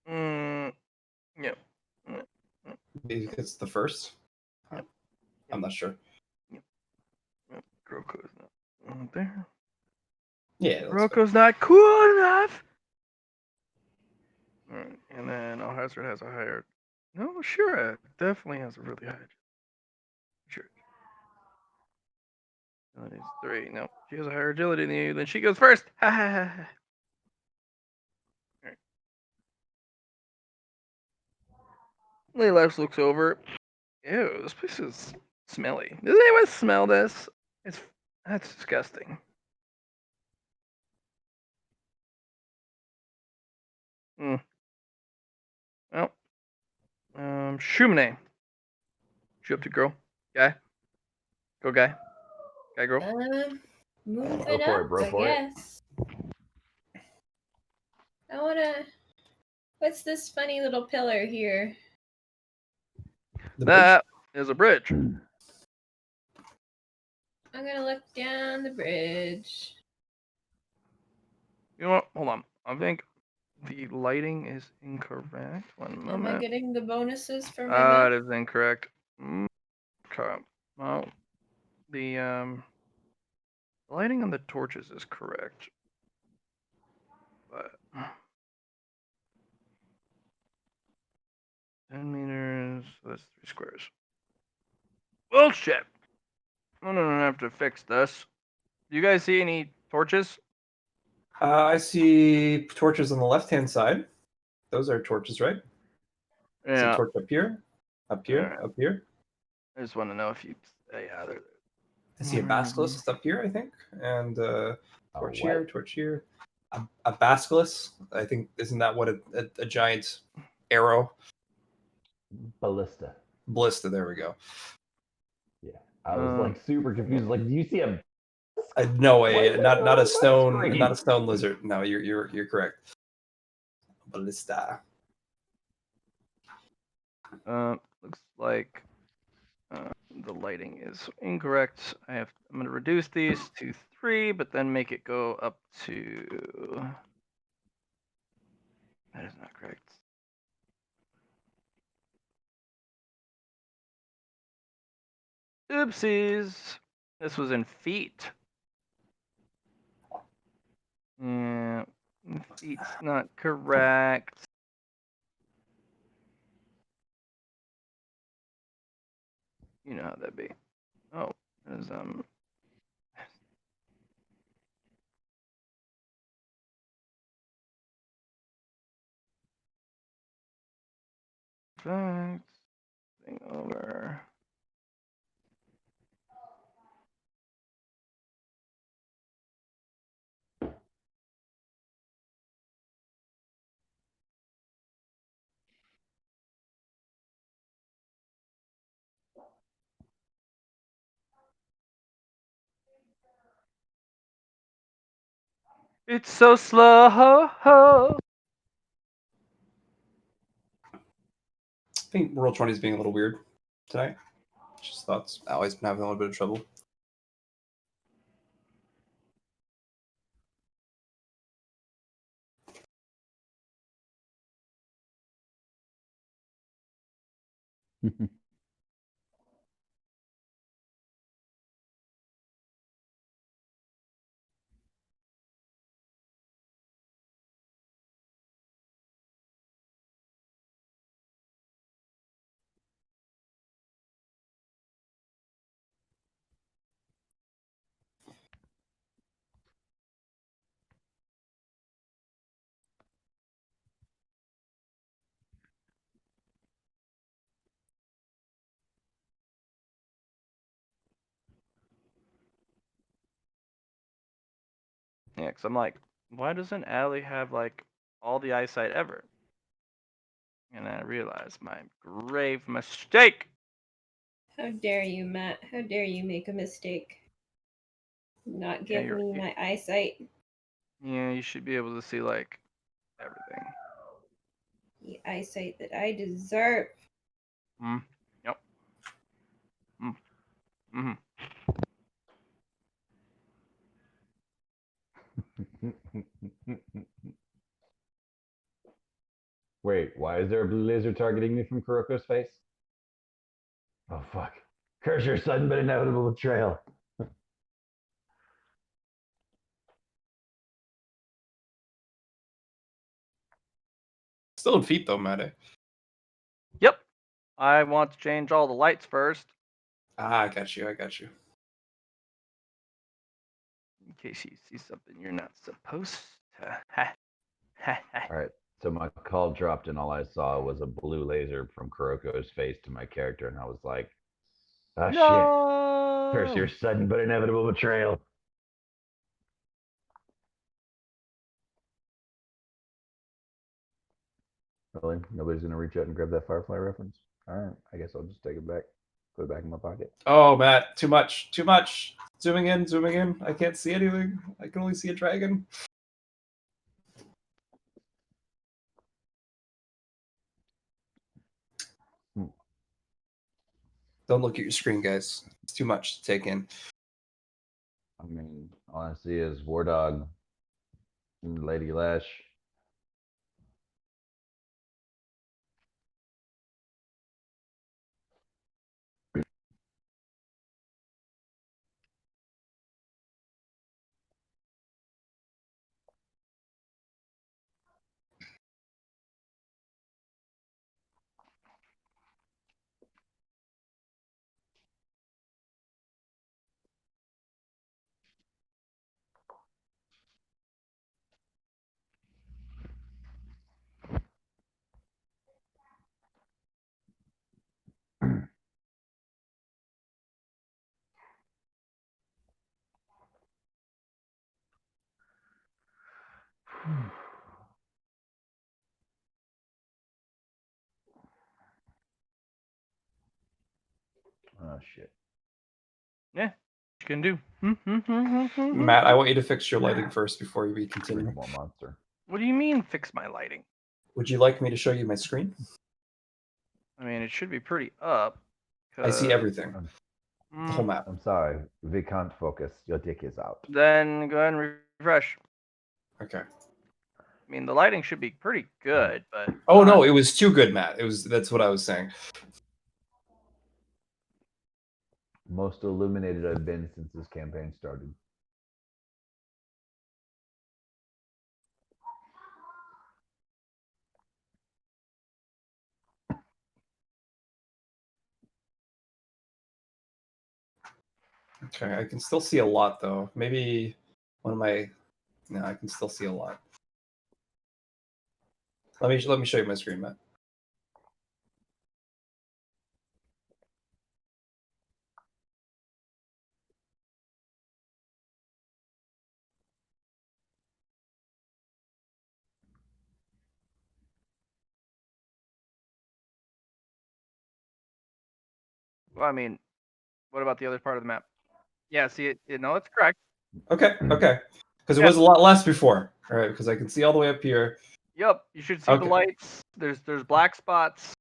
Yep. It's the first. Yep. I'm not sure. Yep. Kuroko's not there. Yeah. Kuroko's not cool enough. Alright, and then Hazard has a higher. No, Shira definitely has a really high. Sure. Agility's 3. No, she has a higher agility than you. Then she goes first. Ha ha ha. Alright. Lex looks over. Ew, this place is smelly. Does anyone smell this? That's disgusting. Well, Shumane. What you up to, girl? Guy? Go, guy. Guy, girl? Moving for it, up, bro, I for it. guess. I wanna. What's this funny little pillar here? The bridge? That is a bridge. I'm gonna look down the bridge. You know what? Hold on. I think the lighting is incorrect. One Am I moment. getting the bonuses for my It map? is incorrect. Okay. Well, the lighting on the torches is correct, but 10 meters. That's 3 squares. Bullshit. I'm gonna have to fix this. Do you guys see any torches? I see torches on the left-hand side. Those are torches, right? Is a Yeah. torch up here? Up here? Alright. Up here? I just want to know if you. Yeah, they're. I see a basilisk up here, I think, and torch here, torch here. A basilisk, I think, isn't that what a giant arrow? Ballista. Ballista, there we go. Yeah. I was like super confused. Like, do you see a No way, What? not a What stone, screen? not a stone lizard. No, you're correct. Ballista. Looks like the lighting is incorrect. I'm gonna reduce these to 3, but then make it go up to. That is not correct. Oopsies. This was in feet. Yeah, feet's not correct. You know how that'd be. Oh, there's Fact thing over. It's so slow. I think Roll 20 is being a little weird tonight. Just thoughts. Always been having a little bit of trouble. Yeah, because I'm like, why doesn't Allie have like all the eyesight ever? And I realized my grave mistake. How dare you, Matt? How dare you make a mistake? Not Yeah, give me my eyesight. Yeah, you should be able to see like everything. The eyesight that I deserve. Yep. Mm-hmm. Wait, why is there a blue laser targeting me from Kuroko's face? Oh fuck. Curse your sudden but inevitable betrayal. Still in feet though, Matt. Yep. I want to change all the lights first. I got you. I got you. In case you see something you're not supposed to. Alright, so my call dropped and all I saw was a blue laser from Kuroko's face to my character, and I was like, oh No! shit. Curse your sudden but inevitable betrayal. Really? Nobody's gonna reach out and grab that Firefly reference? Alright, I guess I'll just take it back. Put it back in my pocket. Oh, Matt, too much, too much. Zooming in, zooming in. I can't see anything. I can only see a dragon. Hmm. Don't look at your screen, guys. It's too much to take in. I mean, all I see is War Dog and Lady Lash. Oh shit. Yeah, you can do. Matt, I want you to fix your lighting first before we continue. More monster. What do you mean fix my lighting? Would you like me to show you my screen? I mean, it should be pretty up. I see everything. The whole Mm, map. I'm sorry. We can't focus. Your dick is out. Then go ahead and refresh. Okay. I mean, the lighting should be pretty good, but Oh no, it was too good, Matt. That's what I was saying. Most illuminated I've been since this campaign started. Okay, I can still see a lot though. Maybe one of my no, I can still see a lot. Let me show you my screen, Matt. well, I mean, what about the other part of the map? Yeah, see it. No, that's correct. Okay, okay. Because it Yeah. was a lot less before. All right, because I can see all the way up here. Yep, you should see Okay. the lights. There's black spots.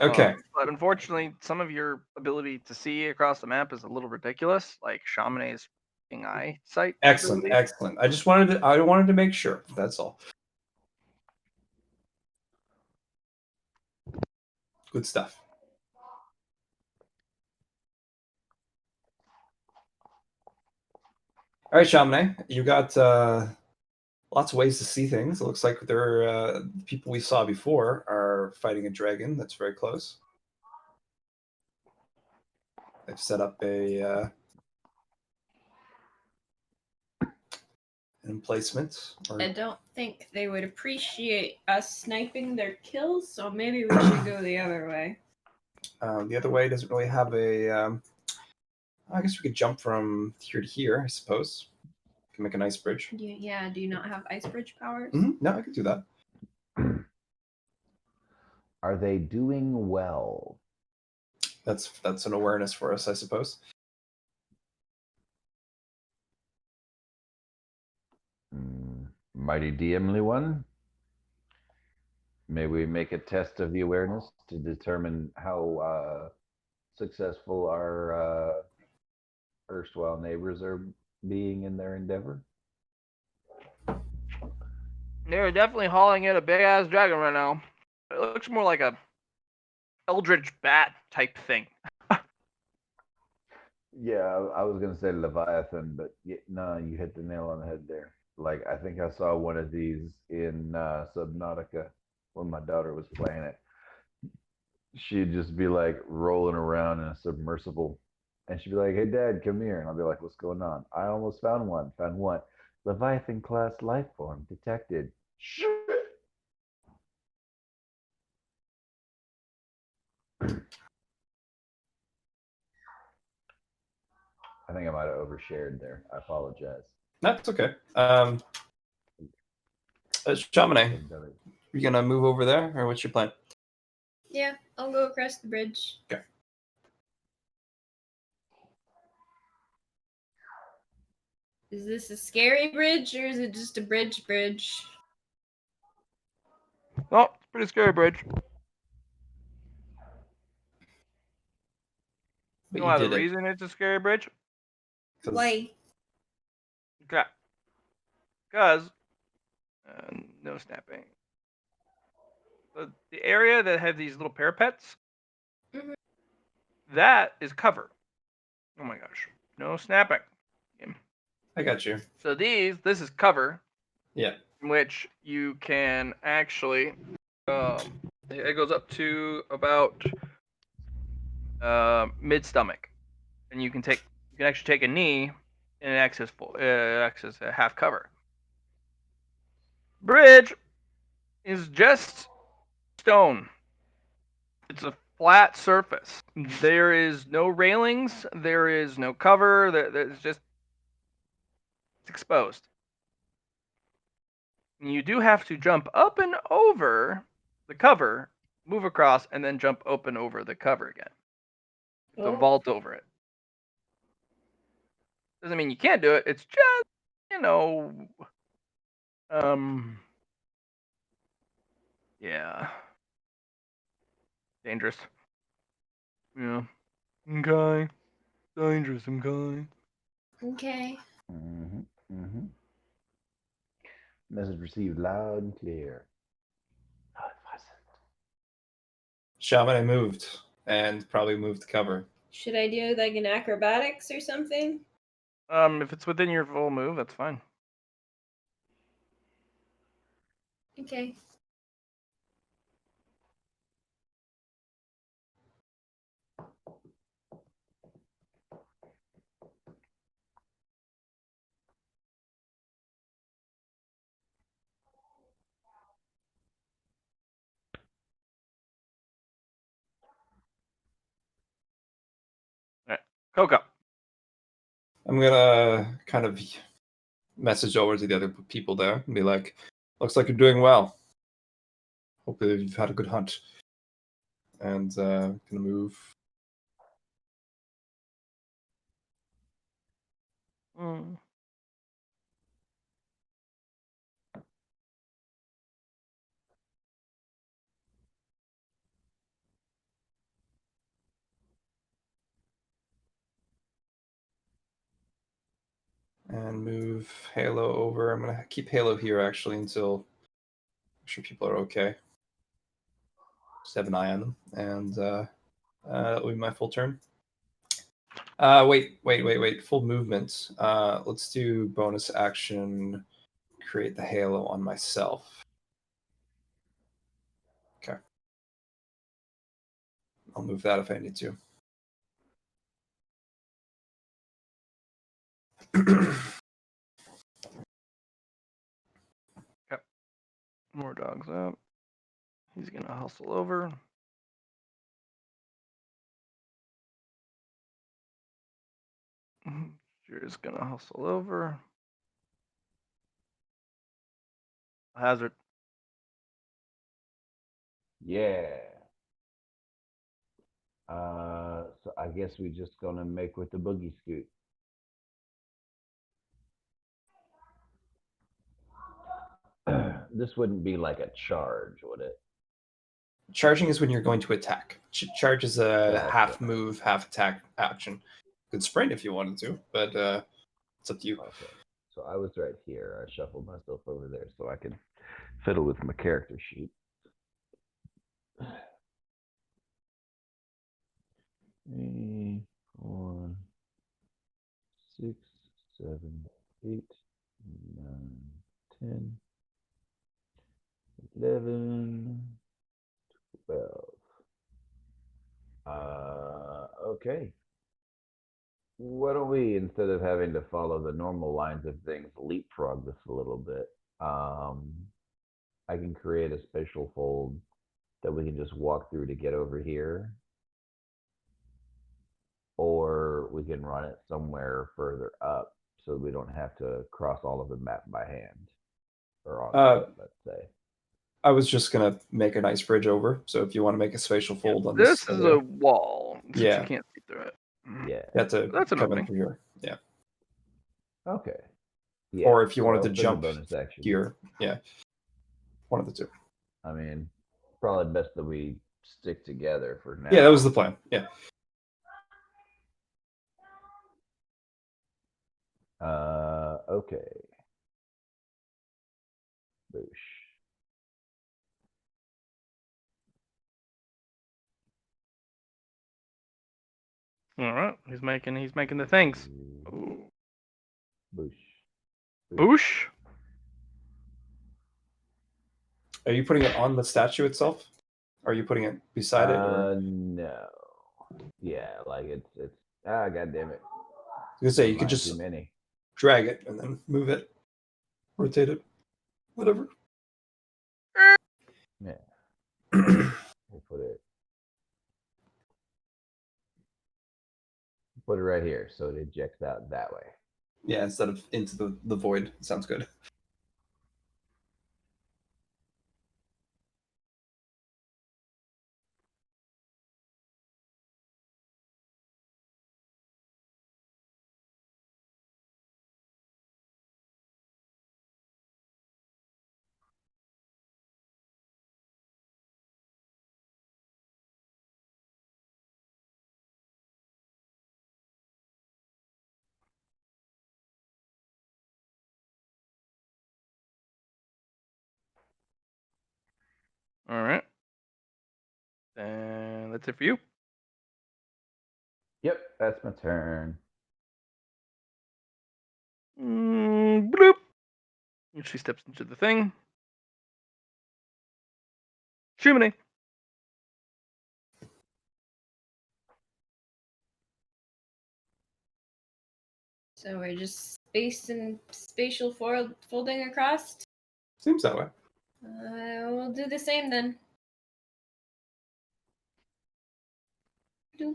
Okay. But unfortunately, some of your ability to see across the map is a little ridiculous, like Chamonix's eyesight. Excellent, ability. excellent. I wanted to make sure. That's all. Good stuff. All right, Chamonix, you got lots of ways to see things. It looks like the people we saw before are fighting a dragon that's very close. They've set up an emplacement. I don't think they would appreciate us sniping their kills, so maybe we should go the other way. The other way doesn't really have a. I guess we could jump from here to here, I suppose. We can make an ice bridge. Do you not have ice bridge powers? No, I could do that. Are they doing well? That's an awareness for us, I suppose. Mighty DMly one. May we make a test of the awareness to determine how successful our erstwhile neighbors are being in their endeavor? They're definitely hauling in a big ass dragon right now. It looks more like a eldritch bat type thing. Yeah, I was gonna say Leviathan, but no, you hit the nail on the head there. Like I think I saw one of these in Subnautica when my daughter was playing it. She'd just be like rolling around in a submersible, and she'd be like, "Hey, Dad, come here," and I'll be like, "What's going on?" I almost found one. Found what? Leviathan class life form detected. Shit. I think I might have overshared there. I apologize. That's okay. Chamonix, You gonna move over there, or what's your plan? Yeah, I'll go across the bridge. Okay. Is this a scary bridge or is it just a bridge? Oh, it's a pretty scary bridge. But You know why the did it. reason it's a scary bridge? 'Cause- Why? Okay. Because no snapping. The area that have these little parapets, Mhm. that is cover. Oh my gosh, no snapping. I got you. So this is cover, Yeah. in which you can actually, it goes up to about mid stomach, and you can actually take a knee and it acts as a half cover. Bridge is just stone. It's a flat surface. There is no railings. There is no cover. There's just it's exposed. And you do have to jump up and over the cover, move across, and then jump up and over the cover again. The vault over it. Doesn't mean you can't do it. It's just, yeah, dangerous. Yeah. Okay. Dangerous. Okay. Okay. Mm-hmm. Mm-hmm. Message received loud and clear. No, it wasn't. Shaman, I moved, and probably moved the cover. Should I do like an acrobatics or something? If it's within your full move, that's fine. Okay. Coco. I'm gonna kind of message over to the other people there and be like, "Looks like you're doing well. Hopefully you've had a good hunt." And gonna move. Mm. And move Halo over. I'm gonna keep Halo here actually until make sure people are okay. Just have an eye on them, and that'll be my full turn. Wait. Full movement. Let's do bonus action. Create the Halo on myself. Okay. I'll move that if I need to. More dogs up. He's gonna hustle over. You're just gonna hustle over. Hazard. Yeah. So I guess we're just gonna make with the boogie scoot. This wouldn't be like a charge, would it? Charging is when you're going to attack. Charge is a Gotcha. half move, half attack action. You could sprint if you wanted to, but it's up to you. Okay. So I was right here. I shuffled myself over there so I can fiddle with my character sheet. 3, 4, 6, 7, 8, 9, 10, 11, 12. Okay. Why don't we, instead of having to follow the normal lines of things, leapfrog this a little bit? I can create a spatial fold that we can just walk through to get over here. Or we can run it somewhere further up so we don't have to cross all of the map by hand or on foot, let's say. I was just gonna make a nice bridge over. So if you want to make a spatial fold on This this, is a wall, since Yeah. you can't see through it. Yeah. you have to That's an come in opening. through here. Yeah. Okay. Yeah. Or if you wanted well, to for the jump bonus action. here, yeah. One of the two. I mean, probably best that we stick together for now. Yeah, that was the plan. Yeah. Okay. Boosh. All right, he's making the things. Ooh. Boosh. Boosh. Are you putting it on the statue itself? Or are you putting it beside it? Or No. Yeah, like it's god damn it. I was gonna say you could Mine just too many. drag it and then move it, rotate it, whatever. Yeah. We'll put it right here so it ejects out that way. Yeah, instead of into the void. Sounds good. All right. And that's it for you. Yep, that's my turn. Bloop. And she steps into the thing. Shumini. So we're just spatial folding across. Seems that way. We'll do the same then. Doop.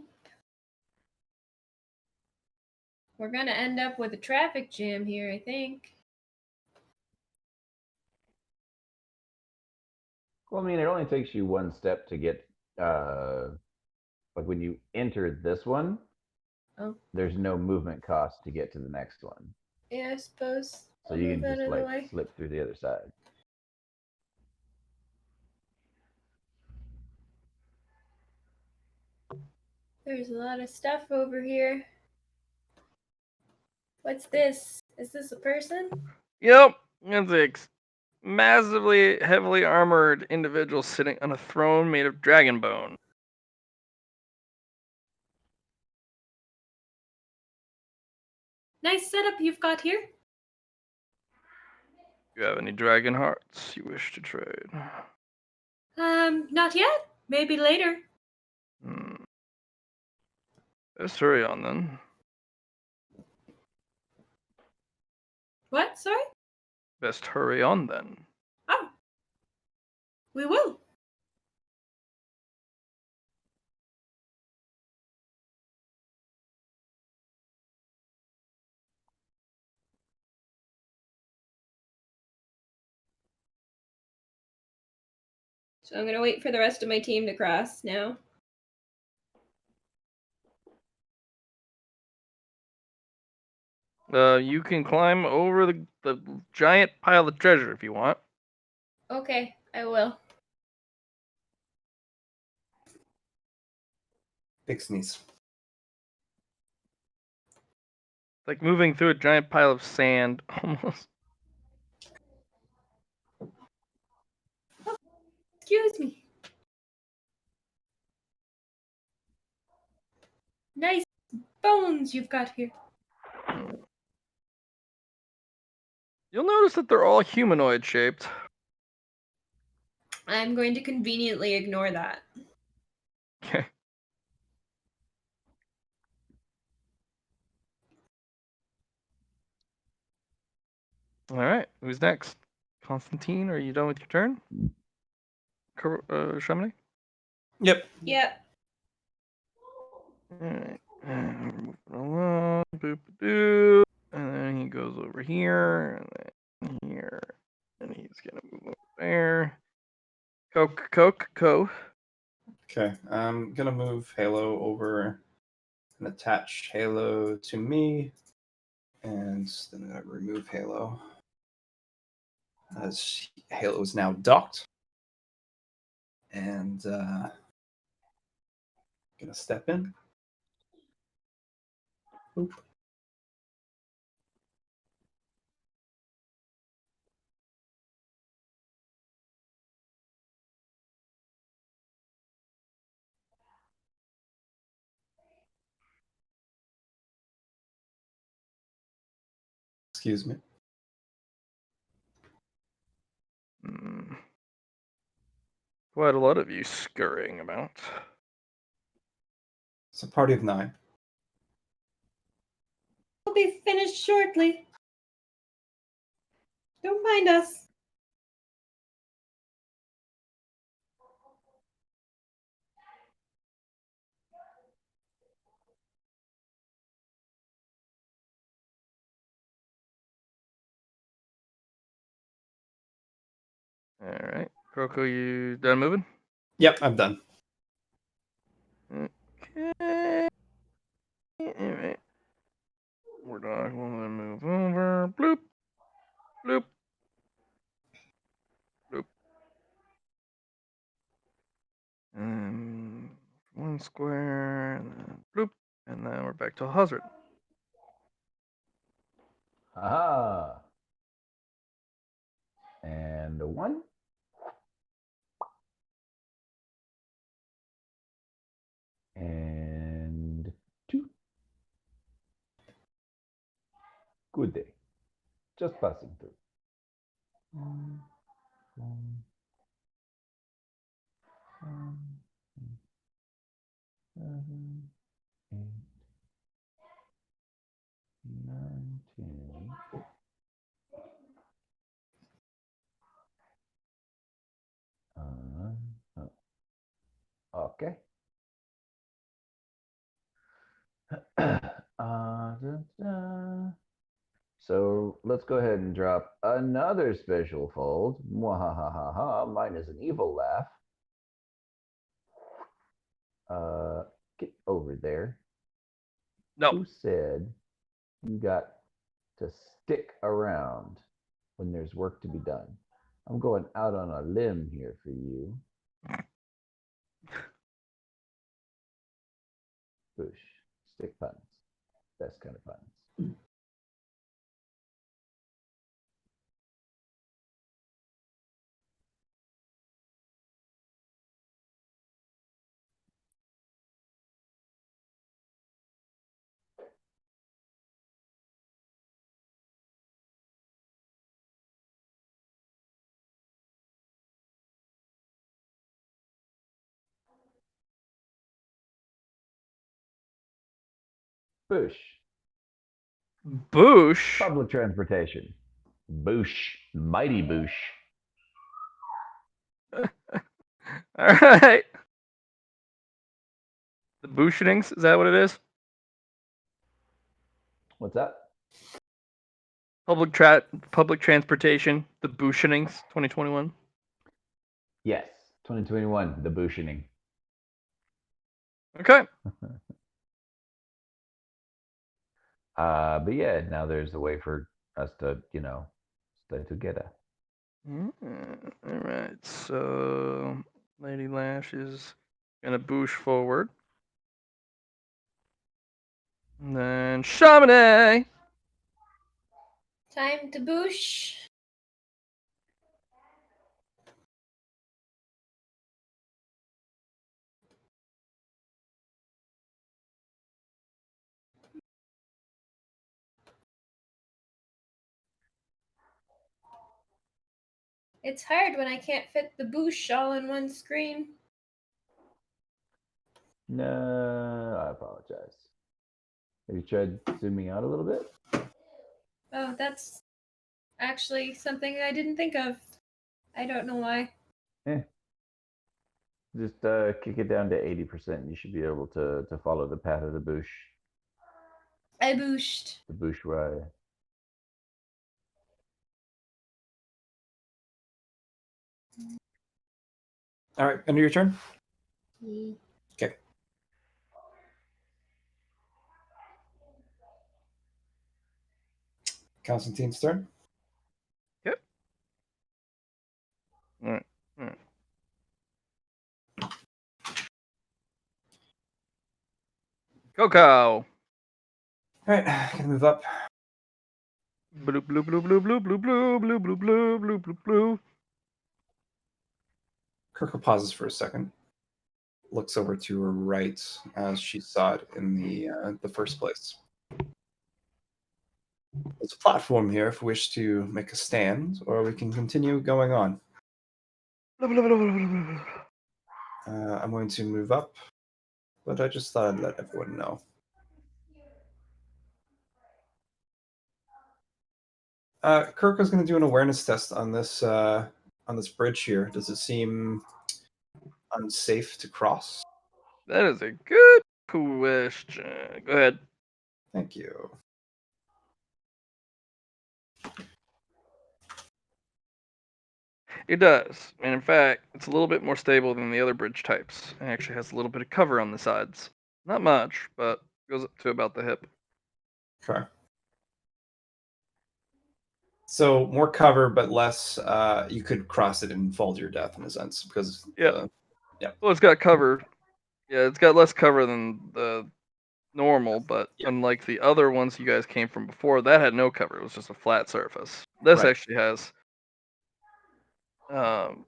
We're gonna end up with a traffic jam here, I think. Well, I mean, it only takes you one step to get, like when you enter this one, there's no movement cost to get to the next one. Yeah, I suppose. So I'll you move can out just of the like way. slip through the other side. There's a lot of stuff over here. What's this? Is this a person? Yep. It's a massively heavily armored individual sitting on a throne made of dragon bone. Nice setup you've got here. Do you have any dragon hearts you wish to trade? Not yet. Maybe later. Let's hurry on then. What? Sorry? Best hurry on then. Oh. We will. So I'm gonna wait for the rest of my team to cross now. You can climb over the giant pile of treasure if you want. Okay, I will. Big sneeze. Like moving through a giant pile of sand, almost. Excuse me. Nice bones you've got here. You'll notice that they're all humanoid shaped. I'm going to conveniently ignore that. Okay. All right. Who's next? Constantine, are you done with your turn? Chamonix? Yep. Yep. Alright. And we're moving along. Boop-a-doo. And then he goes over here. And then here. And he's going to move over there. Coke. Okay, I'm gonna move Halo over and attach Halo to me, and then I remove Halo as Halo is now docked, and gonna step in. Oop. Excuse me. Quite a lot of you scurrying about. It's a party of 9. We'll be finished shortly. Don't mind us. All right, Kroko, you done moving? Yep, I'm done. Okay. All right. We're done. We'll move over. Bloop. Bloop. Bloop. And 1 square, and then bloop. And then we're back to Hazard. Aha. And a 1. And 2. Good day. Just passing through. 1, 1, 7, 8, 9, 10. Okay. So let's go ahead and drop another special fold. Mwahahaha. Mine is an evil laugh. Get over there. No. Who said you got to stick around when there's work to be done? I'm going out on a limb here for you. Boosh. Stick puns. Best kind of puns. Boosh. Boosh. Public transportation. Boosh. Mighty boosh. All right. The Booshnings, is that what it is? What's that? Public transportation, the Booshnings, 2021. Yes. 2021. The booshening. Okay. But yeah, now there's a way for us to, stay together. All right. So Lady Lash is gonna boosh forward. And then Chamonix. Time to boosh. It's hard when I can't fit the boosh all in one screen. No, I apologize. Have you tried zooming out a little bit? Oh, that's actually something I didn't think of. I don't know why. Just kick it down to 80%. You should be able to follow the path of the bush. I booshed. The bush ride. All right, end of your turn. Mm. Okay. Constantine's turn. Yep. All right. All right. Coco. All right, gonna move up. Blue, blue, blue, blue, blue, blue, blue, blue, blue, blue, blue, blue, blue. Kirko pauses for a second, looks over to her right as she saw it in the first place. There's a platform here if we wish to make a stand, or we can continue going on. Blah, blah, blah, blah, blah, blah, blah. I'm going to move up, but I just thought I'd let everyone know. Kirko's going to do an awareness test on this bridge here. Does it seem unsafe to cross? That is a good question. Go ahead. Thank you. It does. And in fact, it's a little bit more stable than the other bridge types. It actually has a little bit of cover on the sides. Not much, but goes up to about the hip. Okay. So more cover, but less. You could cross it and fall to your death in a sense because. Yeah. Well, it's got cover. Yeah, it's got less cover than the normal, but unlike the other ones you guys came from before, that had no cover. It was just a flat surface. This Right. actually has. Some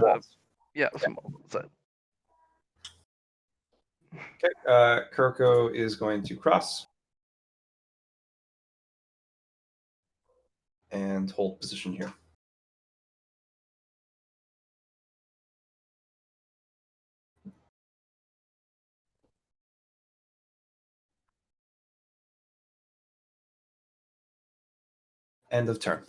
walls. Yeah, some walls. Okay. Kirko is going to cross and hold position here. End of turn.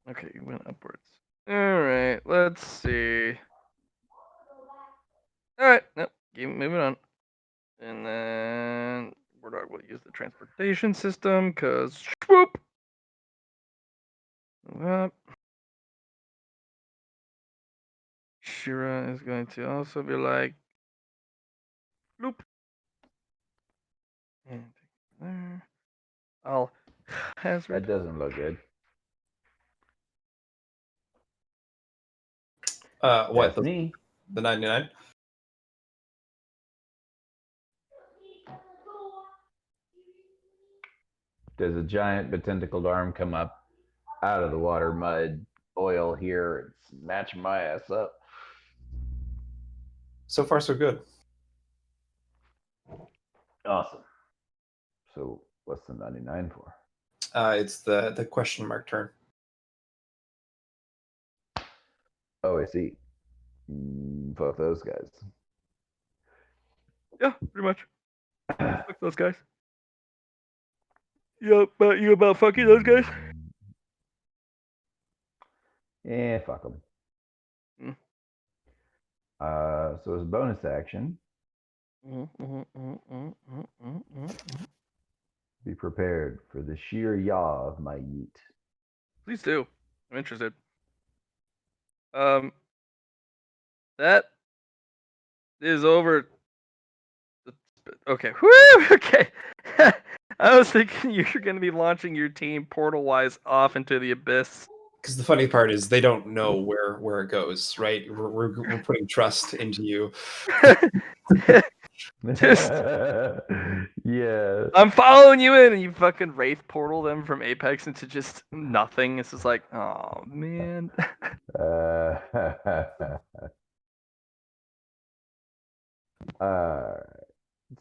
Okay, you went upwards. Alright, let's see. Alright, nope, keep moving on. And then Wardog will use the transportation system, because swoop! Move up. Shira is going to also be like, bloop. And there. I'll hazard. That doesn't look good. What? That's me. The 99? Does a giant but tentacled arm come up out of the water, mud, oil here, and snatch my ass up? So far, so good. Awesome. So what's the 99 for? It's the question mark turn. Oh, I see. Fuck those guys. Yeah, pretty much. Fuck those guys. You about fucking those guys? Yeah, fuck them. Mm. So as a bonus action, be prepared for the sheer yaw of my yeet. Please do. I'm interested. That is over. Okay. Woo! Okay. I was thinking you're going to be launching your team portal-wise off into the abyss. Because the funny part is they don't know where it goes, right? We're putting trust into you. Just, yeah. I'm following you in, and you fucking wraith portal them from Apex into just nothing. It's just like, oh man. Alright.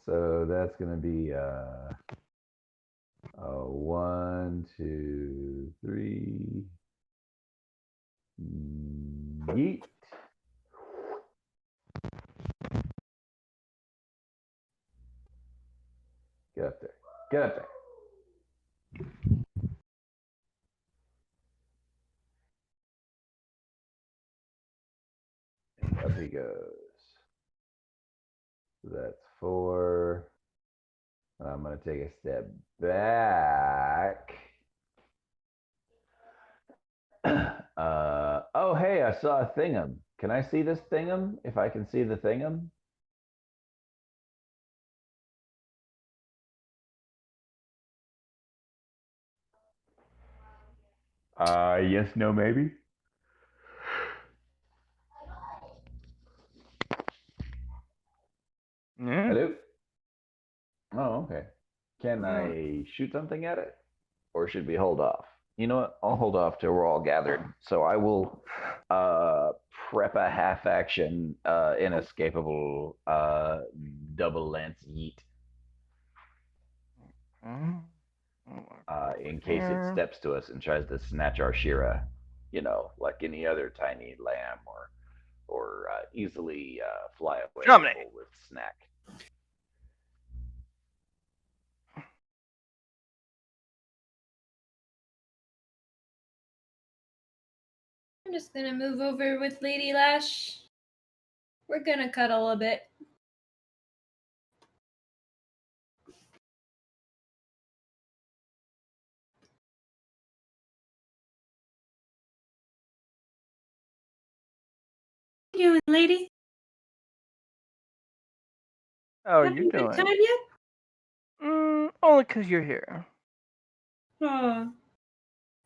So that's gonna be a 1, 2, 3. Yeet. Get up there. Get up there. Up he goes. So that's 4. I'm going to take a step back. Oh, hey, I saw a thingum. Can I see this thingum? If I can see the thingum? Yes, no, maybe. Yeah. Hello? Oh, okay. Can I shoot something at it? Or should we hold off? You know what? I'll hold off till we're all gathered. So I will prep a half action inescapable double lance yeet in case it steps to us and tries to snatch our Shira, you know, like any other tiny lamb or easily fly away Dominate. with snack. I'm just gonna move over with Lady Lash. We're gonna cuddle a bit. You doing, lady? How are Having you a good time doing? yet? Only because you're here. Oh,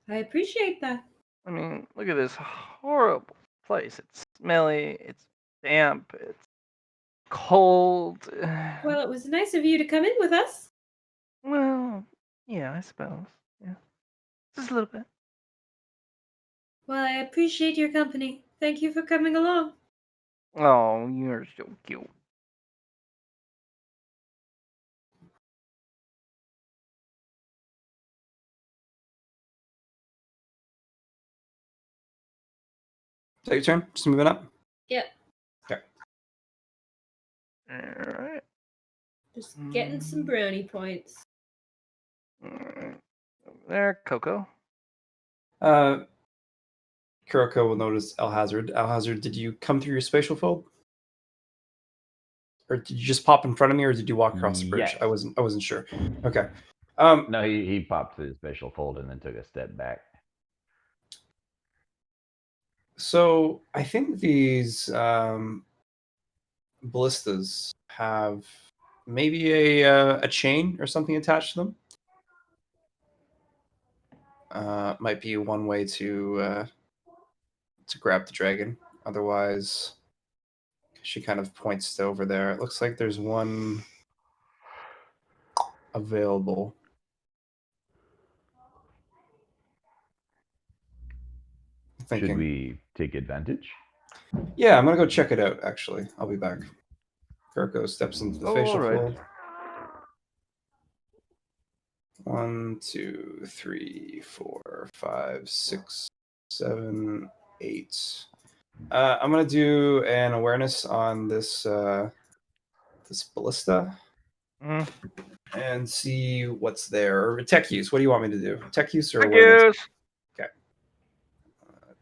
I appreciate that. I mean, look at this horrible place. It's smelly, it's damp, it's cold. Well, it was nice of you to come in with us. Well, yeah, I suppose. Yeah. Just a little bit. Well, I appreciate your company. Thank you for coming along. Oh, you're so cute. Is that your turn? Just moving up? Yep. Okay. Alright. Just getting some brownie points. Alright. Over there, Coco. Kuroko will notice Alhazard. Alhazard, did you come through your spatial fold? Or did you just pop in front of me, or did you walk across the bridge? Yes. I wasn't sure. Okay. No, he popped through the special fold and then took a step back. So I think these ballistas have maybe a chain or something attached to them. Might be one way to grab the dragon. Otherwise, she kind of points to over there. It looks like there's one available. Thinking. Should we take advantage? Yeah, I'm gonna go check it out. Actually, I'll be back. Kuroko steps into the facial Alright. fold. 1, 2, 3, 4, 5, 6, 7, 8. I'm gonna do an awareness on this this ballista and see what's there. Or tech use. What do you want me to do? Tech use or Thank awareness? you.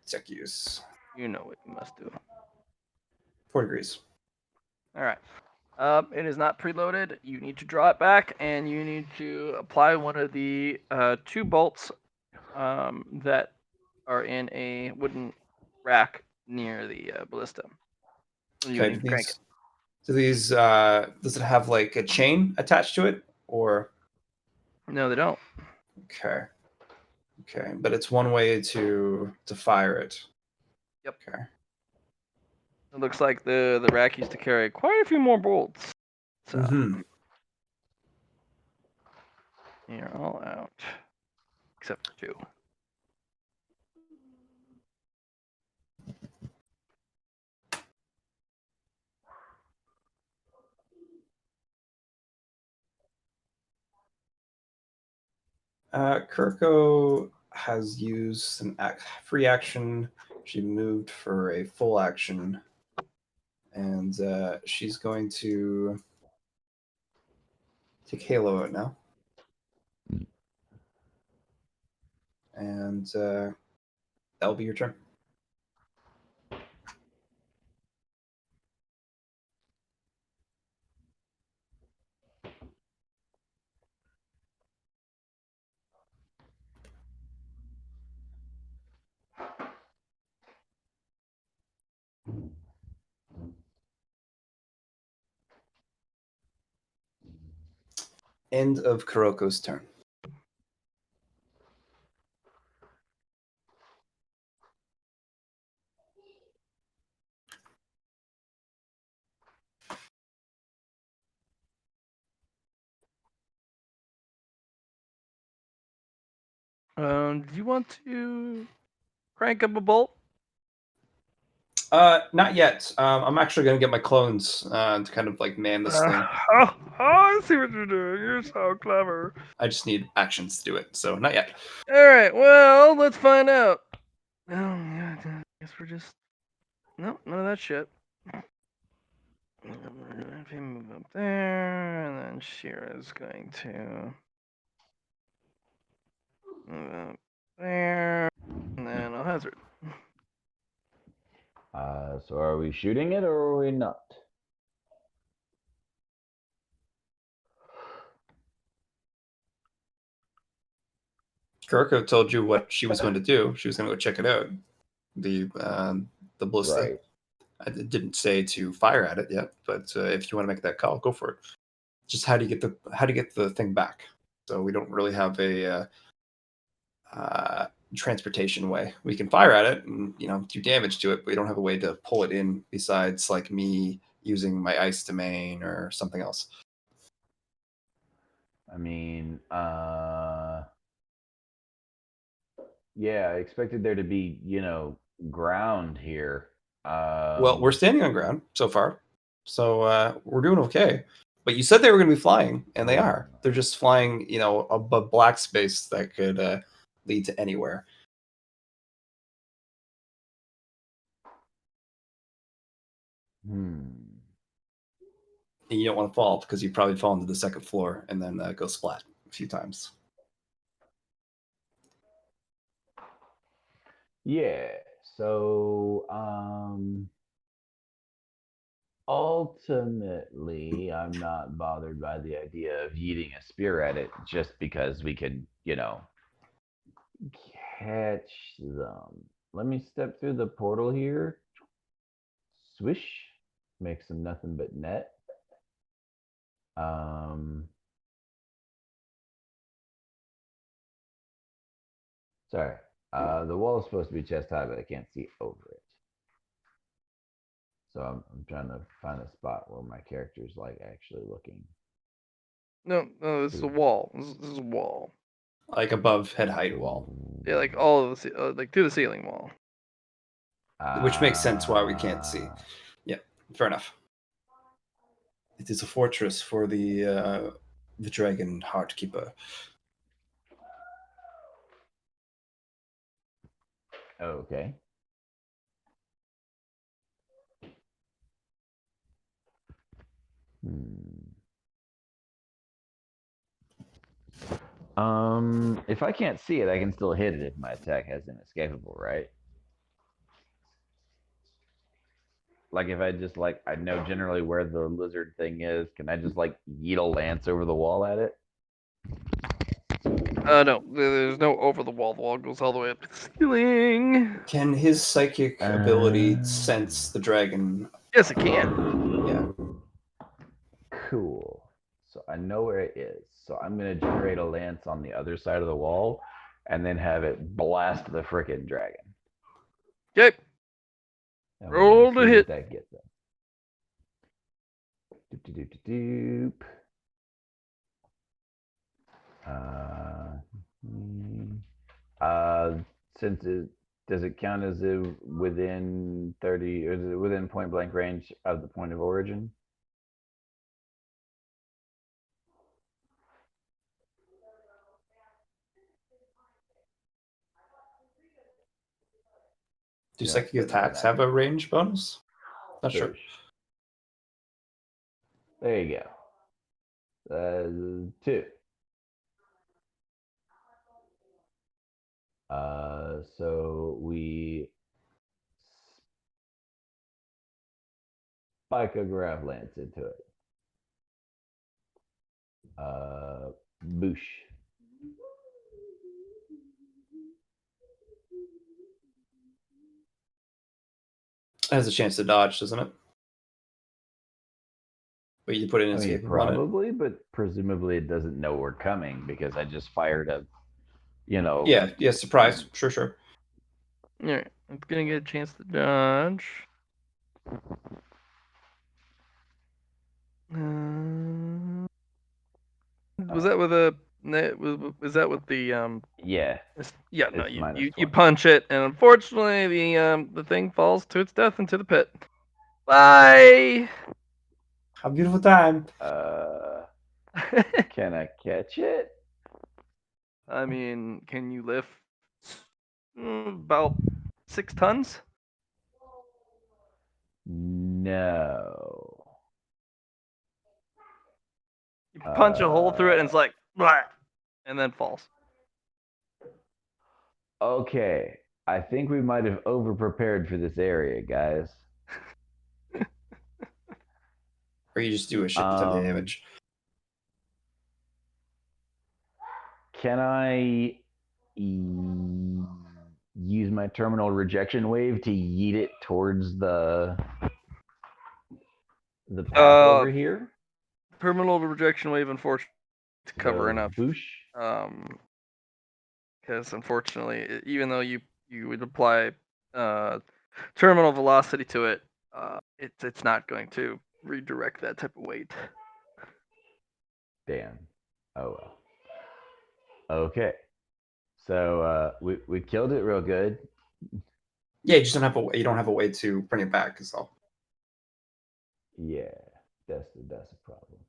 Tech use. You know what you must do. 4 degrees. Alright. It is not preloaded. You need to draw it back, and you need to apply one of the 2 bolts that are in a wooden rack near the ballista. You Okay. need to crank it. Do these does it have like a chain attached to it, or? No, they don't. Okay. Okay, but it's one way to fire it. Yep. Okay. It looks like the rack used to carry quite a few more bolts. So you're all out, except for 2. Kurko has used an free action. She moved for a full action, and she's going to take Halo out now. And that'll be your turn. End of Kuroko's turn. Do you want to crank up a bolt? Not yet. I'm actually going to get my clones to kind of like man this thing. I see what you're doing. You're so clever. I just need actions to do it, so not yet. All right. Well, let's find out. Oh, yeah, I guess we're just no, none of that shit. If you move up there, and then Shira's going to move up there, and then I'll hazard. So are we shooting it or are we not? Kuroko told you what she was going to do. She was going to go check it out. The ballista. Right. I didn't say to fire at it yet, but if you want to make that call, go for it. Just how do you get the thing back? So we don't really have a transportation way. We can fire at it and do damage to it, but we don't have a way to pull it in besides like me using my ice domain or something else. I mean, yeah, I expected there to be, ground here. Well, we're standing on ground so far, so we're doing okay. But you said they were going to be flying, and they are. They're just flying, a black space that could lead to anywhere. And you don't want to fall because you probably fall into the second floor and then go splat a few times. Yeah. So, ultimately, I'm not bothered by the idea of yeeting a spear at it just because we could, catch them. Let me step through the portal here. Swish. Makes them nothing but net. Sorry. The wall is supposed to be chest high, but I can't see over it. So I'm trying to find a spot where my character's like actually looking. No, this is a wall. This is a wall. Like above head height wall. Yeah, like all of the like to the ceiling wall. Which makes sense why we can't see. Yeah, fair enough. It is a fortress for the dragon Heartkeeper. Okay. If I can't see it, I can still hit it if my attack has inescapable, right? Like if I just I know generally where the lizard thing is, can I just yeet a lance over the wall at it? No, there's no over the wall. The wall goes all the way up to the ceiling. Can his psychic ability sense the dragon? Yes, it can. Yeah. Cool. So I know where it is. So I'm gonna generate a lance on the other side of the wall, and then have it blast the frickin' dragon. Okay. Roll to hit. That gets them. Doop. Since does it count as within 30 or is it within point blank range of the point of origin? Do psychic attacks have a range bonus? Not sure. There you go. 2. So we spike a grav lance into it. Boosh. It has a chance to dodge, doesn't it? But you put an I mean, escape on it. probably, but presumably it doesn't know we're coming because I just fired a, Yeah, surprise. Sure. Alright, I'm gonna get a chance to dodge. Was that with a? Was that with the Yeah, Yeah, no, it's you, minus you 20. punch it, and unfortunately, the thing falls to its death into the pit. Bye. Have a beautiful time. Can I catch it? I mean, can you lift about 6 tons? No. You punch a hole through it, and it's like, blah, and then falls. Okay, I think we might have over prepared for this area, guys. Or you just do a shit ton of Um, damage. Can I use my terminal rejection wave to yeet it towards the path over here? Terminal rejection wave, unfortunately, to cover The enough. Boosh? Because unfortunately, even though you would apply terminal velocity to it, it's not going to redirect that type of weight. Damn. Oh well. Okay. So we killed it real good. Yeah, you just don't have a way to bring it back. Is all. Yeah, that's a problem.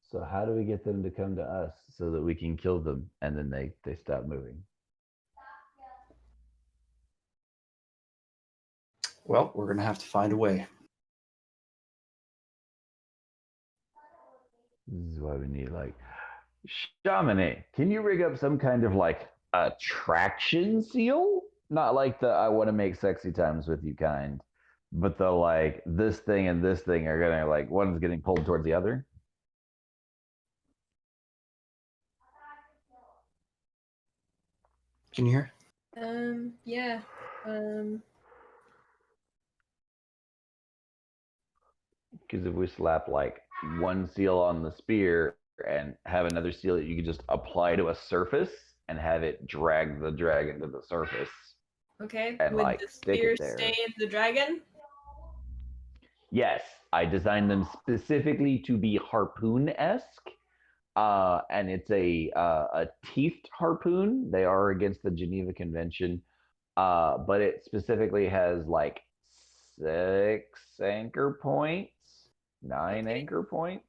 So how do we get them to come to us so that we can kill them and then they stop moving? Well, we're gonna have to find a way. This is why we need Chamonix. Can you rig up some kind of attraction seal? Not like the I want to make sexy times with you kind, but the this thing and this thing are gonna one's getting pulled towards the other. Can you hear? Yeah. Because if we slap one seal on the spear and have another seal that you can just apply to a surface and have it drag the dragon to the surface. Okay. And Would the stick spear it there. stay in the dragon? Yes, I designed them specifically to be harpoon-esque. And it's a teethed harpoon. They are against the Geneva Convention. But it specifically has 6 anchor points, 9 anchor points.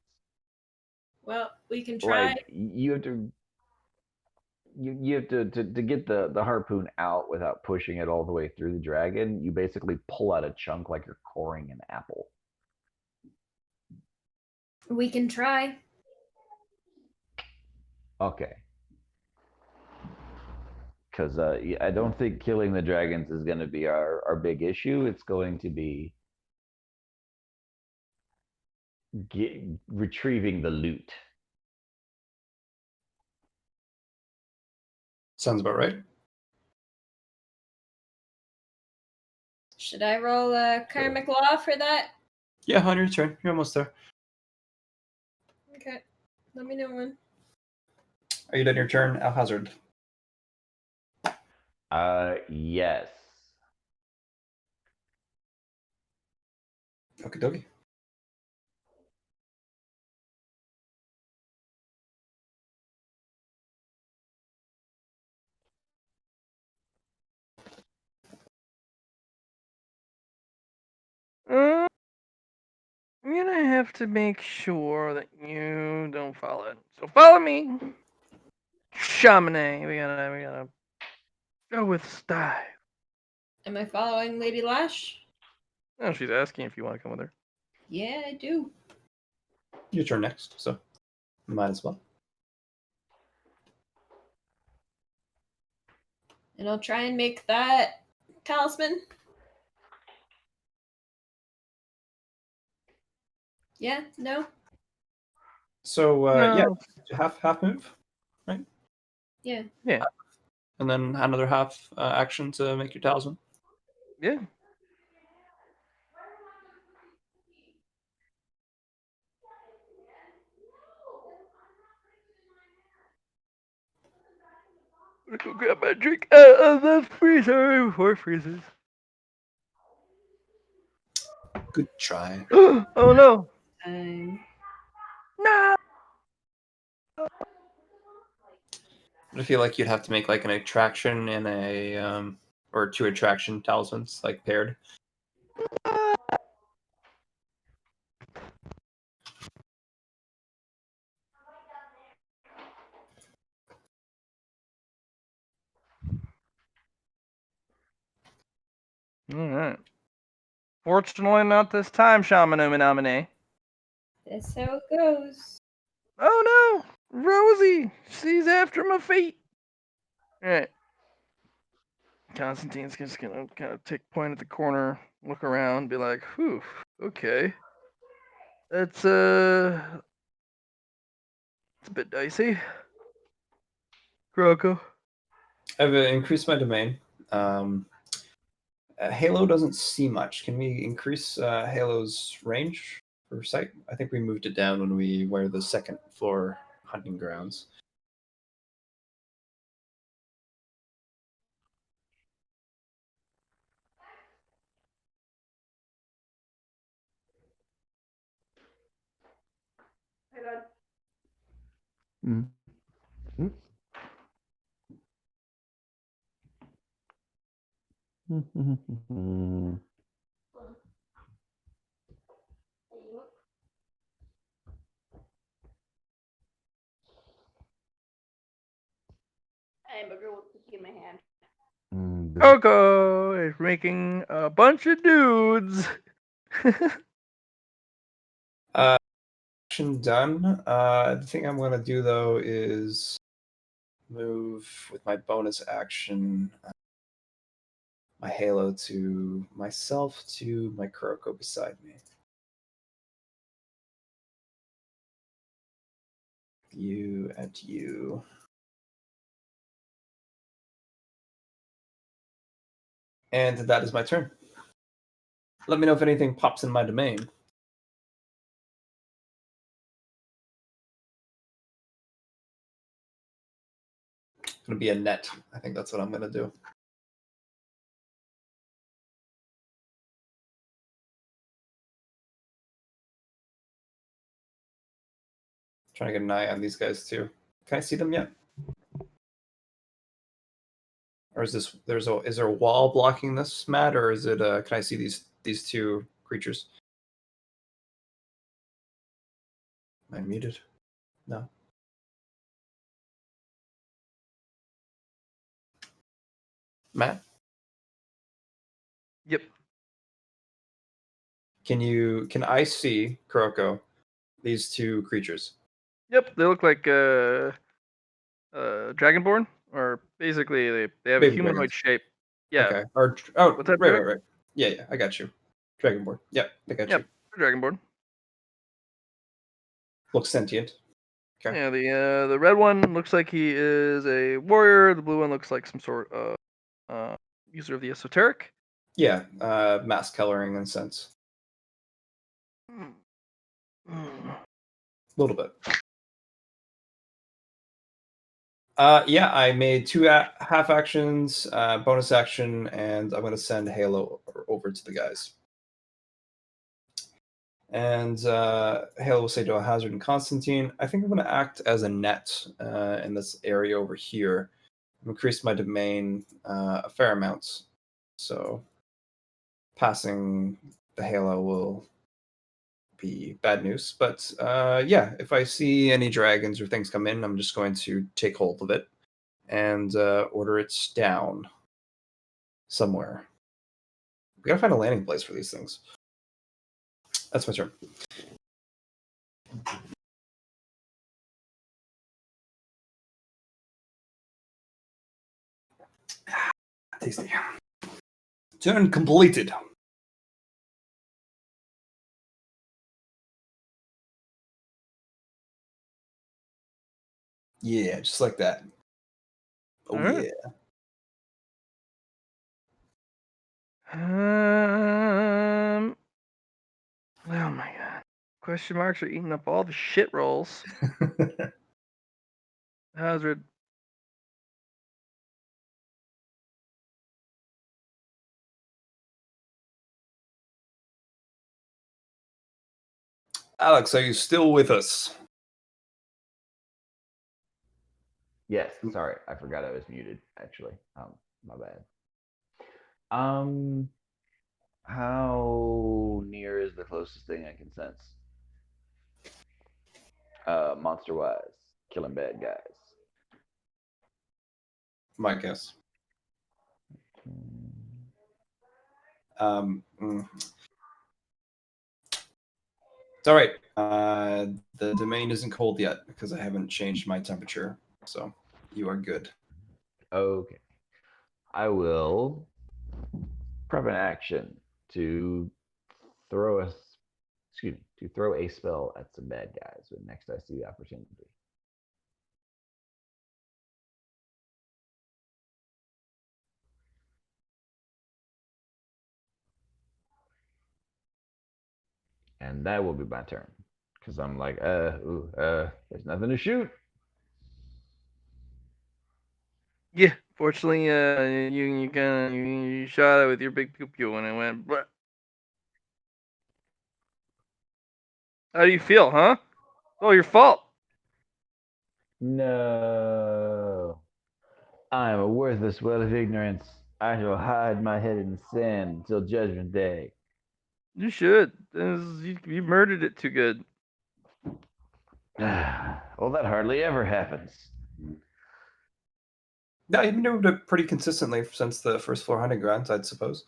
Well, we can try. You have to get the harpoon out without pushing it all the way through the dragon. You basically pull out a chunk like you're coring an apple. We can try. Okay. Because I don't think killing the dragons is going to be our big issue. It's going to be retrieving the loot. Sounds about right. Should I roll a karmic law for that? Yeah, on your turn. You're almost there. Okay. Let me know when. Are you done your turn, Alhazard? Yes. Okie dokie. I'm gonna have to make sure that you don't follow it. So follow me, Chamonix. We gotta go with style. Am I following Lady Lash? Oh, she's asking if you want to come with her. Yeah, I do. Your turn next, so might as well. And I'll try and make that talisman. Yeah? No? So yeah, No. half move, right? Yeah. Yeah. And then another half action to make your talisman. Yeah. I'm gonna go grab my drink out of the freezer before it freezes. Good try. Oh no! Um, No! I feel like you'd have to make like an attraction and a or two attraction talismans like paired. Alright. Fortunately, not this time, Shaman Nominee. that's how it goes. Oh no! Rosie! She's after my feet! Alright. Constantine's just gonna kind of take point at the corner, look around, be like, whew, okay. That's it's a bit dicey. Croco. I've increased my domain. Halo doesn't see much. Can we increase Halo's range for sight? I think we moved it down when we were the second floor hunting grounds. Mm. Mm. Hamburger with cookie in my hand. Coco is making a bunch of dudes. Action done. The thing I'm going to do though is move with my bonus action my Halo to myself to my Kuroko beside me. You and you. And that is my turn. Let me know if anything pops in my domain. It's going to be a net. I think that's what I'm going to do. Trying to get an eye on these guys too. Can I see them yet? Or is there a wall blocking this, Matt, or is it can I see these two creatures? Am I muted? No. Matt? Yep. Can I see, Kuroko, these two creatures? Yep, they look like Dragonborn, or basically they have a Baby humanoid dragons. shape. Yeah. Okay. Or What type right, dragon? right. Yeah, I got you. Dragonborn. Yep, I got Yep, you. Dragonborn. Looks sentient. Okay. Yeah, the red one looks like he is a warrior. The blue one looks like some sort of user of the esoteric. Yeah, mask coloring in a sense. A little bit. Yeah, I made two half actions, bonus action, and I'm going to send Halo over to the guys. And Halo will say to Hazard and Constantine, I think I'm going to act as a net in this area over here. I've increased my domain a fair amount. So passing the Halo will be bad news. But yeah, if I see any dragons or things come in, I'm just going to take hold of it and order it down somewhere. We gotta find a landing place for these things. That's my turn. Tasty. Turn completed. Yeah, just like that. Oh All right. yeah. Oh my god. Question marks are eating up all the shit rolls. Hazard. Alex, are you still with us? Yes, sorry, I forgot I was muted. Actually, my bad. How near is the closest thing I can sense? Monster wise, killing bad guys. My guess. Hmm. It's all right. The domain isn't cold yet because I haven't changed my temperature, so you are good. Okay, I will prep an action to throw a to throw a spell at some bad guys when next I see the opportunity. And that will be my turn. Because I'm like, there's nothing to shoot. Yeah, fortunately, you shot it with your big pew pew and it went. Bleh. How do you feel, huh? It's all your fault. No. I am a worthless well of ignorance. I shall hide my head in the sand until Judgment Day. You should. You murdered it too good. Well, that hardly ever happens. Yeah, you've been doing it pretty consistently since the first floor hunting grounds, I'd suppose.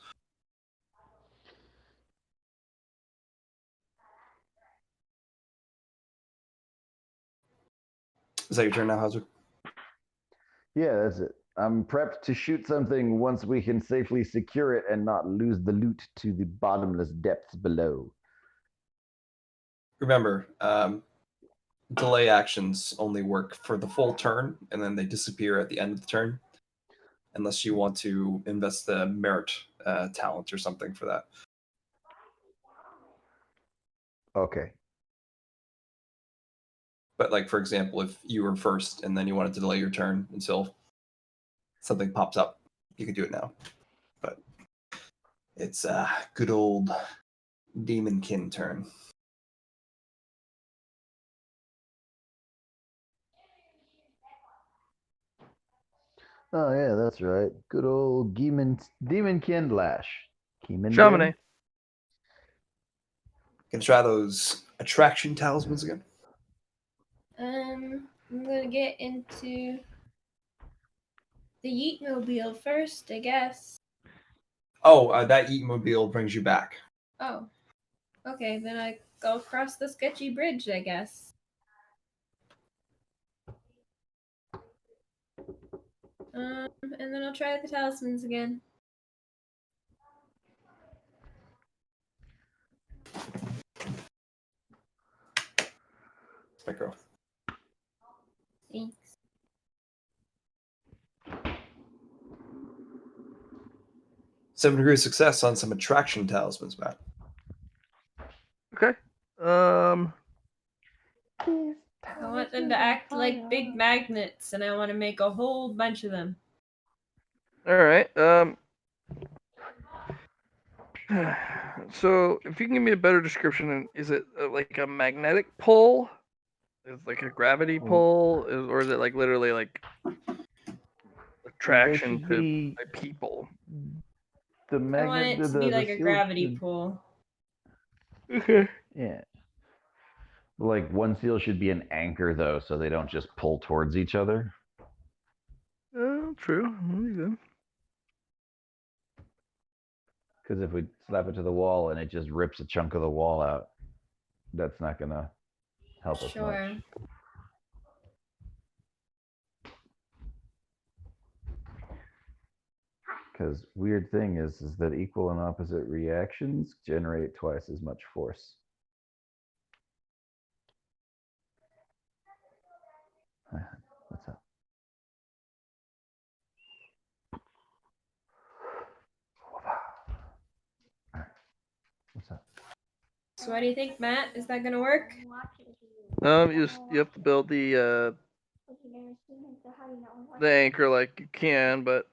Is that your turn now, Hazard? Yeah, that's it. I'm prepped to shoot something once we can safely secure it and not lose the loot to the bottomless depths below. Remember, delay actions only work for the full turn, and then they disappear at the end of the turn, unless you want to invest the merit talent or something for that. Okay. But, like, for example, if you were first and then you wanted to delay your turn until something pops up, you could do it now. But it's good old Demonkin turn. Oh yeah, that's right. Good old Demon Kindlash. Chamonix. Gonna try those attraction talismans again. I'm gonna get into the Yeetmobile first, I guess. Oh, that Eatmobile brings you back. Oh, okay. Then I go across the sketchy bridge, I guess. And then I'll try the talismans again. Specro. Thanks. 7 degrees of success on some attraction talismans, Matt. Okay. I want them to act like big magnets, and I want to make a whole bunch of them. All right. So if you can give me a better description, is it like a magnetic pull? Is it like a gravity pull, or is it like literally like attraction to people? The magnet. I want it to be like a gravity pull. Okay. Yeah. Like one seal should be an anchor though, so they don't just pull towards each other. True. Really good. Because if we slap it to the wall and it just rips a chunk of the wall out, that's not gonna help us Sure. much. Because weird thing is that equal and opposite reactions generate twice as much force. What's up? What's up? So what do you think, Matt? Is that gonna work? You have to build the anchor like you can, but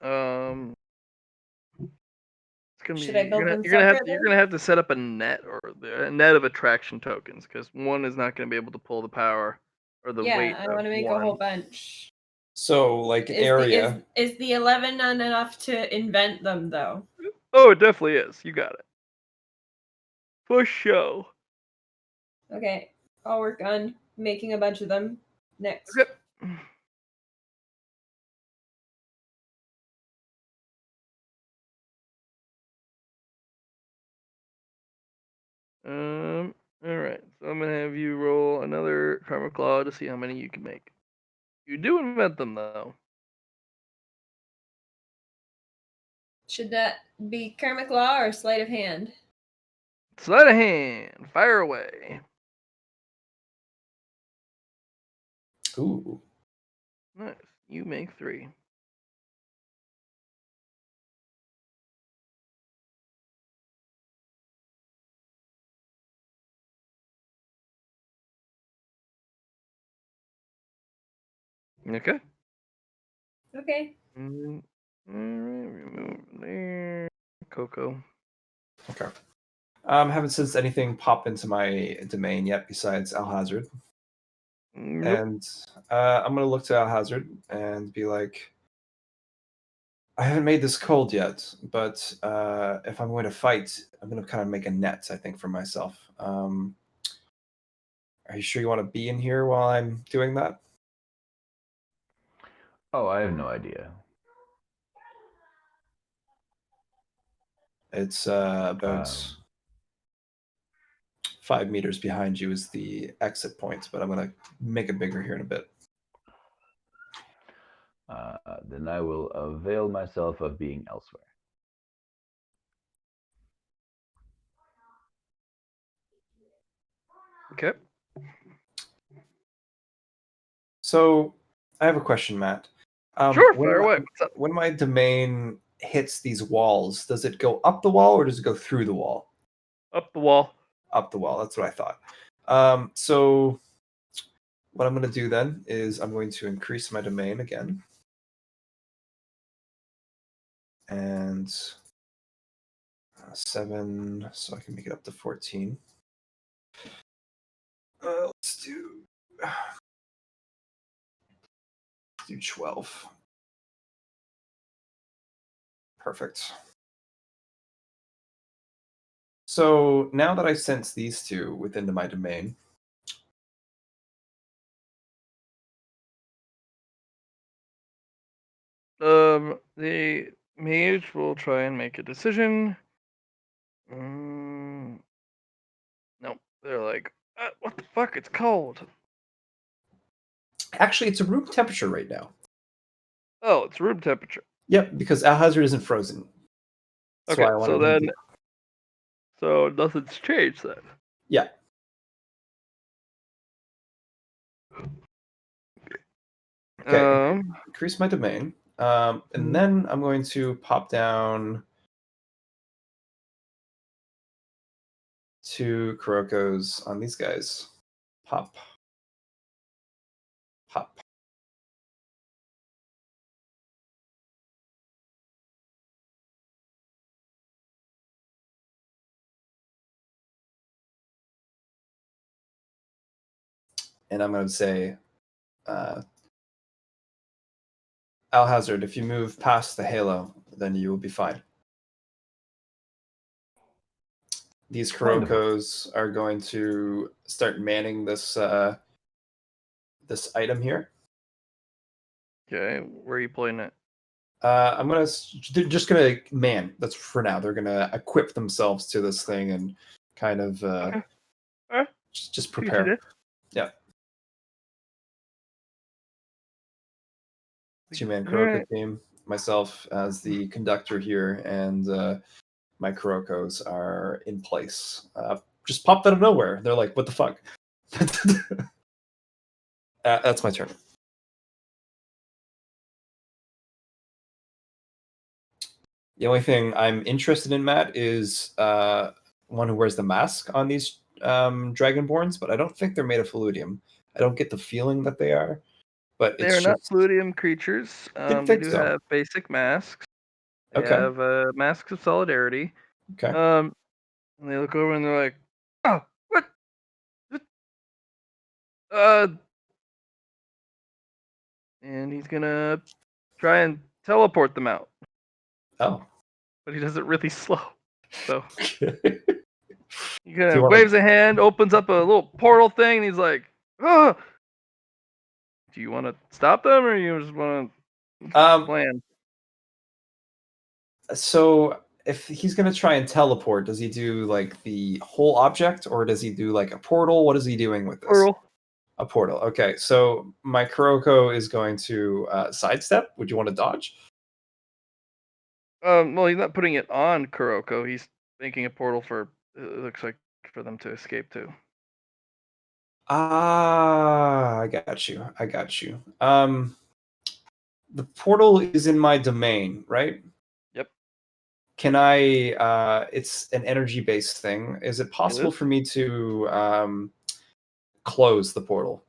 it's gonna be Should I build them you're separately? gonna have to set up a net or a net of attraction tokens because one is not gonna be able to pull the power or the Yeah, weight I of want to make a one. whole bunch. So, like, an Is area. is the 11 not enough to invent them though? Oh, it definitely is. You got it. For show. Okay, I'll work on making a bunch of them next. Okay. All right. So I'm gonna have you roll another Karma Claw to see how many you can make. You do invent them though. Should that be karmic law or sleight of hand? Sleight of hand. Fire away. Ooh. Nice. You make 3. Okay. Okay. All right. Remove there. Coco. Okay. Haven't sensed anything pop into my domain yet besides Alhazard. Nope. And I'm going to look to Alhazard and be like, I haven't made this cold yet, but if I'm going to fight, I'm going to kind of make a net, I think, for myself. Are you sure you want to be in here while I'm doing that? Oh, I have no idea. It's about Um, 5 meters behind you is the exit point, but I'm going to make it bigger here in a bit. then I will avail myself of being elsewhere. Okay. So I have a question, Matt. Sure. When Fire my, away. What's up? when my domain hits these walls, does it go up the wall or does it go through the wall? Up the wall. Up the wall. That's what I thought. So what I'm going to do then is I'm going to increase my domain again. And 7, so I can make it up to 14. Let's do 12. Perfect. So now that I sense these two within my domain, The mage will try and make a decision. Nope. They're like, what the fuck? It's cold. actually, it's a room temperature right now. Oh, it's room temperature. Yep, because Alhazard isn't frozen. That's Okay, why I so wanted him then, so nothing's changed then. Yeah. Okay. Increase my domain. And then I'm going to pop down 2 Kurokos on these guys. Pop. Pop. And I'm going to say, Alhazard, if you move past the halo, then you will be fine. These Kurokos are going to start manning this this item here. Okay, where are you playing it? They're just gonna man. That's for now. They're gonna equip themselves to this thing and kind of just prepare. Yeah. 2-man Kuroko team. Myself as the conductor here, and my Kurokos are in place. Just popped out of nowhere. They're like, "What the fuck?" That's my turn. The only thing I'm interested in, Matt, is one who wears the mask on these Dragonborns, but I don't think they're made of Feludium. I don't get the feeling that they are, but They it's are not just Fluidium creatures. didn't They think do so. have basic masks. They Okay. have masks of solidarity. Okay. And they look over and they're like, "Oh, what? Uh," and he's gonna try and teleport them out, Oh. but he does it really slow. So Okay. he Do kind you of wanna- waves a hand, opens up a little portal thing, and he's like, "Oh, do you want to stop them, or you just want to Um, plan?" So if he's gonna try and teleport, does he do like the whole object, or does he do like a portal? What is he doing with this? Portal. A portal. Okay, so my Kuroko is going to sidestep. Would you want to dodge? Well, he's not putting it on Kuroko. He's making a portal for. It looks like for them to escape to. Ah, I got you. I got you. The portal is in my domain, right? Yep. Can I? It's an energy-based thing. Is it possible is. for me to close the portal?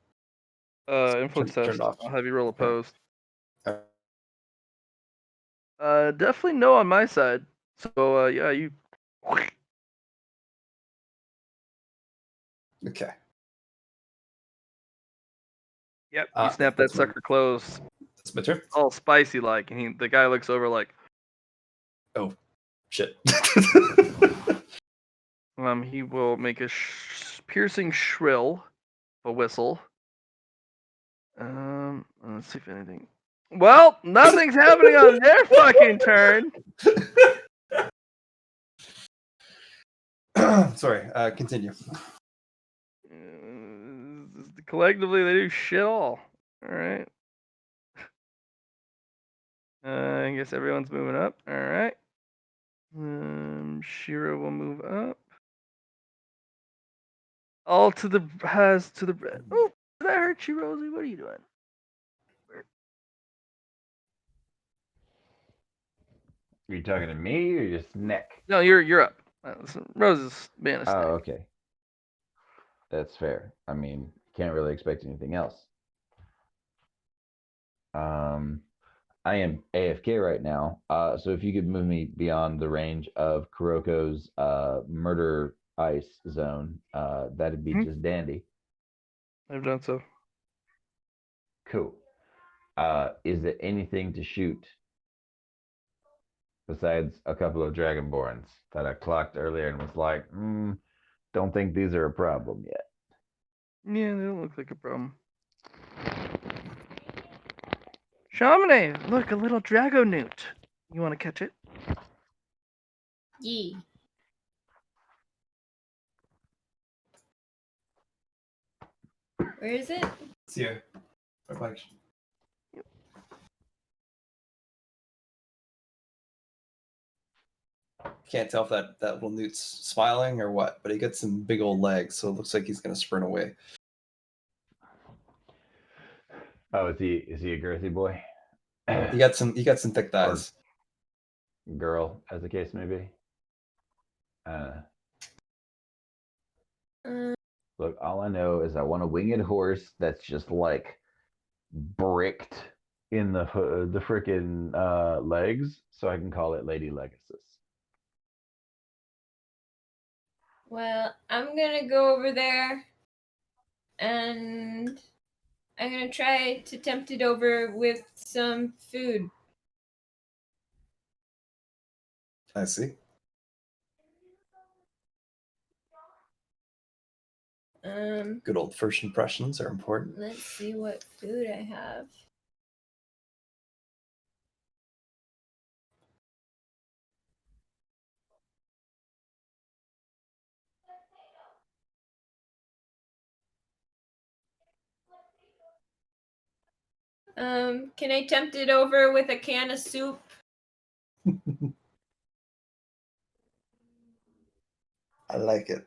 Influence Turn it test. off. I'll have you roll Okay. opposed. Uh, Definitely no on my side. So yeah, you. Okay. Yep. You snap that That's my sucker closed. that's my turn. All spicy like, and the guy looks over like, Oh, shit. he will make a piercing shrill, a whistle. Let's see if anything. Well, nothing's happening on their fucking turn. Sorry. Continue. Collectively, they do shit all. All right. I guess everyone's moving up. All right. Shiro will move up. All to the has to the. Oh, did I hurt you, Rosie? What are you doing? Are you talking to me or just neck? No, you're up. Rose is being a snake. Oh, okay. That's fair. I mean, can't really expect anything else. I am AFK right now. So if you could move me beyond the range of Kuroko's murder ice zone, that'd be just dandy. I've done so. Cool. Is there anything to shoot besides a couple of Dragonborns that I clocked earlier and was like, don't think these are a problem yet? Yeah, they don't look like a problem. Shamane, look, a little Dragonewt. You want to catch it? Yee. Where is it? See you. Bye. Can't tell if that little newt's smiling or what, but he got some big old legs, so it looks like he's gonna sprint away. Oh, is he a girthy boy? You got some thick thighs. Girl, as the case may be. Look, all I know is I want a winged horse that's just like bricked in the freaking legs, so I can call it Lady Legacy. Well, I'm gonna go over there and I'm gonna try to tempt it over with some food. I see. Good old first impressions are important. Let's see what food I have. Can I tempt it over with a can of soup? I like it.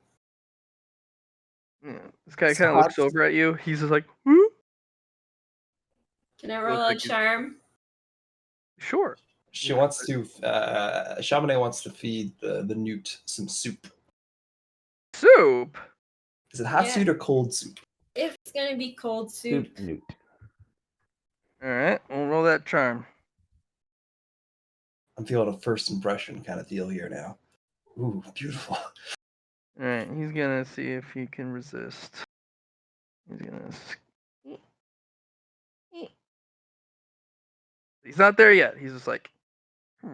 Yeah. This guy It's kind of hot. looks over at you. He's just like, whoop. Can I roll Looks a like you- charm? Sure. She wants to. Chamonix wants to feed the newt some soup. Soup. Is it hot Yeah. soup or cold soup? It's gonna be cold soup. Soup newt. All right, we'll roll that charm. I'm feeling a first impression kind of deal here now. Ooh, beautiful. Alright, he's gonna see if he can resist. He's gonna. He's not there yet. He's just like, I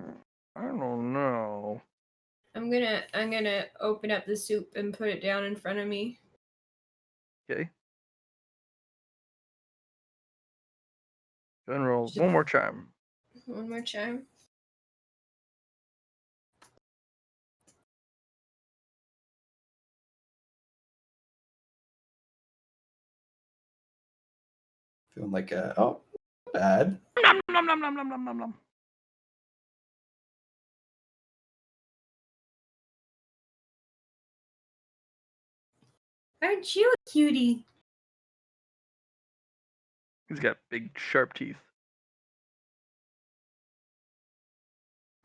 don't know. I'm gonna open up the soup and put it down in front of me. Okay. Go and roll one more charm. One more charm. Feeling like oh, bad. Nom, nom, nom, nom, nom, nom, nom, nom. Aren't you a cutie? He's got big, sharp teeth.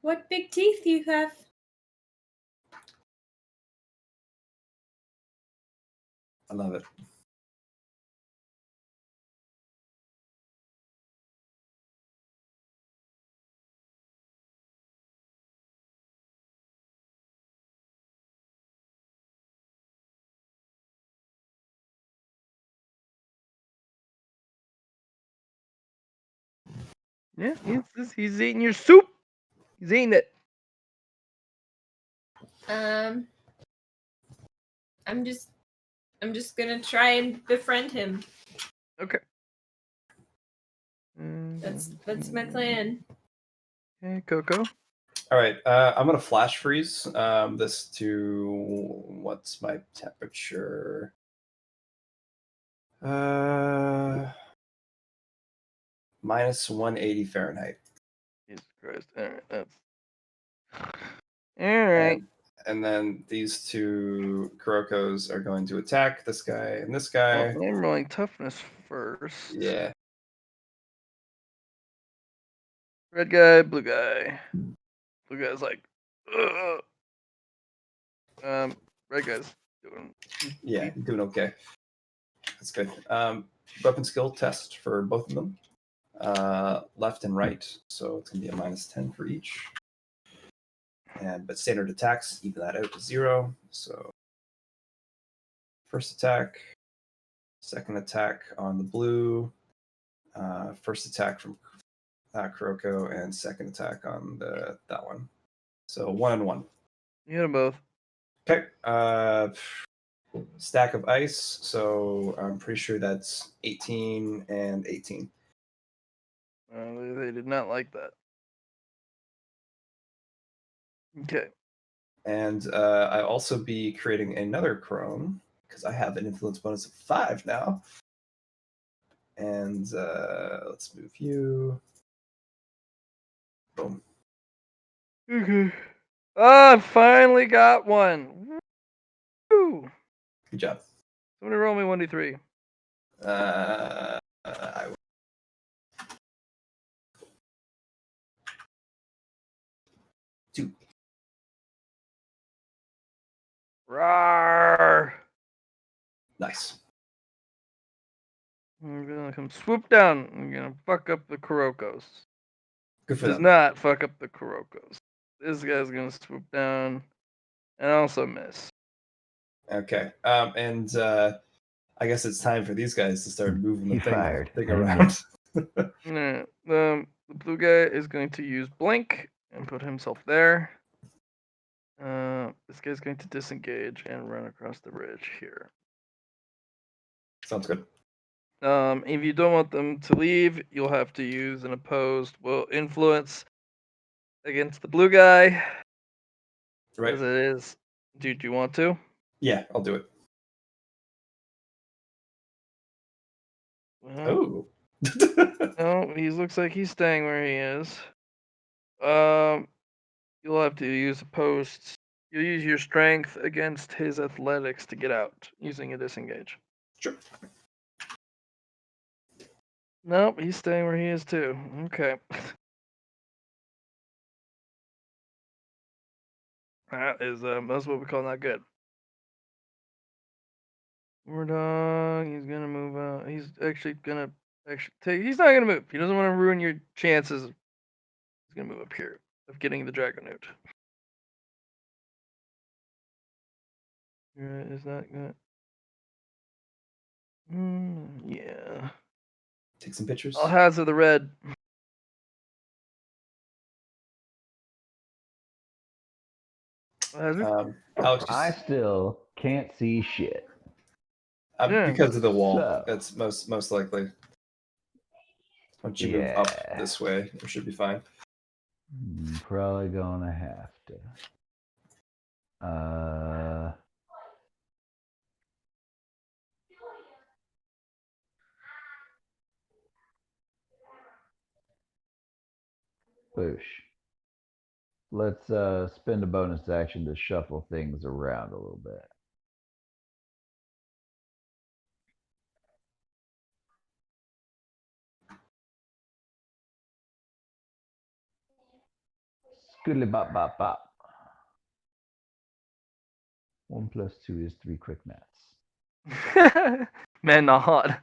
What big teeth you have? I love it. Yeah, he's eating your soup. He's eating it. I'm just gonna try and befriend him. Okay. That's my plan. Okay, Coco. All right, I'm gonna flash freeze this to what's my temperature? Minus 180 Fahrenheit. Jesus Christ. All right, that's. All right. And then these two Kurokos are going to attack this guy and this Well, guy. I'm rolling toughness first. Yeah. Red guy, blue guy. Blue guy's like, ugh. Red guy's doing. Yeah, doing okay. That's good. Weapon skill test for both of them. Left and right, so it's gonna be a minus 10 for each. But standard attacks even that out to 0. So first attack, second attack on the blue, first attack from Kuroko, and second attack on that one. So 1 and 1. You hit them both. Okay. Stack of ice. So I'm pretty sure that's 18 and 18. They did not like that. Okay. And I also be creating another crone because I have an influence bonus of 5 now. And let's move you. Boom. Okay. I finally got one. Woo! Good job. Somebody roll me 1d3. I will. Two. Rawr! Nice. I'm gonna come swoop down. I'm gonna fuck up the Kurokos. Good for Does them. not fuck up the Kurokos. This guy's gonna swoop down and also miss. Okay. And I guess it's time for these guys to start moving the You thing fired. around. Yeah, the blue guy is going to use blink and put himself there. This guy's going to disengage and run across the bridge here. Sounds good. If you don't want them to leave, you'll have to use an opposed influence against the blue guy. Right. As it is. Do you want to? Yeah, I'll do it. Well, Oh. no, he looks like he's staying where he is. You'll have to use opposed. You'll use your strength against his athletics to get out using a disengage. Sure. Nope, he's staying where he is too. Okay. That's what we call not good. Mordog, he's gonna move out. He's actually gonna take. He's not gonna move. He doesn't want to ruin your chances. He's gonna move up here. of getting the Dragonoot. Is that good? Yeah. Take some pictures. All has of the red. Alex, I still can't see shit. Yeah. because of the wall. So- That's most likely. Once you move up this way, it should be fine. Probably gonna have to. Boosh. Let's spend a bonus action to shuffle things around a little bit. Scoodly bop bop bop. 1 + 2 is 3 quick maths. Man, not hot.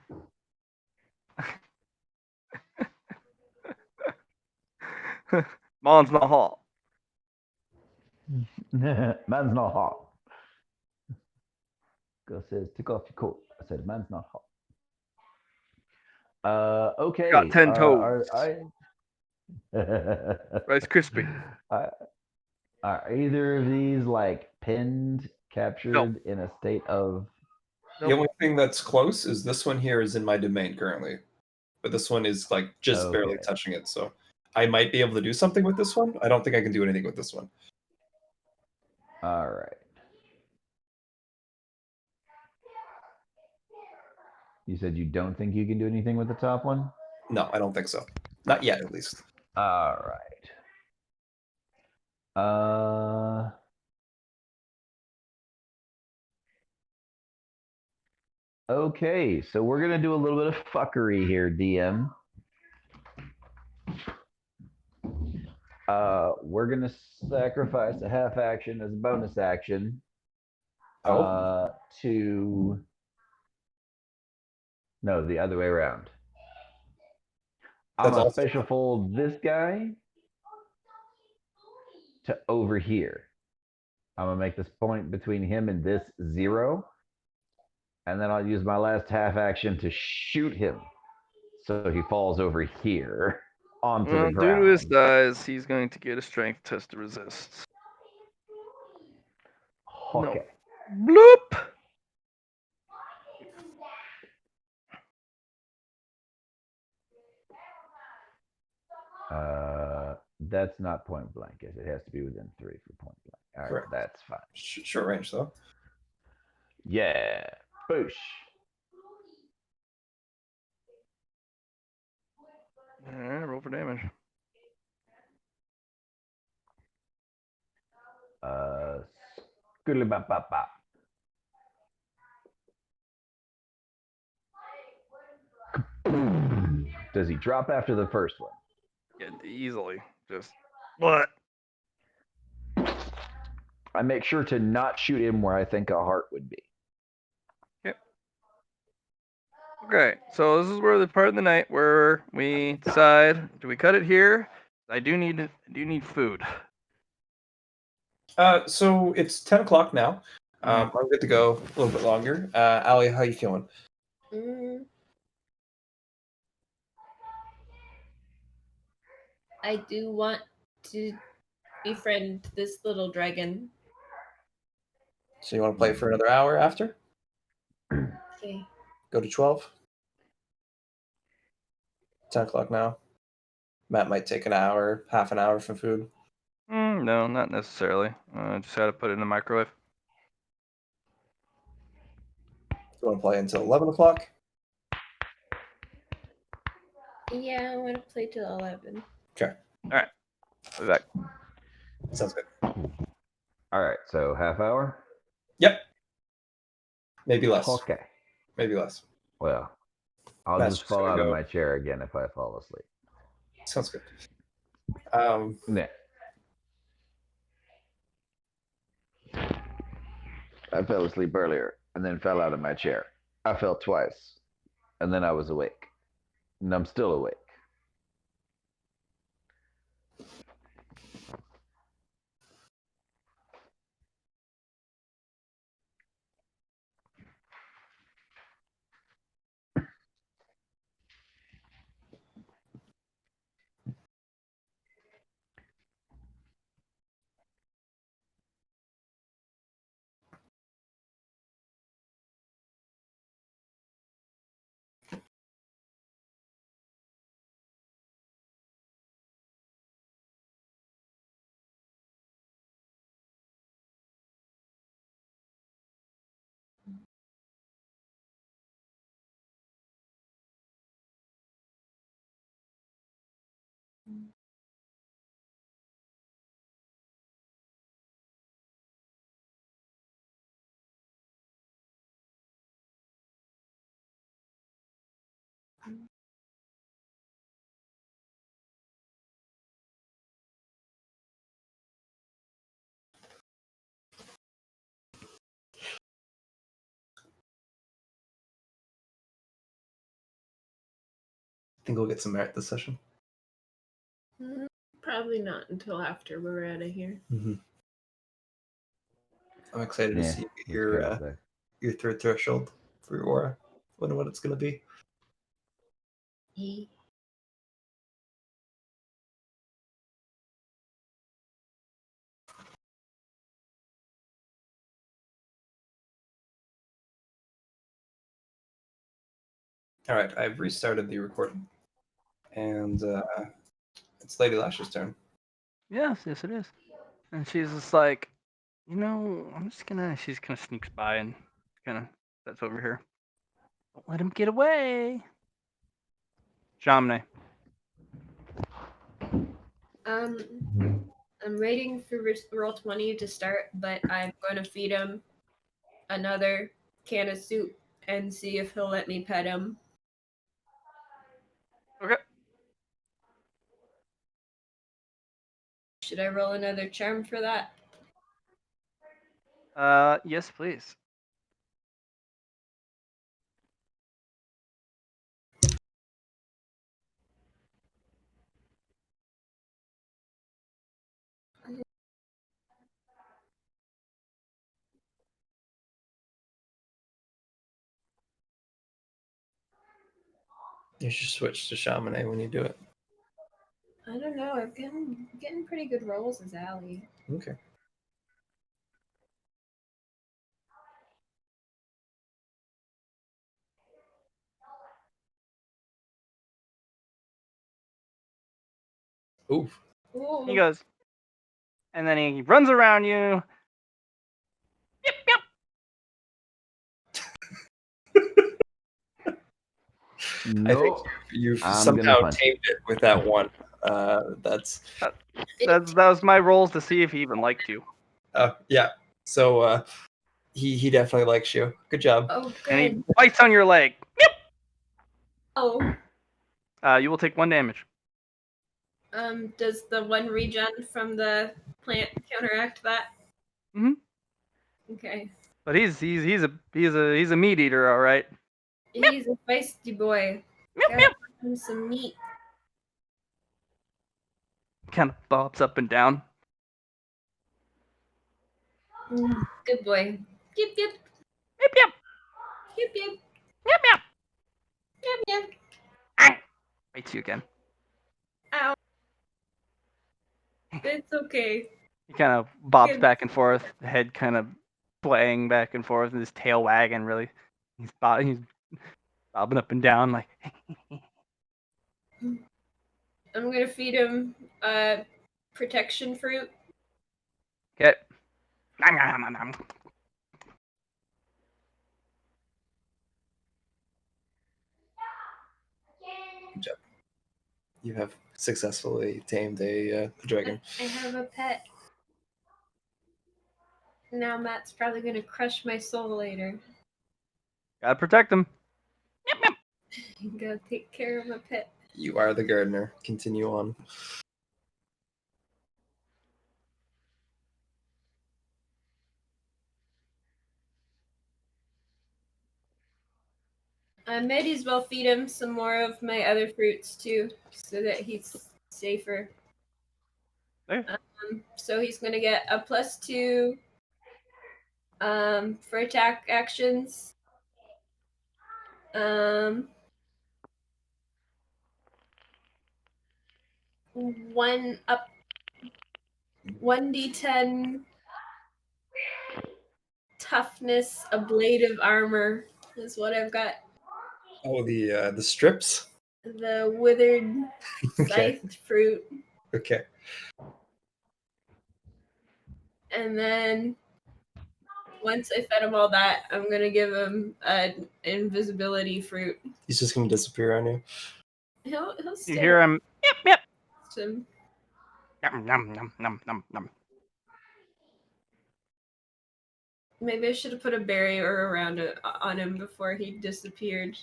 Mine's not hot. Man's not hot. Girl says, take off your coat. I said, man's not hot. Okay. Got 10 toes. Rice Krispie. Are either of these like pinned, captured in a state of? The only thing that's close is this one here is in my domain currently, but this one is like just barely Okay. touching it. So I might be able to do something with this one. I don't think I can do anything with this one. All right. You said you don't think you can do anything with the top one? No, I don't think so. Not yet, at least. All right. Okay, so we're gonna do a little bit of fuckery here, DM. We're gonna sacrifice a half action as a bonus action. To no, the other way around. I'm That's gonna also special fold this guy to over here. I'm gonna make this point between him and this 0. And then I'll use my last half action to shoot him. So he falls over here onto the Due ground. to his size, he's going to get a strength test to resist. Okay. Bloop! That's not point blank. It has to be within 3 for point blank. All right, Correct. that's fine. short range, though. Yeah. Boosh. Alright, roll for damage. Scoodly bop bop bop. Does he drop after the first one? Yeah, easily. Just what? I make sure to not shoot him where I think a heart would be. Okay, so this is where the part of the night where we decide: do we cut it here? I do need food. So it's 10 o'clock now. I'm good to go a little bit longer. Allie, how you feeling? I do want to befriend this little dragon. So you want to play for another hour after? Okay. Go to 12? 10 o'clock now. Matt might take an hour, half an hour for food. No, not necessarily. Just had to put it in the microwave. You want to play until 11 o'clock? Yeah, I want to play till 11. Okay. I'll be back. Sounds good. All right, so half hour? Yep. Maybe less. Okay. Maybe less. Well, I'll That's just just fall gonna out of go. my chair again if I fall asleep. Sounds good. Nah. I fell asleep earlier and then fell out of my chair. I fell twice and then I was awake. And I'm still awake. Think we'll get some merit this session? Probably not until after we're out of here. Mm-hmm. I'm excited to Yeah, see it's fair to say. your third threshold for your aura. Wonder what it's gonna be. All right, I've restarted the recording, and it's Lady Lash's turn. Yes, yes, it is. And she's just like, you know, I'm just gonna. She's kind of sneaks by and kind of that's over here. Don't let him get away. Jamne. I'm waiting for roll 20 to start, but I'm going to feed him another can of soup and see if he'll let me pet him. Okay. Should I roll another charm for that? Yes, please. You should switch to Chamonix when you do it. I don't know. I'm getting pretty good rolls as Allie. Okay. Oof. Ooh. He goes, and then he runs around you. Yep, yep. I think No, you've I'm somehow gonna punch. tamed it with that one. That's That was my rolls to see if he even liked you. yeah. So he definitely likes you. Good job. Oh, And he good. bites on your leg. Yep. Oh. You will take 1 damage. Does the one regen from the plant counteract that? Mhm. Okay. But he's a meat eater, all right. He's a feisty boy. Meow, Gotta meow. give him some meat. Kind of bobs up and down. Good boy. Yip yip. Yep, yep, Yip yip. yep, yep. Yip yip. Ah. Bites you again. Ow. It's okay. He kind of bobs Good. back and forth, the head kind of playing back and forth, and his tail wagging. Really, he's bobbing up and down like. I'm gonna feed him protection fruit. Okay. Nom, nom, nom, nom. Good job. You have successfully tamed a dragon. I have a pet. Now Matt's probably gonna crush my soul later. Gotta protect him. Yep, yep. You gotta take care of my pet. You are the gardener. Continue on. I might as well feed him some more of my other fruits too, so that he's safer. Okay. So he's gonna get a +2 for attack actions. 1d10 toughness, a blade of armor is what I've got. Oh, the strips. The withered Okay. scythed fruit. Okay. And then once I fed him all that, I'm gonna give him an invisibility fruit. He's just gonna disappear on you. He'll You stay hear him. Yep, yep. him. Nom, nom, nom, nom, nom, nom. Maybe I should have put a barrier around it on him before he disappeared.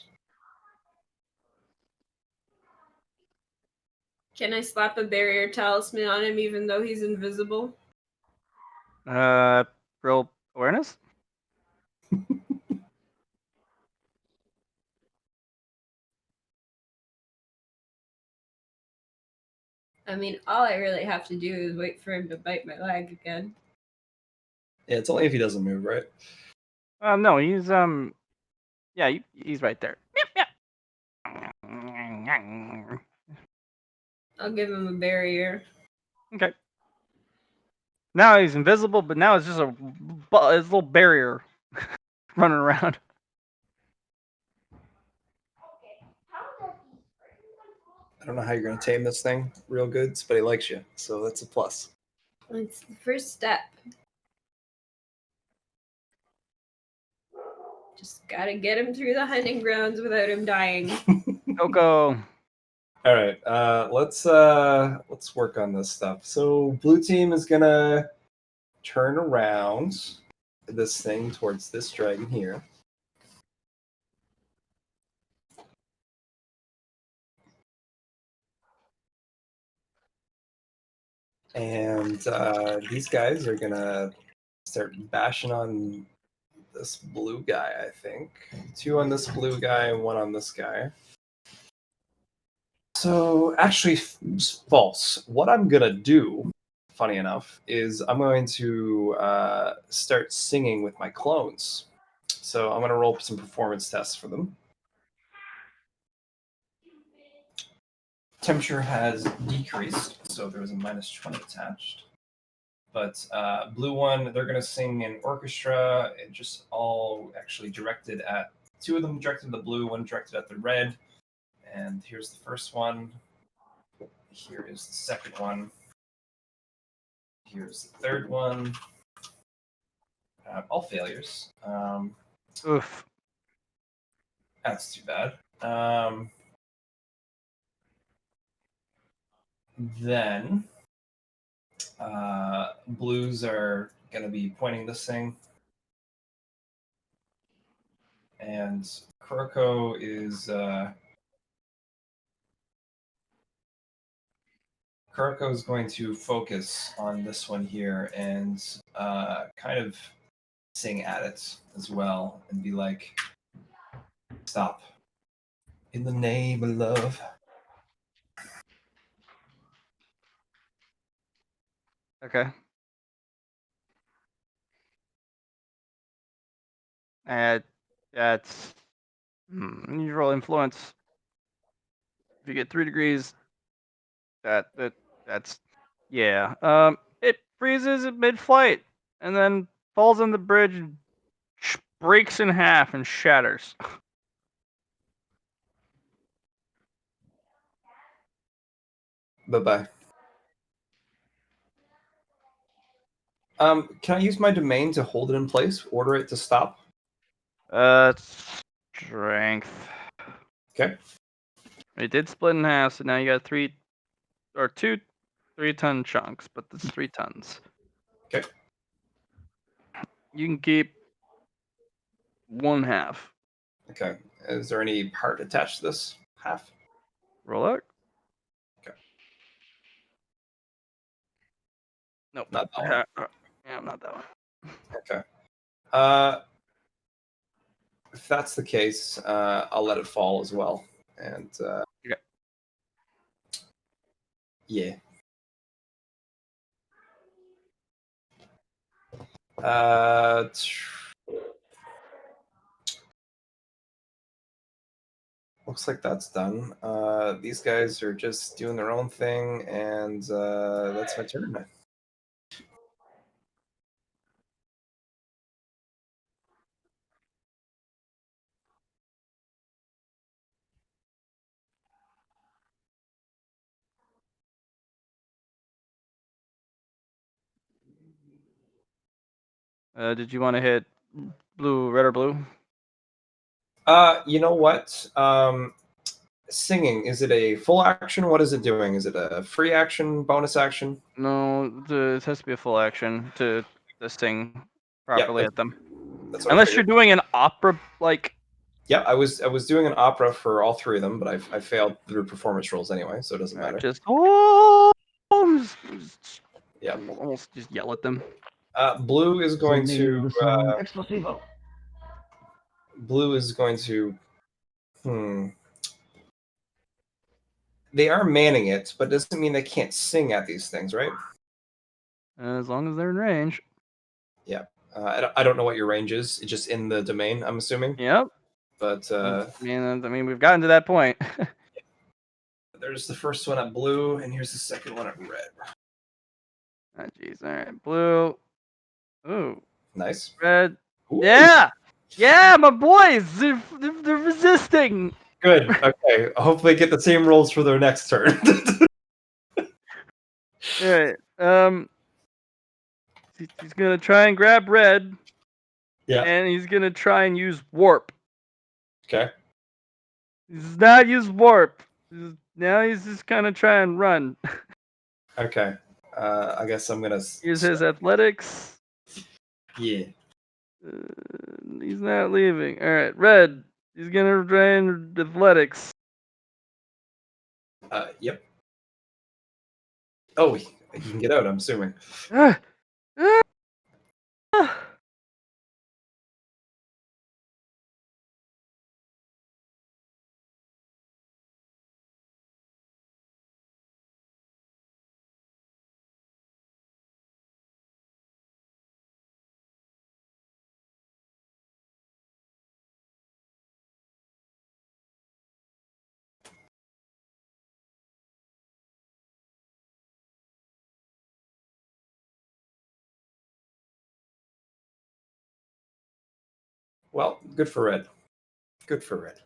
Can I slap a barrier talisman on him even though he's invisible? Roll awareness. I mean, all I really have to do is wait for him to bite my leg again. Yeah, it's only if he doesn't move, right? No, he's yeah, he's right there. I'll give him a barrier. Okay. Now he's invisible, but now it's just his little barrier running around. I don't know how you're gonna tame this thing real good, but he likes you, so that's a plus. It's the first step. Just gotta get him through the hunting grounds without him dying. Coco. All right, let's work on this stuff. So blue team is gonna turn around this thing towards this dragon here. And these guys are gonna start bashing on this blue guy, I think. 2 on this blue guy and 1 on this guy. So actually, false. What I'm gonna do, funny enough, is I'm going to start singing with my clones. So I'm gonna roll some performance tests for them. Temperature has decreased, so there was a -20 attached. But blue one, they're gonna sing in orchestra. It just all actually directed at 2 of them directed at the blue, 1 directed at the red. And here's the first one. Here is the second one. Here's the third one. All failures. Oof. That's too bad. Then blues are going to be pointing this thing. And Kuroko is going to focus on this one here and kind of sing at it as well and be like, stop. In the name of love. Okay. That's you roll influence. If you get 3 degrees, that's yeah. It freezes at mid-flight and then falls on the bridge and breaks in half and shatters. Bye-bye. Can I use my domain to hold it in place? Order it to stop? Strength. Okay. It did split in half, so now you got 2 3-ton chunks, but that's 3 tons. Okay. You can keep 1/2. Okay. Is there any part attached to this half? Roll out. Okay. Nope. Not that one. Yeah, not that one. Okay. If that's the case, I'll let it fall as well. And Okay. Yeah. Looks like that's done. These guys are just doing their own thing, and that's my turn. Did you want to hit blue, red, or blue? You know what? Singing, is it a full action? What is it doing? Is it a free action, bonus action? No, it has to be a full action to sing properly Yeah, at them. That's what I Unless you're figured. doing an opera, like. Yeah, I was doing an opera for all 3 of them, but I failed through performance rolls anyway, so it doesn't matter. Just Yeah. almost just yell at them. Blue is going to. Explosivo. Blue is going to. they are manning it, but it doesn't mean they can't sing at these things, right? As long as they're in range. Yeah. I don't know what your range is. It's just in the domain, I'm assuming. Yep. But I mean, we've gotten to that point. there's the first one at blue, and here's the second one at red. Oh, jeez. All right. Blue. Ooh. Nice. Red. Ooh. Yeah. Yeah, my boys. They're resisting. Good. Okay. Hopefully get the same rolls for their next turn. All right. He's gonna try and grab red. Yeah. And he's gonna try and use warp. Okay. He's not use warp. Now he's just kind of try and run. Okay. I guess I'm gonna Here's his athletics. Yeah. He's not leaving. All right, red. He's gonna try and athletics. Yep. Oh, he can get out, I'm assuming. Ah! Ah! Well, good for red. Good for red.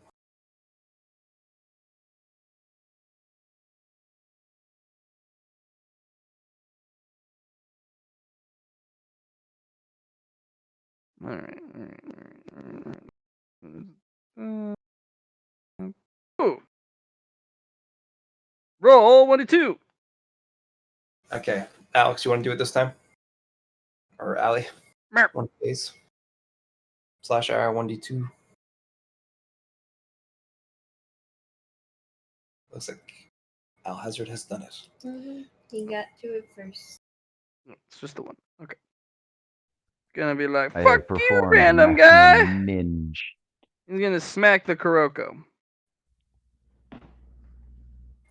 All right. Ooh. Roll 1d2. Okay. Alex, you want to do it this time? Or Allie? Merp. One please. /R1d2. Looks like Al Hazard has done it. He got to it first. It's just the one. Okay. It's gonna be like, I fuck you, performed random maximum guy. ninja. He's gonna smack the Kuroko.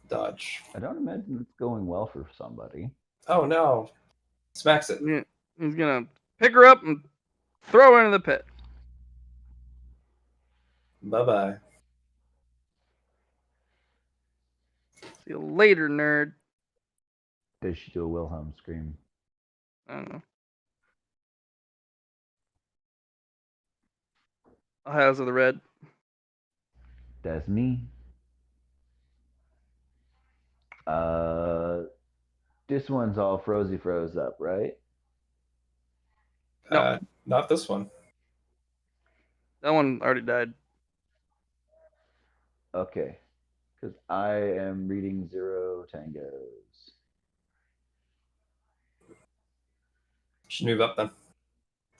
Dodge. I don't imagine it's going well for somebody. Oh no. Smacks it. He's gonna pick her up and throw her into the pit. Bye-bye. See you later, nerd. Does she do a Wilhelm scream? I don't know. House of the Red. That's me. This one's all froze up, right? No. Not this one. That one already died. Okay. Because I am reading 0 tangos. Should move up then.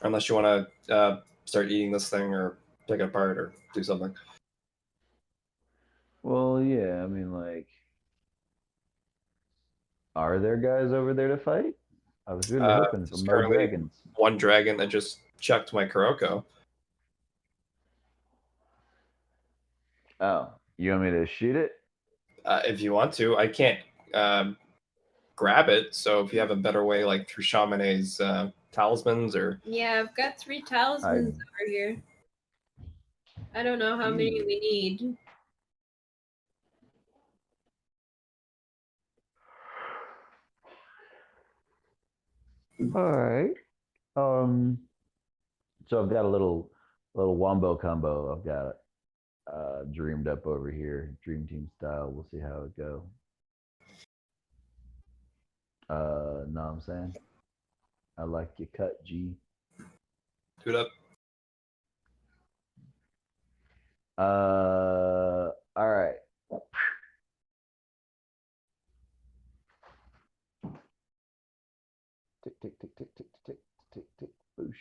Unless you want to start eating this thing or pick it apart or do something. Well, yeah, I mean, like, are there guys over there to fight? I was really hoping for there's more currently dragons. one dragon that just chucked my Kuroko. Oh, you want me to shoot it? If you want to, I can't grab it. So if you have a better way, like through Chamane's talismans or Yeah, I've got 3 talismans over here. I don't know how many we need. All right. So I've got a little wombo combo. I've got dreamed up over here, dream team style. We'll see how it go. Know what I'm saying? I like your cut, G. do it up. All right. Tick tick tick tick tick tick tick tick boosh.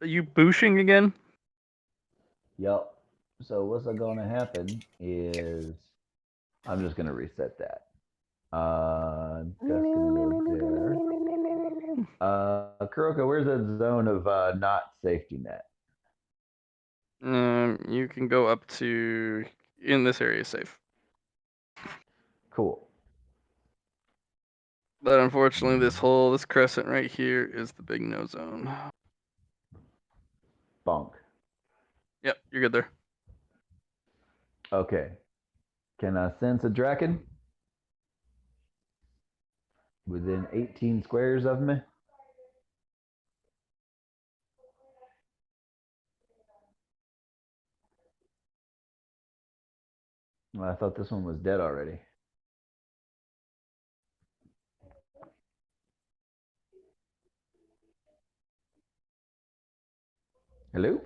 Are you booshing again? Yup. So what's gonna happen is I'm just gonna reset that. That's gonna go there. Kuroko, where's that zone of not safety net? You can go up to in this area is safe. Cool. But unfortunately, this crescent right here is the big no zone. Bonk. Yep, you're good there. Okay. Can I sense a draken? Within 18 squares of me? Well, I thought this one was dead already. Hello?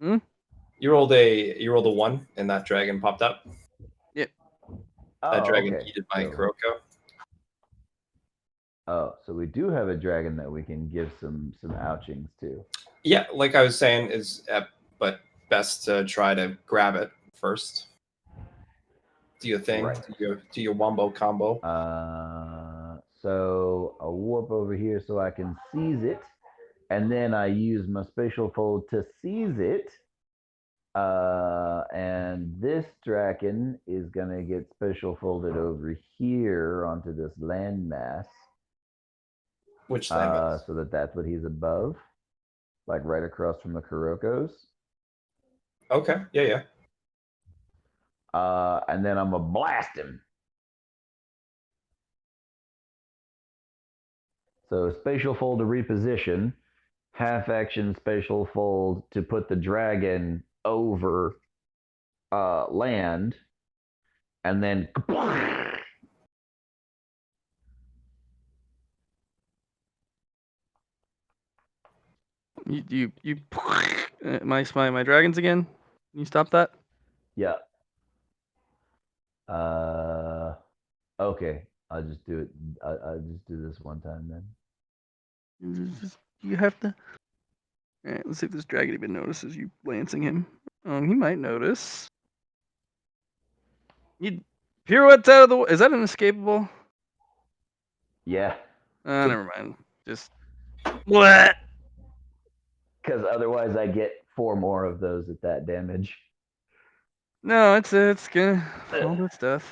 You rolled a 1, and that dragon popped up. That dragon okay. eated my So- Kuroko. Oh, so we do have a dragon that we can give some ouchings to. Yeah, like I was saying, but best to try to grab it first. Do your thing. Right. Do your wombo combo. So I'll warp over here so I can seize it, and then I use my spatial fold to seize it. And this dragon is gonna get special folded over here onto this landmass. Which landmass? So that's what he's above, like right across from the Kurokos. Okay. Yeah. And then I'm gonna blast him. So spatial fold to reposition, half action spatial fold to put the dragon over land, and then You my dragons again. Can you stop that? yeah. Okay. I'll just do it. I'll just do this one time then. You have to. All right, let's see if this dragon even notices you lancing him. He might notice. You pirouettes out of the way. Is that an escapable? Yeah. Never mind. Just what? Because otherwise I get 4 more of those at that damage. No, it's gonna fall to its death.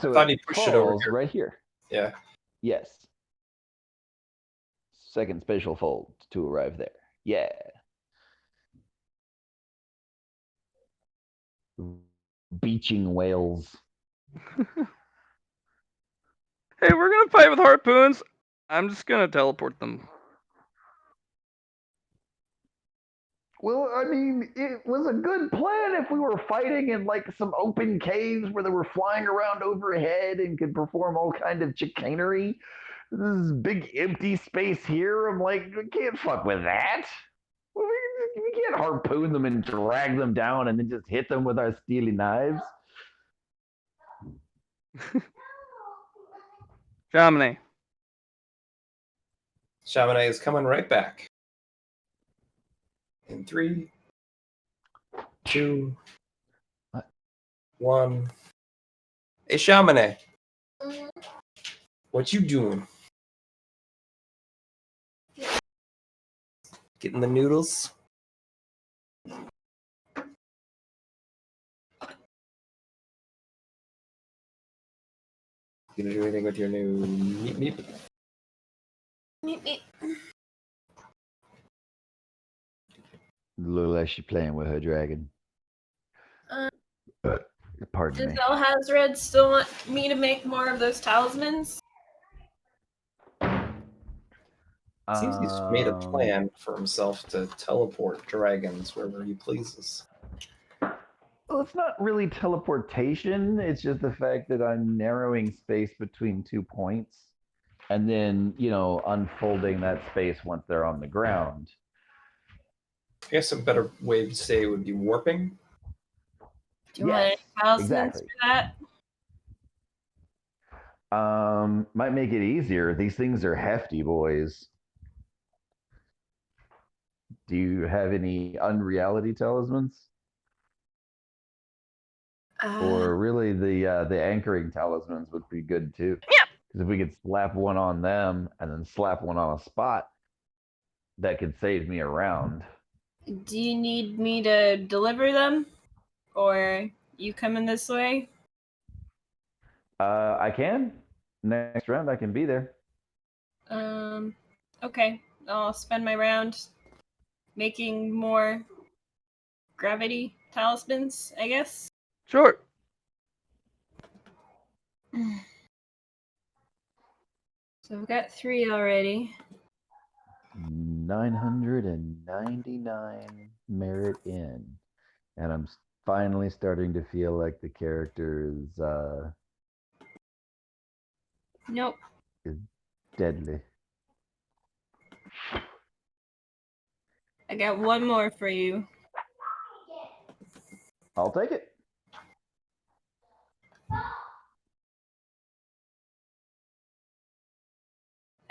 So thought he pushed it over falls here. right here. Yeah. Yes. Second spatial fold to arrive there. Yeah. Beaching whales. Hey, we're gonna fight with harpoons. I'm just gonna teleport them. Well, I mean, it was a good plan if we were fighting in like some open caves where they were flying around overhead and could perform all kind of chicanery. This is big empty space here. I'm like, we can't fuck with that. We can't harpoon them and drag them down and then just hit them with our steely knives. Chamonix. Chamonix is coming right back. In 3, 2, 1. Hey, Chamonix. What you doing? Getting the noodles? You gonna do anything with your new meep meep? Meep, meep. Look like she's playing with her dragon. Pardon Does me. Alhazred still want me to make more of those talismans? Seems he's made a plan for himself to teleport dragons wherever he pleases. Well, it's not really teleportation. It's just the fact that I'm narrowing space between 2 points and then, unfolding that space once they're on the ground. I guess a better way to say it would be warping. Do you want any talismans exactly. for that? Might make it easier. These things are hefty, boys. Do you have any unreality talismans? Or really the anchoring talismans would be good too. Yeah. Because if we could slap one on them and then slap one on a spot, that could save me a round. Do you need me to deliver them? Or you coming this way? I can. Next round, I can be there. Okay. I'll spend my round making more gravity talismans, I guess. Sure. So I've got 3 already. 999 merit in. And I'm finally starting to feel like the character Nope. is deadly. I got 1 more for you. I'll take it.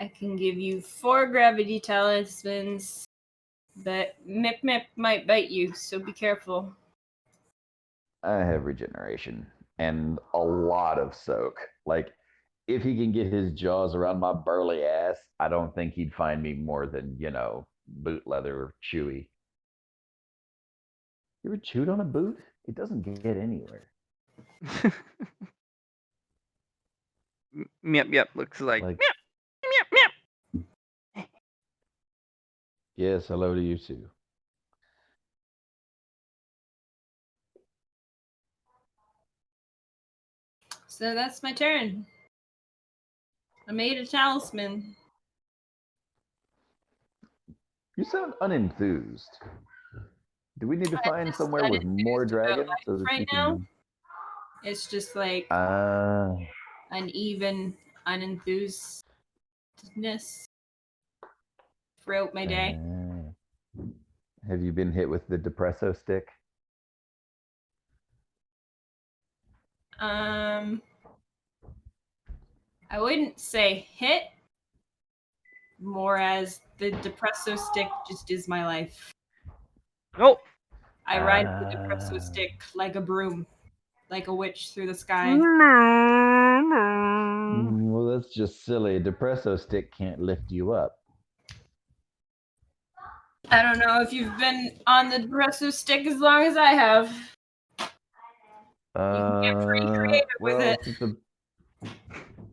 I can give you 4 gravity talismans, but Mip Mip might bite you, so be careful. I have regeneration and a lot of soak. Like, if he can get his jaws around my burly ass, I don't think he'd find me more than, boot leather or chewy. You ever chewed on a boot? It doesn't get anywhere. Yep. Looks like. Like, Meow. yes, hello to you too. So that's my turn. I made a talisman. You sound unenthused. Do we need to find just somewhere with more unenthused about dragons life so that right you now. can? It's just like Uh, uneven unenthused throughout my day. Have you been hit with the depresso stick? I wouldn't say hit, more as the depresso stick just is my life. Nope. I ride the depresso stick like a broom, like a witch through the sky. Well, that's just silly. A depresso stick can't lift you up. I don't know if you've been on the depresso stick as long as I have. You can get pretty creative with it.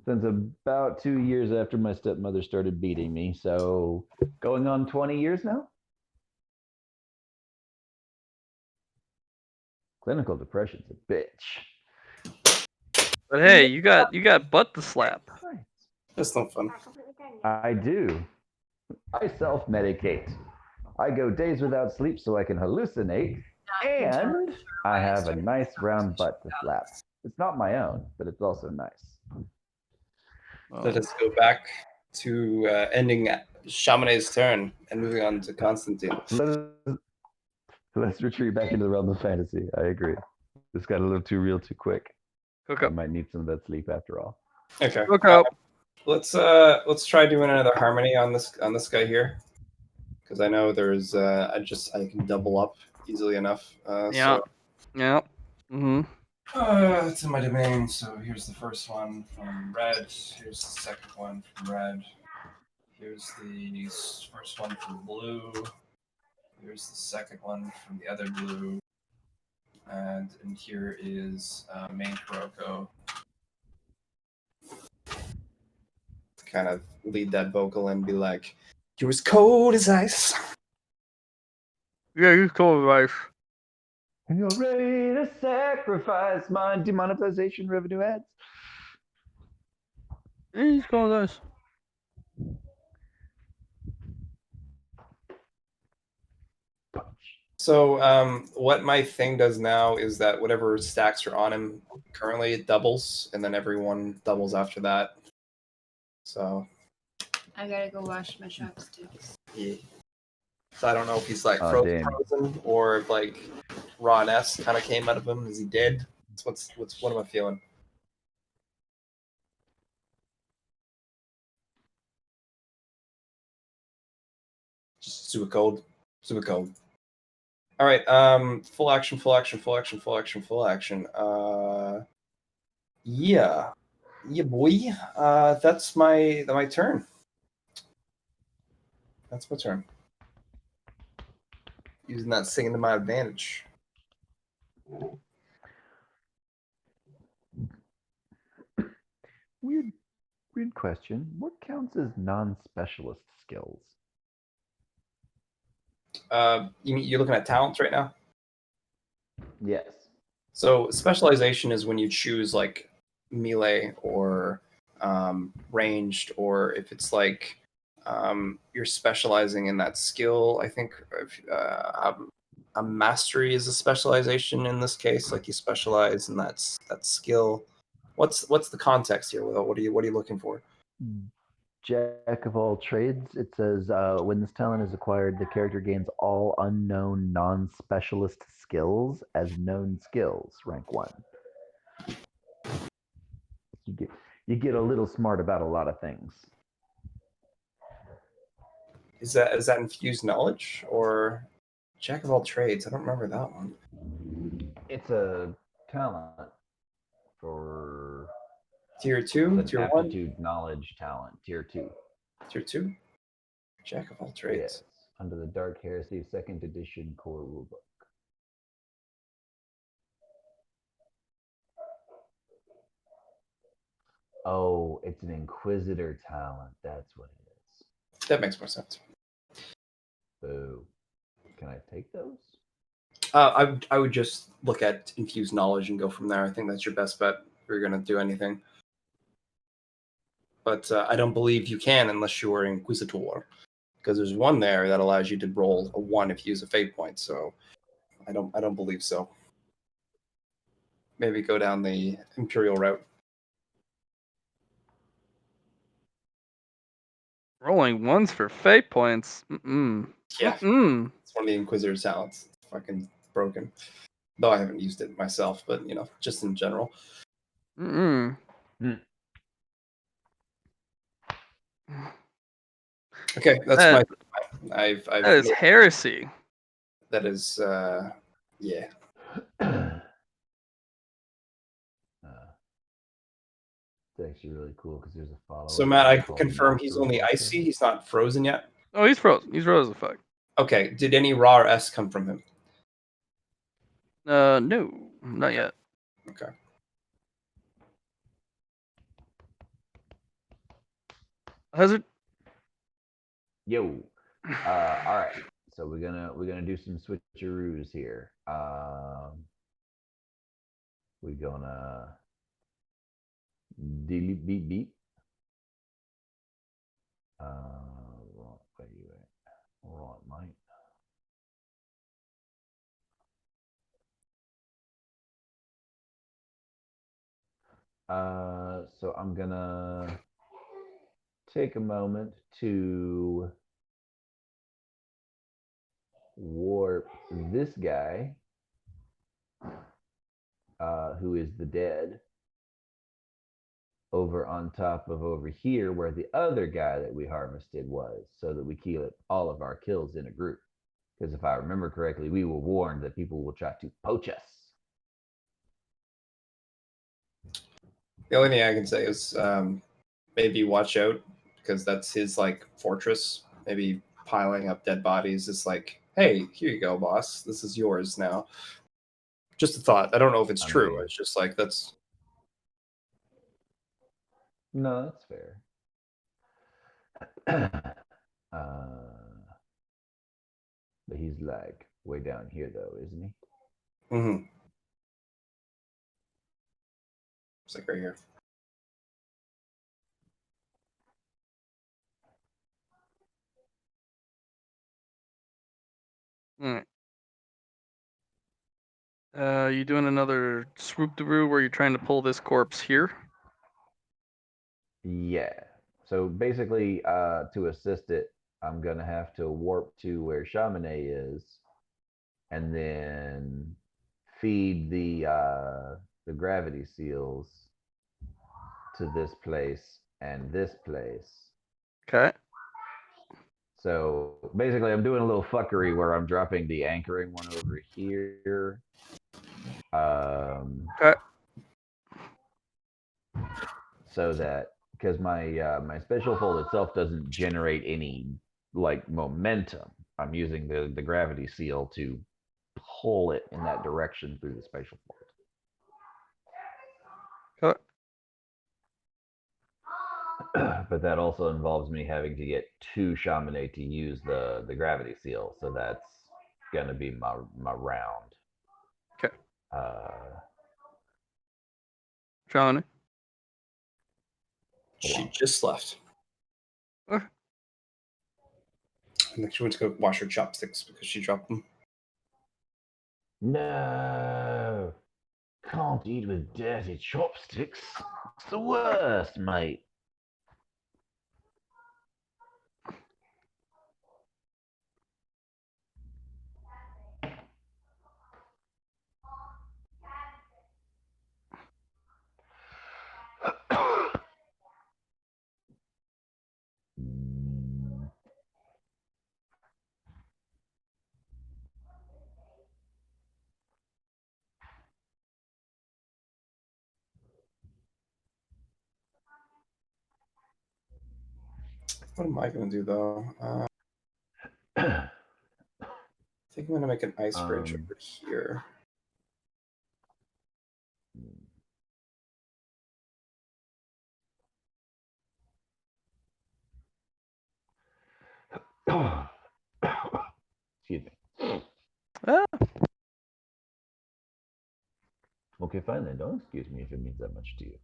Since about 2 years after my stepmother started beating me, so going on 20 years now. Clinical depression's a bitch. But hey, you got butt to slap. That's no fun. I do. I self-medicate. I go days without sleep so I can hallucinate, and I have a nice round butt to slap. It's not my own, but it's also nice. Let us go back to ending Chamonix's turn and moving on to Constantine. Let's retreat back into the realm of fantasy. I agree. This got a little too real too quick. Hook I up. might need some of that sleep after all. Okay. Hook up. Let's try doing another harmony on this guy here, because I know there's I can double up easily enough. Yeah. Mm-hmm. It's in my domain. So here's the first one from red. Here's the second one from red. Here's the first one from blue. Here's the second one from the other blue. And here is main Kuroko. To kind of lead that vocal and be like, "You're as cold as ice." Yeah, you cold, right? And you're ready to sacrifice my demonetization revenue ads. He's cold as ice. So what my thing does now is that whatever stacks are on him currently, it doubles, and then everyone doubles after that. So I gotta go wash my chopsticks. yeah. So I don't know if he's like Oh, damn. frozen or if like rawness kind of came out of him. Is he dead? What am I feeling? Just super cold. Super cold. All right. Full action. Yeah. Yeah, boy. That's my turn. That's my turn. Using that singing to my advantage. Weird question. What counts as non-specialist skills? You're looking at talents right now? Yes. So specialization is when you choose like melee or ranged, or if it's like you're specializing in that skill. I think a mastery is a specialization in this case. Like you specialize in that skill. What's the context here? What are you looking for? Jack of all trades. It says when this talent is acquired, the character gains all unknown non-specialist skills as known skills, rank 1. You get a little smart about a lot of things. Is that infused knowledge or Jack of all trades? I don't remember that one. It's a talent for Tier 2, an tier 1, aptitude, knowledge, talent, tier 2. tier 2. Jack of all trades. Yes, under the Dark Heresy 2nd edition core rulebook. Oh, it's an Inquisitor talent. That's what it is. That makes more sense. Boo. Can I take those? I would just look at infused knowledge and go from there. I think that's your best bet if you're going to do anything. But I don't believe you can unless you are Inquisitor, because there's one there that allows you to roll a 1 if you use a fate point. So I don't believe so. Maybe go down the Imperial route. Rolling 1s for fate points. Mm-mm. Yeah, Mm-mm. it's one of the Inquisitor's talents. It's fucking broken. Though I haven't used it myself, but just in general. Mm-mm. Okay, that's That- I've That is heresy. that is yeah. It's actually really cool because there's a follow-up. So Matt, I can confirm he's only icy. He's not frozen yet. Oh, he's frozen. He's frozen as fuck. Okay. Did any raw or S come from him? No, not yet. Okay. Hazard. Yo. All right. So we're gonna do some switcheroos here. We're gonna delete beep beep. Where you at? Right, mate. So I'm gonna take a moment to warp this guy, who is the dead, over on top of over here where the other guy that we harvested was, so that we keep all of our kills in a group. Because if I remember correctly, we were warned that people will try to poach us. The only thing I can say is maybe watch out, because that's his like fortress. Maybe piling up dead bodies is like, hey, here you go, boss. This is yours now. Just a thought. I don't know if it's true. It's just like that's. No, that's fair. But he's like way down here, though, isn't he? Mm-hmm. It's like right here. All right. You doing another swoop-de-roo where you're trying to pull this corpse here? Yeah. So basically, to assist it, I'm gonna have to warp to where Chamonix is, and then feed the gravity seals to this place and this place. Okay. So basically, I'm doing a little fuckery where I'm dropping the anchoring one over here. Okay. So that because my my special fold itself doesn't generate any like momentum, I'm using the gravity seal to pull it in that direction through the spatial Cut. vault. But that also involves me having to get 2 Chamonix to use the gravity seal, so that's gonna be my round. Okay. Hold She on. just left. Okay. And then she went to go wash her chopsticks because she dropped them. No, can't eat with dirty chopsticks. It's the worst, mate. What am I going to do, though? I think I'm going to make an ice bridge over here. Excuse me. Ah, Okay, fine then. Don't excuse me if it means that much to you.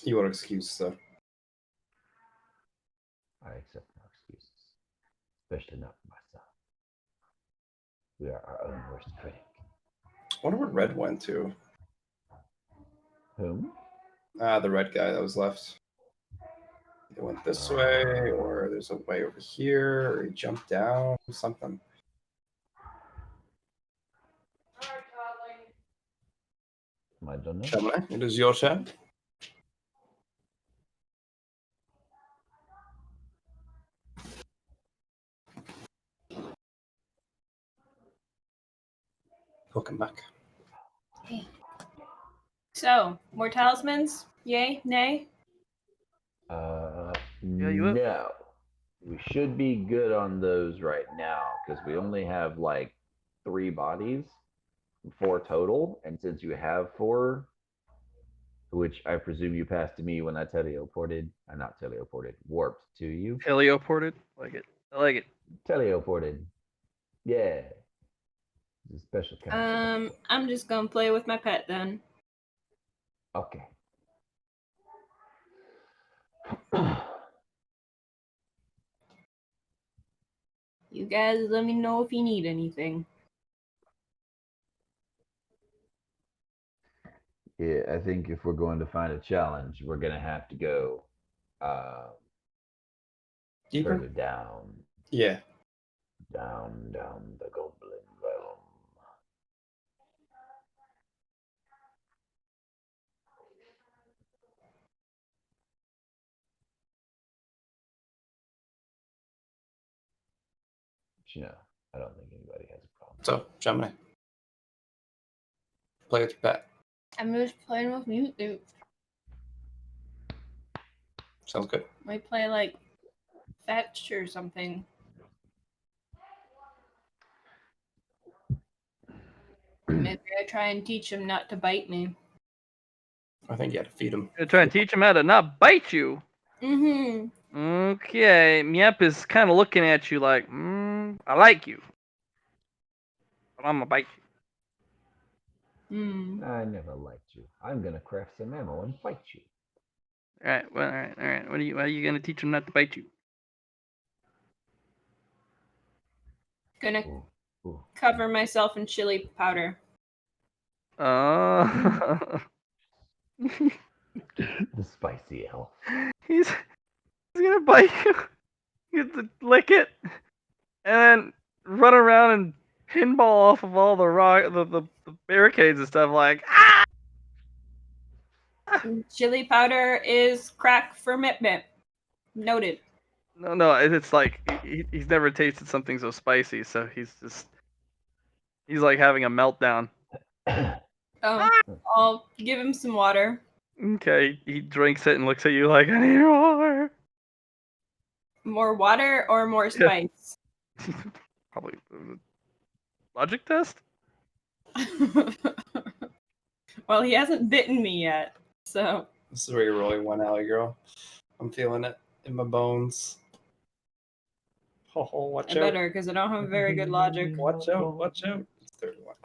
You want excuse, though. I accept no excuses, especially not for myself. We are our own worst critic. I wonder where Red went to. Whom? The red guy that was left. He went this way, or there's a way over here, or he jumped down, something. I don't know. Chamonix, it is your turn. Welcome back. Hey. So, more talismans? Yay? Nay? you up? No. We should be good on those right now because we only have like 3 bodies, 4 total, and since you have 4, which I presume you passed to me when I warped to you. Teleported. Like it. I like it. Teleported. Yeah. It's a special kind. I'm just gonna play with my pet then. Okay. You guys let me know if you need anything. Yeah, I think if we're going to find a challenge, we're gonna have to go Deeper? further down. Yeah. Down the goblin realm. But, I don't think anybody has a problem. So, Gemini. Play with your pet. I'm just playing with Mewtwo. Sounds good. Might play like fetch or something. Maybe I try and teach him not to bite me. I think you had to feed him. You're trying to teach him how to not bite you. Mm-hmm. Okay. Miep is kind of looking at you like, I like you, but I'm gonna bite you. I never liked you. I'm gonna craft some ammo and fight you. All right. Well, all right. What are you gonna teach him not to bite you? Gonna Ooh. cover myself in chili powder. Oh. The spicy elf. he's gonna bite you. You have to lick it, and then run around and pinball off of all the the barricades and stuff. Like, ah! Chili powder is crack for Mip Mip. Noted. No, it's like he's never tasted something so spicy, so he's like having a meltdown. Oh, I'll give him some water. Okay, he drinks it and looks at you like, I need more. More water or more spice? Probably logic test. Well, he hasn't bitten me yet, so. This is where you're rolling one alley girl. I'm feeling it in my bones. Oh, watch I out. better, because I don't have very good logic. Watch out, watch out. It's 31.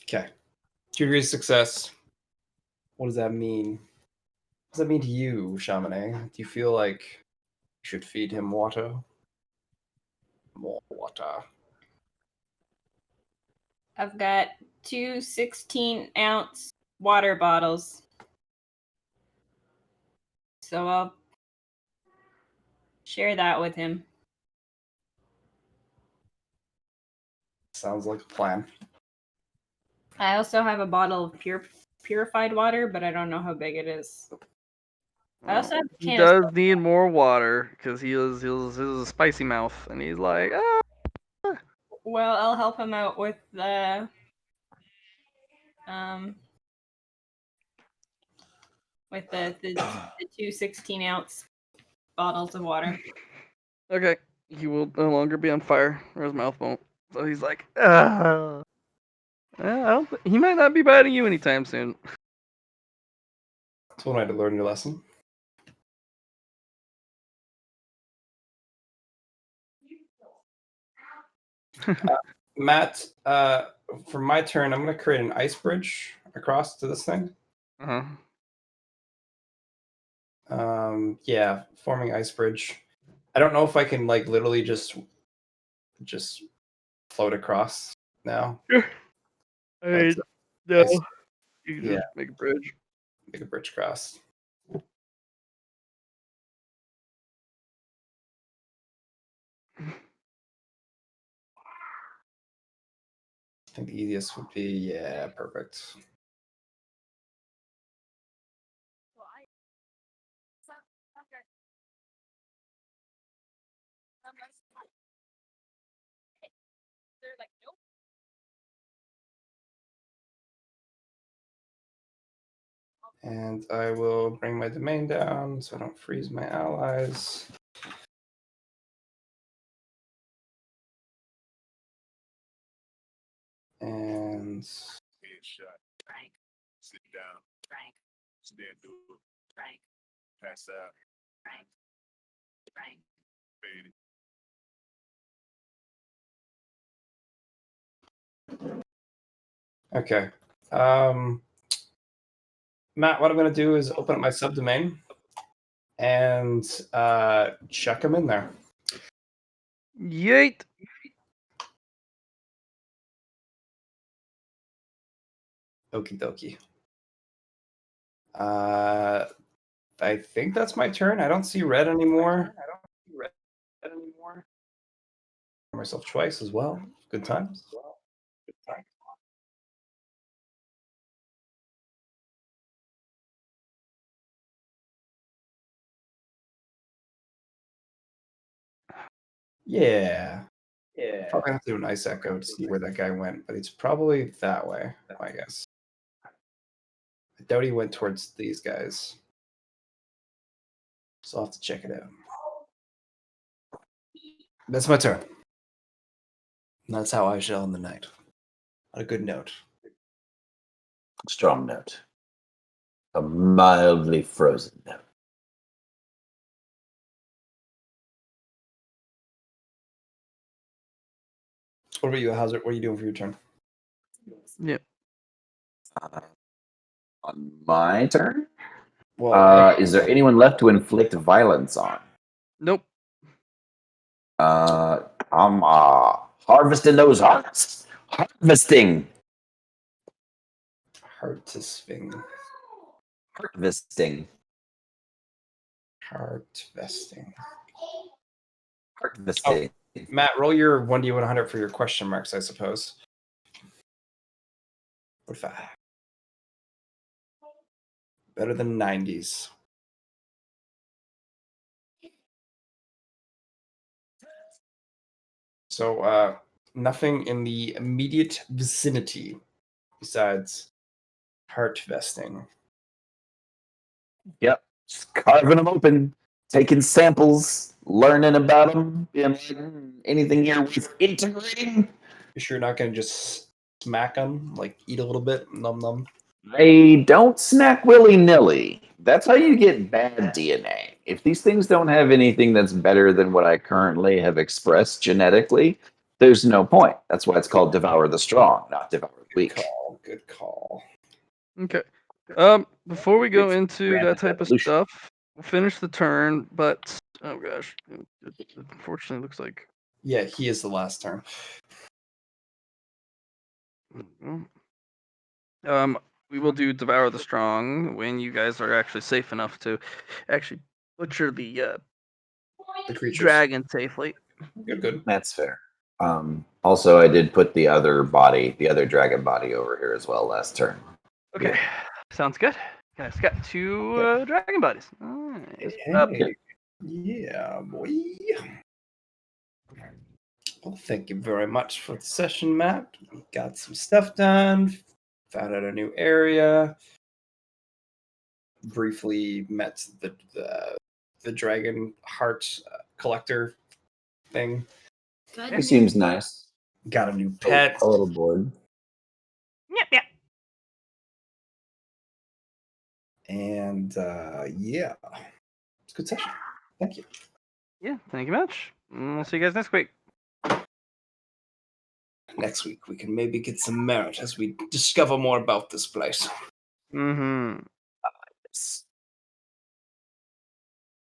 Okay. 2 degrees of success. What does that mean? What does that mean to you, Chamonix? Do you feel like you should feed him water? More water. I've got 2 16-ounce water bottles. So I'll share that with him. Sounds like a plan. I also have a bottle of purified water, but I don't know how big it is. I also have a He can does of need more water because he has a spicy mouth, and he's like, ah. Well, I'll help him out with the the 2 16-ounce bottles of water. Okay, he will no longer be on fire, or his mouth won't. So he's like, ah. He might not be biting you anytime soon. That's one way to learn your lesson. Matt, for my turn, I'm going to create an ice bridge across to this thing. Uh-huh. Yeah, forming ice bridge. I don't know if I can like literally just float across now. I mean, But, no. ice- You can yeah. just make a bridge. Make a bridge across. I think the easiest would be, yeah, perfect. And I will bring my domain down so I don't freeze my allies. And Frank. Sit down. Frank. Stand up. Frank. Pass out. Frank. Frank. Fade it. okay. Matt, what I'm going to do is open up my subdomain and chuck them in there. Yeet. Okie dokie. I think that's my turn. I don't see red anymore. Myself twice as well. Good times. Yeah. Probably have to do an ice echo to see where that guy went, but it's probably that way, I guess. I doubt he went towards these guys. So I'll have to check it out. That's my turn. And that's how I shall end the night. On a good note. Strong note. A mildly frozen note. What about you, Hauser? What are you doing for your turn? Yeah. On my turn? Well, Is there anyone left to inflict violence on? Nope. I'm harvesting those hearts. Harvesting. heart to swing. Harvesting. Heart vesting. Harvesting. Matt, roll your 1d100 for your question marks, I suppose. 45. Better than 90s. So, nothing in the immediate vicinity besides heart vesting? Yep. Just carving them open, taking samples, learning about them, being like, anything here worth integrating? You sure you're not going to just smack them, like eat a little bit, num num? They don't snack willy nilly. That's how you get bad DNA. If these things don't have anything that's better than what I currently have expressed genetically, there's no point. That's why it's called Devour the Strong, not Devour the Good Weak. call. Good call. Okay. Before we go It's into that rapid type of evolution. stuff, we'll finish the turn. But oh gosh, it unfortunately looks like. Yeah, he is the last turn. We will do Devour the Strong when you guys are actually safe enough to actually butcher the The creatures. dragon safely. Good. That's fair. Also, I did put the other dragon body over here as well last turn. Okay, sounds good. Guys, got two dragon bodies. Nice. Hey. Yeah, boy. Well, thank you very much for the session, Matt. We got some stuff done. Found out a new area. Briefly met the dragon heart collector thing. Good He news. seems nice. Got a new pet. A little bored. Yep. And yeah, it's a good session. Thank you. Yeah, thank you much. We'll see you guys next week. Next week we can maybe get some merit as we discover more about this place. Mm-hmm.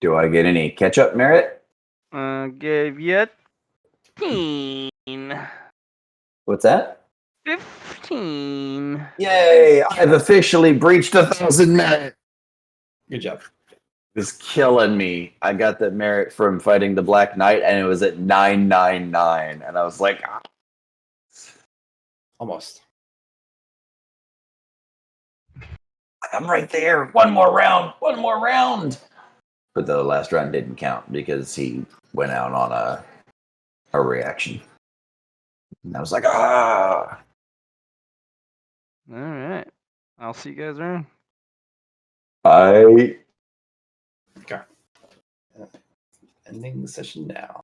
Do I get any catch-up merit? Gave you 15. What's that? 15. Yay! I've officially breached 1,000 merit. Good job. It's killing me. I got the merit from fighting the Black Knight, and it was at 999, and I was like, Almost. I'm right there. One more round. But the last round didn't count because he went out on a reaction. And I was like, All right. I'll see you guys around. I Okay. Ending the session now.